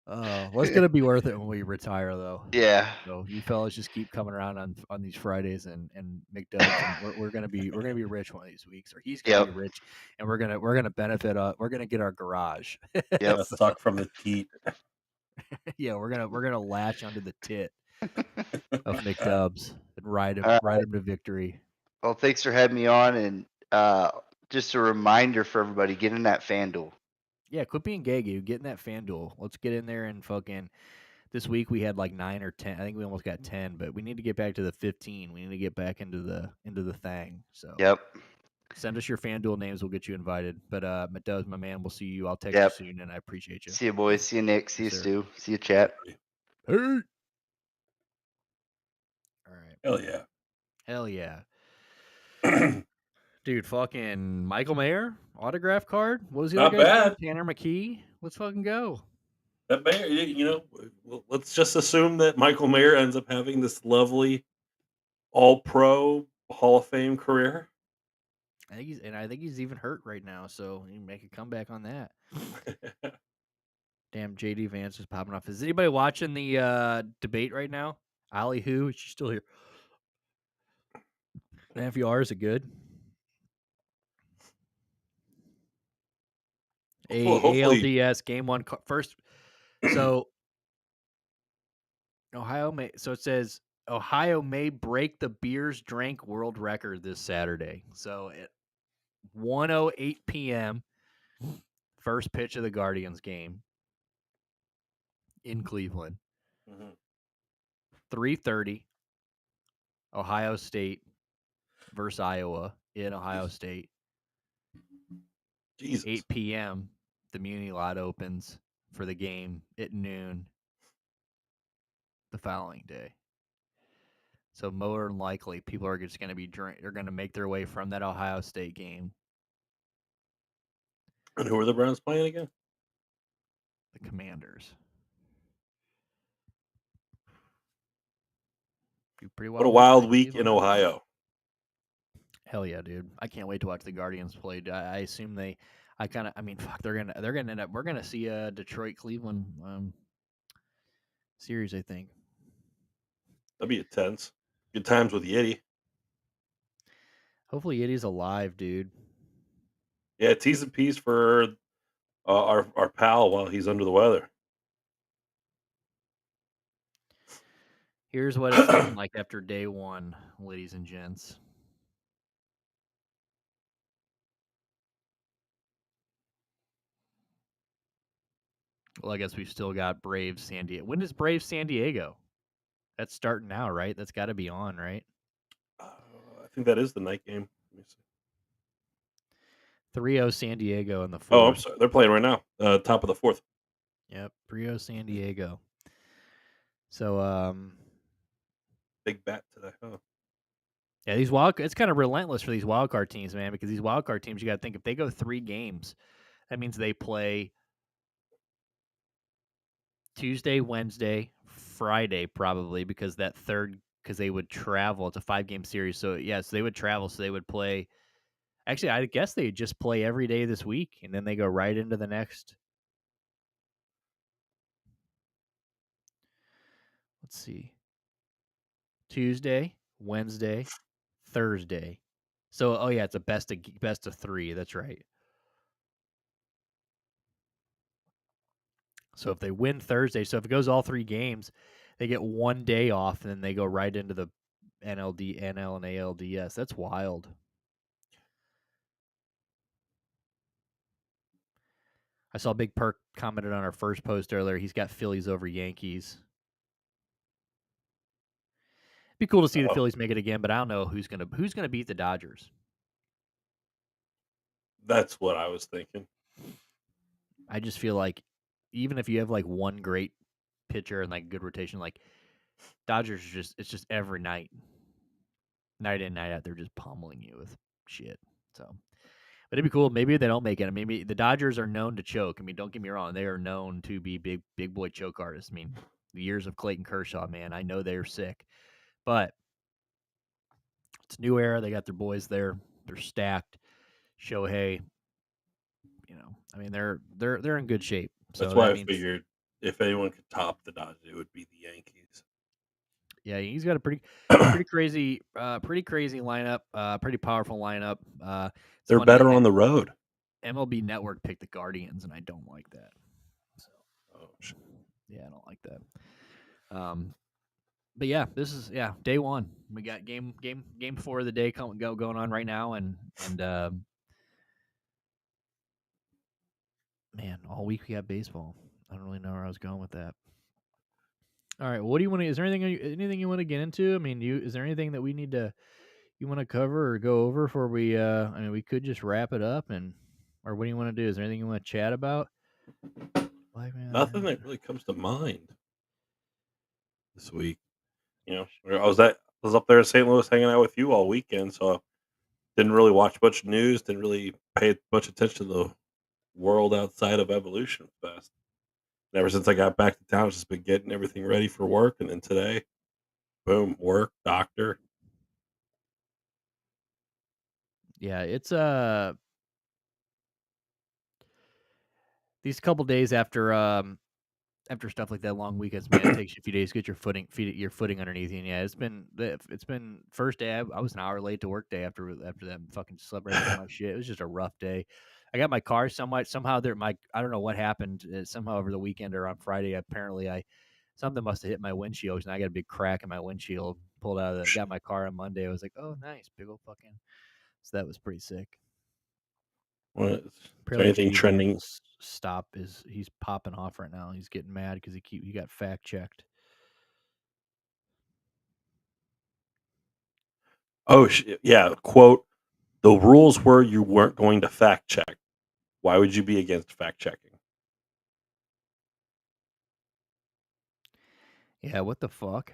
Well, it's gonna be worth it when we retire, though. Yeah. So you fellas just keep coming around on these Fridays and McDubs, and we're gonna be rich one of these weeks, or he's gonna be Yep. rich, and we're gonna benefit. We're gonna get our garage. Yep. Gonna suck from the teat. Yeah, we're gonna latch onto the tit of McDubs and ride him All to victory. Well, thanks for having me on, and just a reminder for everybody: get in that FanDuel. Yeah, quit being gay, dude. Get in that FanDuel. Let's get in there and fucking. This week we had like 9 or 10. I think we almost got 10, but we need to get back to the 15. We need to get back into the thing. So Yep. send us your FanDuel names. We'll get you invited. But McDubs, my man, we'll see you. I'll text Yep. you soon, and I appreciate you. See you, boys. See you, Nick. See you, Yes, sir. Stu. See you, chat. Hey. All right. Hell yeah. Hell yeah. Dude, fucking Michael Mayer autograph card. What was the Not other guy's bad. name? Tanner McKee. Let's fucking go. That Mayer, let's just assume that Michael Mayer ends up having this lovely All-Pro Hall of Fame career. I think he's even hurt right now, so you can make a comeback on that. Damn, JD Vance is popping off. Is anybody watching the debate right now? Ollie who? Is she still here? NFR, is it good? Hopefully. ALDS game one first. So it says Ohio may break the beers drank world record this Saturday. So at 1:08 p.m. first pitch of the Guardians game in Cleveland. 3:30 Ohio State versus Iowa in Ohio State. Jesus. 8 p.m. the Muni lot opens for the game at noon the following day. So more than likely, people are just going to they're going to make their way from that Ohio State game. And who are the Browns playing again? The Commanders. Do pretty well. What a wild week in Ohio. Hell yeah, dude! I can't wait to watch the Guardians play. I assume fuck, they're gonna end up. We're gonna see a Detroit Cleveland series, I think. That'd be intense. Good times with Yeti. Hopefully, Yeti's alive, dude. Yeah, T's and P's for our pal while he's under the weather. Here's what it's looking like after day one, ladies and gents. Well, I guess we've still got Braves San Diego. When is Braves San Diego? That's starting now, right? That's got to be on, right? I think that is the night game. Let me see. 3-0 San Diego in the fourth. Oh, I'm sorry. They're playing right now. Top of the fourth. Yep, 3-0 San Diego. So, big bat today, huh? Yeah, it's kind of relentless for these wild card teams, man, because these wild card teams, you got to think if they go 3 games, that means they play Tuesday, Wednesday, Friday, probably, because they would travel. It's a 5-game series. So, yes, they would travel. So they would play. Actually, I guess they just play every day this week, and then they go right into the next. Let's see. Tuesday, Wednesday, Thursday. So, it's a best of 3. That's right. So if they win Thursday, so if it goes all 3 games, they get 1 day off, and then they go right into the NL and ALDS. That's wild. I saw Big Perk commented on our first post earlier. He's got Phillies over Yankees. Be cool to see the Phillies make it again, but I don't know who's gonna beat the Dodgers. That's what I was thinking. I just feel like even if you have like one great pitcher and like good rotation, like Dodgers it's just every night in, night out, they're just pummeling you with shit. So, but it'd be cool. Maybe they don't make it. I mean, maybe the Dodgers are known to choke. I mean, don't get me wrong; they are known to be big boy choke artists. I mean, the years of Clayton Kershaw, man, I know they're sick, but it's a new era. They got their boys there. They're stacked. Shohei, I mean, they're in good shape. That's So why that I means, figured if anyone could top the Dodgers, it would be the Yankees. yeah, he's got a pretty crazy lineup, pretty powerful lineup. It's They're funny. better on the road. MLB Network picked the Guardians, and I don't like that. So, Oh, shit. yeah, I don't like that. But yeah, this is day one. We got game 4 of the day going on right now, and man, all week we got baseball. I don't really know where I was going with that. All right, what do you want to? Is there anything you want to get into? I mean, is there anything that you want to cover or go over before we? I mean, we could just wrap it up, or what do you want to do? Is there anything you want to chat about? Nothing that really comes to mind this week. I was up there in St. Louis hanging out with you all weekend, so I didn't really watch much news. Didn't really pay much attention to the world outside of Evolution Fest. And ever since I got back to town, I've just been getting everything ready for work. And then today, boom, work, doctor. Yeah, it's these couple days after stuff like that, long weekends, man, it takes you a few days to get your footing underneath you. And yeah, it's been first day. I was an hour late to work day after that fucking slept right through my shit. It was just a rough day. I got my car somehow there. I don't know what happened. Somehow over the weekend or on Friday, apparently something must have hit my windshield, and I got a big crack in my windshield. Pulled out of got my car on Monday. I was like, oh nice, big old fucking. So that was pretty sick. What, is there Apparently, our anything speed limit trending? stop he's popping off right now. He's getting mad because he got fact checked. Oh, yeah. Quote, the rules were you weren't going to fact check. Why would you be against fact checking? Yeah, what the fuck?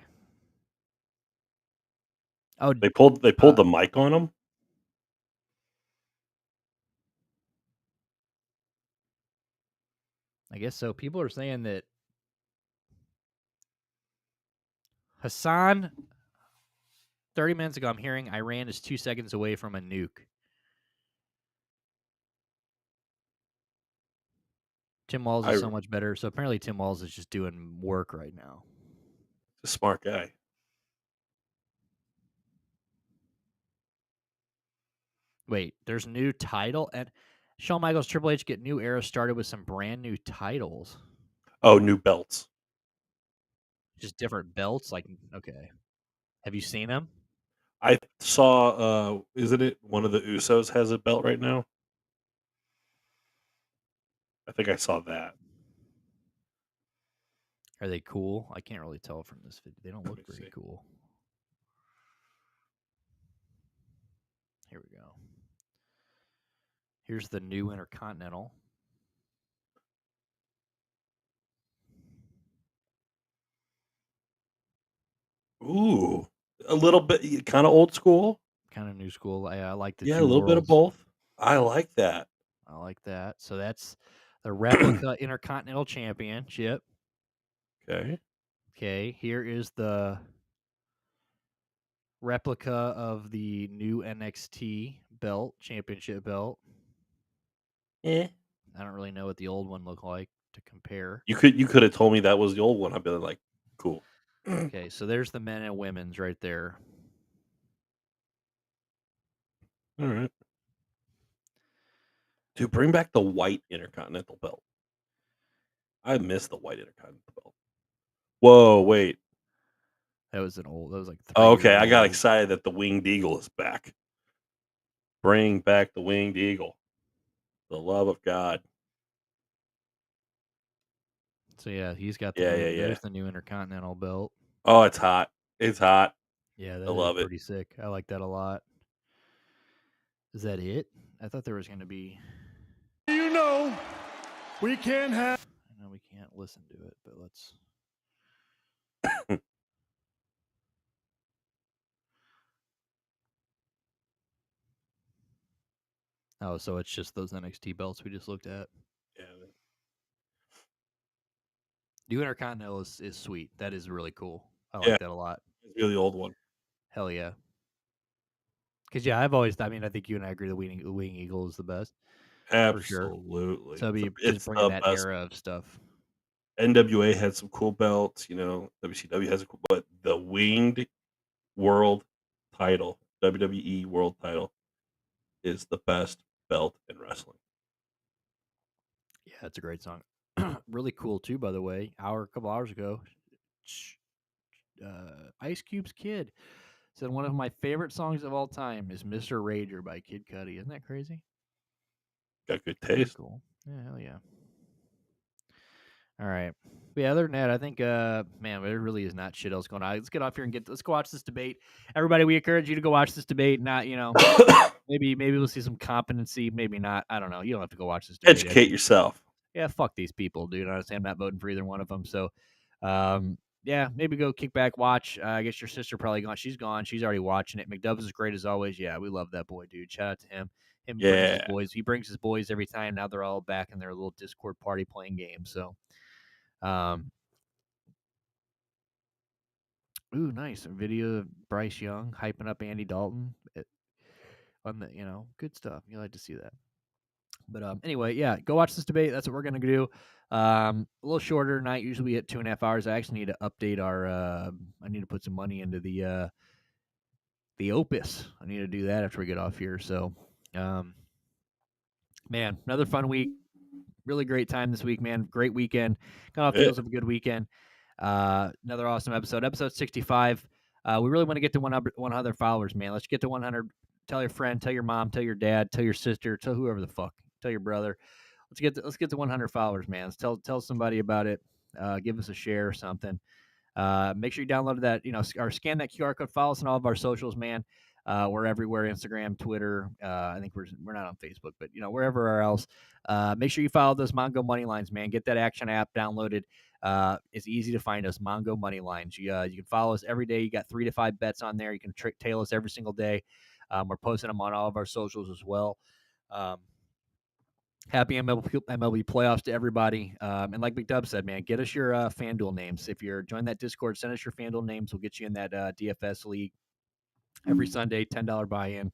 Oh, They pulled the mic on him. I guess so. People are saying that Hassan, 30 minutes ago, I'm hearing Iran is 2 seconds away from a nuke. Tim Walz is I so much better. So apparently Tim Walz is just doing work right now. a smart guy. Wait, there's new title and Shawn Michaels Triple H get new era started with some brand new titles. Oh, new belts. Just different belts. Like, okay. Have you seen them? I saw. Isn't it one of the Usos has a belt right now? I think I saw that. Are they cool? I can't really tell from this video. They don't look me very see. cool. Here we go. Here's the new Intercontinental. Ooh, a little bit, kind of old school. Kind of new school. I like the Yeah, a two little bit of worlds. both. I like that. I like that. So that's the replica Intercontinental Championship. Okay. Okay, here is the replica of the new NXT belt, championship belt. Eh. I don't really know what the old one looked like to compare. You could have told me that was the old one. I'd be like, cool. Okay, so there's the men and women's right there. All right. Dude, bring back the white Intercontinental belt. I miss the white Intercontinental belt. Whoa, wait. That was like 3 Oh, years okay, I got old. excited that the Winged Eagle is back. Bring back the Winged Eagle. The love of God. So yeah, he's got the Yeah, yeah, new. yeah. There's the new Intercontinental belt. Oh, it's hot. It's hot. Yeah, I that is love it. pretty sick. I like that a lot. Is that it? I thought there was going to be. You know, we can't have. I know we can't listen to it, but let's. Oh, so it's just those NXT belts we just looked at. Yeah, The Intercontinental is sweet. That is really cool. I yeah, like that a lot. it's a really old one. Hell yeah. Because yeah, I've always. I mean, I think you and I agree. The Wing Eagle is the best for sure. Absolutely, So be just it's bringing the that best. era of stuff. NWA had some cool belts, WCW has a cool, but the winged world title, WWE world title, is the best belt in wrestling. Yeah, it's a great song. Really cool too, by the way. A couple hours ago, Ice Cube's Kid said one of my favorite songs of all time is "Mr. Rager" by Kid Cudi. Isn't that crazy? Got good Pretty taste. cool. Yeah, hell yeah. All right. But yeah, other than that, I think man, there really is not shit else going on. Let's get off here and let's go watch this debate. Everybody, we encourage you to go watch this debate. Not, maybe we'll see some competency, maybe not. I don't know. You don't have to go watch this debate. Educate yourself. Yeah, fuck these people, dude. Honestly, I'm not voting for either one of them. So, yeah, maybe go kick back, watch. I guess your sister probably gone. She's gone. She's already watching it. McDubbs is great as always. Yeah, we love that boy, dude. Shout out to him. Him brings his Yeah, boys. He brings his boys every time. Now they're all back in their little Discord party playing games. So, um, ooh, nice video of Bryce Young hyping up Andy Dalton. On the, good stuff. You like to see that. But anyway, yeah, go watch this debate. That's what we're gonna do. A little shorter night. Usually we hit 2.5 hours. I actually need to update our. I need to put some money into the Opus. I need to do that after we get off here. So, um, man, another fun week. Really great time this week, man. Great weekend. Got off the yeah, heels of a good weekend. Another awesome episode 65. We really want to get to 100 followers, man. Let's get to 100. Tell your friend, tell your mom, tell your dad, tell your sister, tell whoever the fuck, tell your brother. Let's get to 100 followers, man. Let's tell somebody about it. Give us a share or something. Make sure you download that, or scan that QR code. Follow us on all of our socials, man. We're everywhere: Instagram, Twitter. I think we're not on Facebook, but wherever else. Make sure you follow those Mongo money lines, man. Get that action app downloaded. It's easy to find us, Mongo money lines. You can follow us every day. You got 3 to 5 bets on there. You can tail us every single day. We're posting them on all of our socials as well. Happy MLB playoffs to everybody. And like McDubb said, man, get us your FanDuel names. If you're join that Discord, send us your FanDuel names. We'll get you in that DFS league every Sunday. $10 buy-in.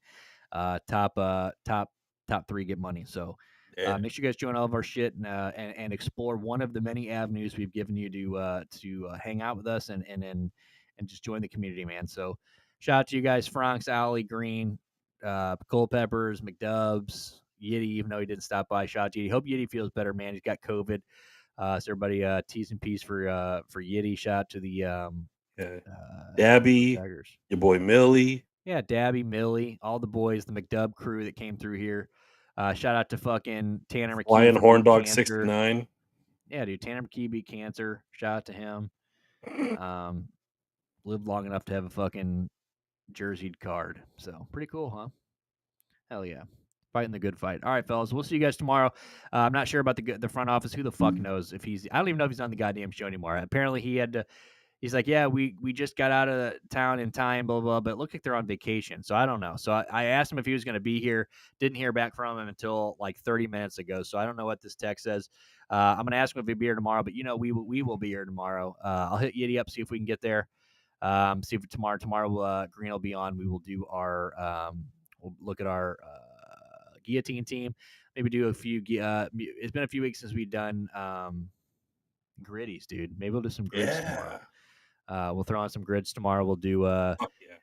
Top 3 get money. So yeah. make sure you guys join all of our shit and explore one of the many avenues we've given you to hang out with us and just join the community, man. So shout out to you guys, Franks, Alley, Green, Culpeppers, McDubbs, Yiddy, even though he didn't stop by. Shout out to Yiddy. Hope Yiddy feels better, man. He's got COVID. So everybody, T's and P's for Yiddy. Shout out to the Yeah. Denver Dabby, Tigers. your boy Millie. Yeah, Dabby, Millie, all the boys, the McDubb crew that came through here. Shout out to fucking Tanner McKee Flying for Horn beating Dog cancer. 69. Yeah, dude, Tanner McKee beat cancer. Shout out to him. Lived long enough to have a fucking jerseyed card. So pretty cool, huh? Hell yeah. Fighting the good fight. All right, fellas. We'll see you guys tomorrow. I'm not sure about the front office. Who the fuck knows if he's? I don't even know if he's on the goddamn show anymore. Apparently, he had to. He's like, yeah, we just got out of the town in time, blah, blah, but it looked like they're on vacation. So I don't know. So I asked him if he was going to be here. Didn't hear back from him until like 30 minutes ago. So I don't know what this text says. I'm going to ask him if he'll be here tomorrow, but we will be here tomorrow. I'll hit Yiddy up, see if we can get there. See if tomorrow Green will be on. We will do we'll look at our guillotine team. Maybe do a few, it's been a few weeks since we've done gritties, dude. Maybe we'll do some grids tomorrow. We'll throw on some grids tomorrow. We'll do Fuck yeah.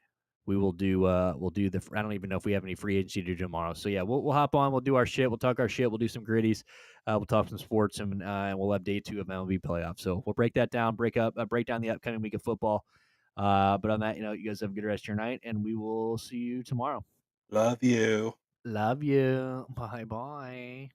we'll do the I don't even know if we have any free agency to do tomorrow. So yeah, we'll hop on, we'll do our shit, we'll talk our shit, we'll do some gritties, we'll talk some sports and we'll have day 2 of MLB playoffs. So we'll break that down, break down the upcoming week of football. But on that, you guys have a good rest of your night and we will see you tomorrow. Love you. Love you. Bye bye.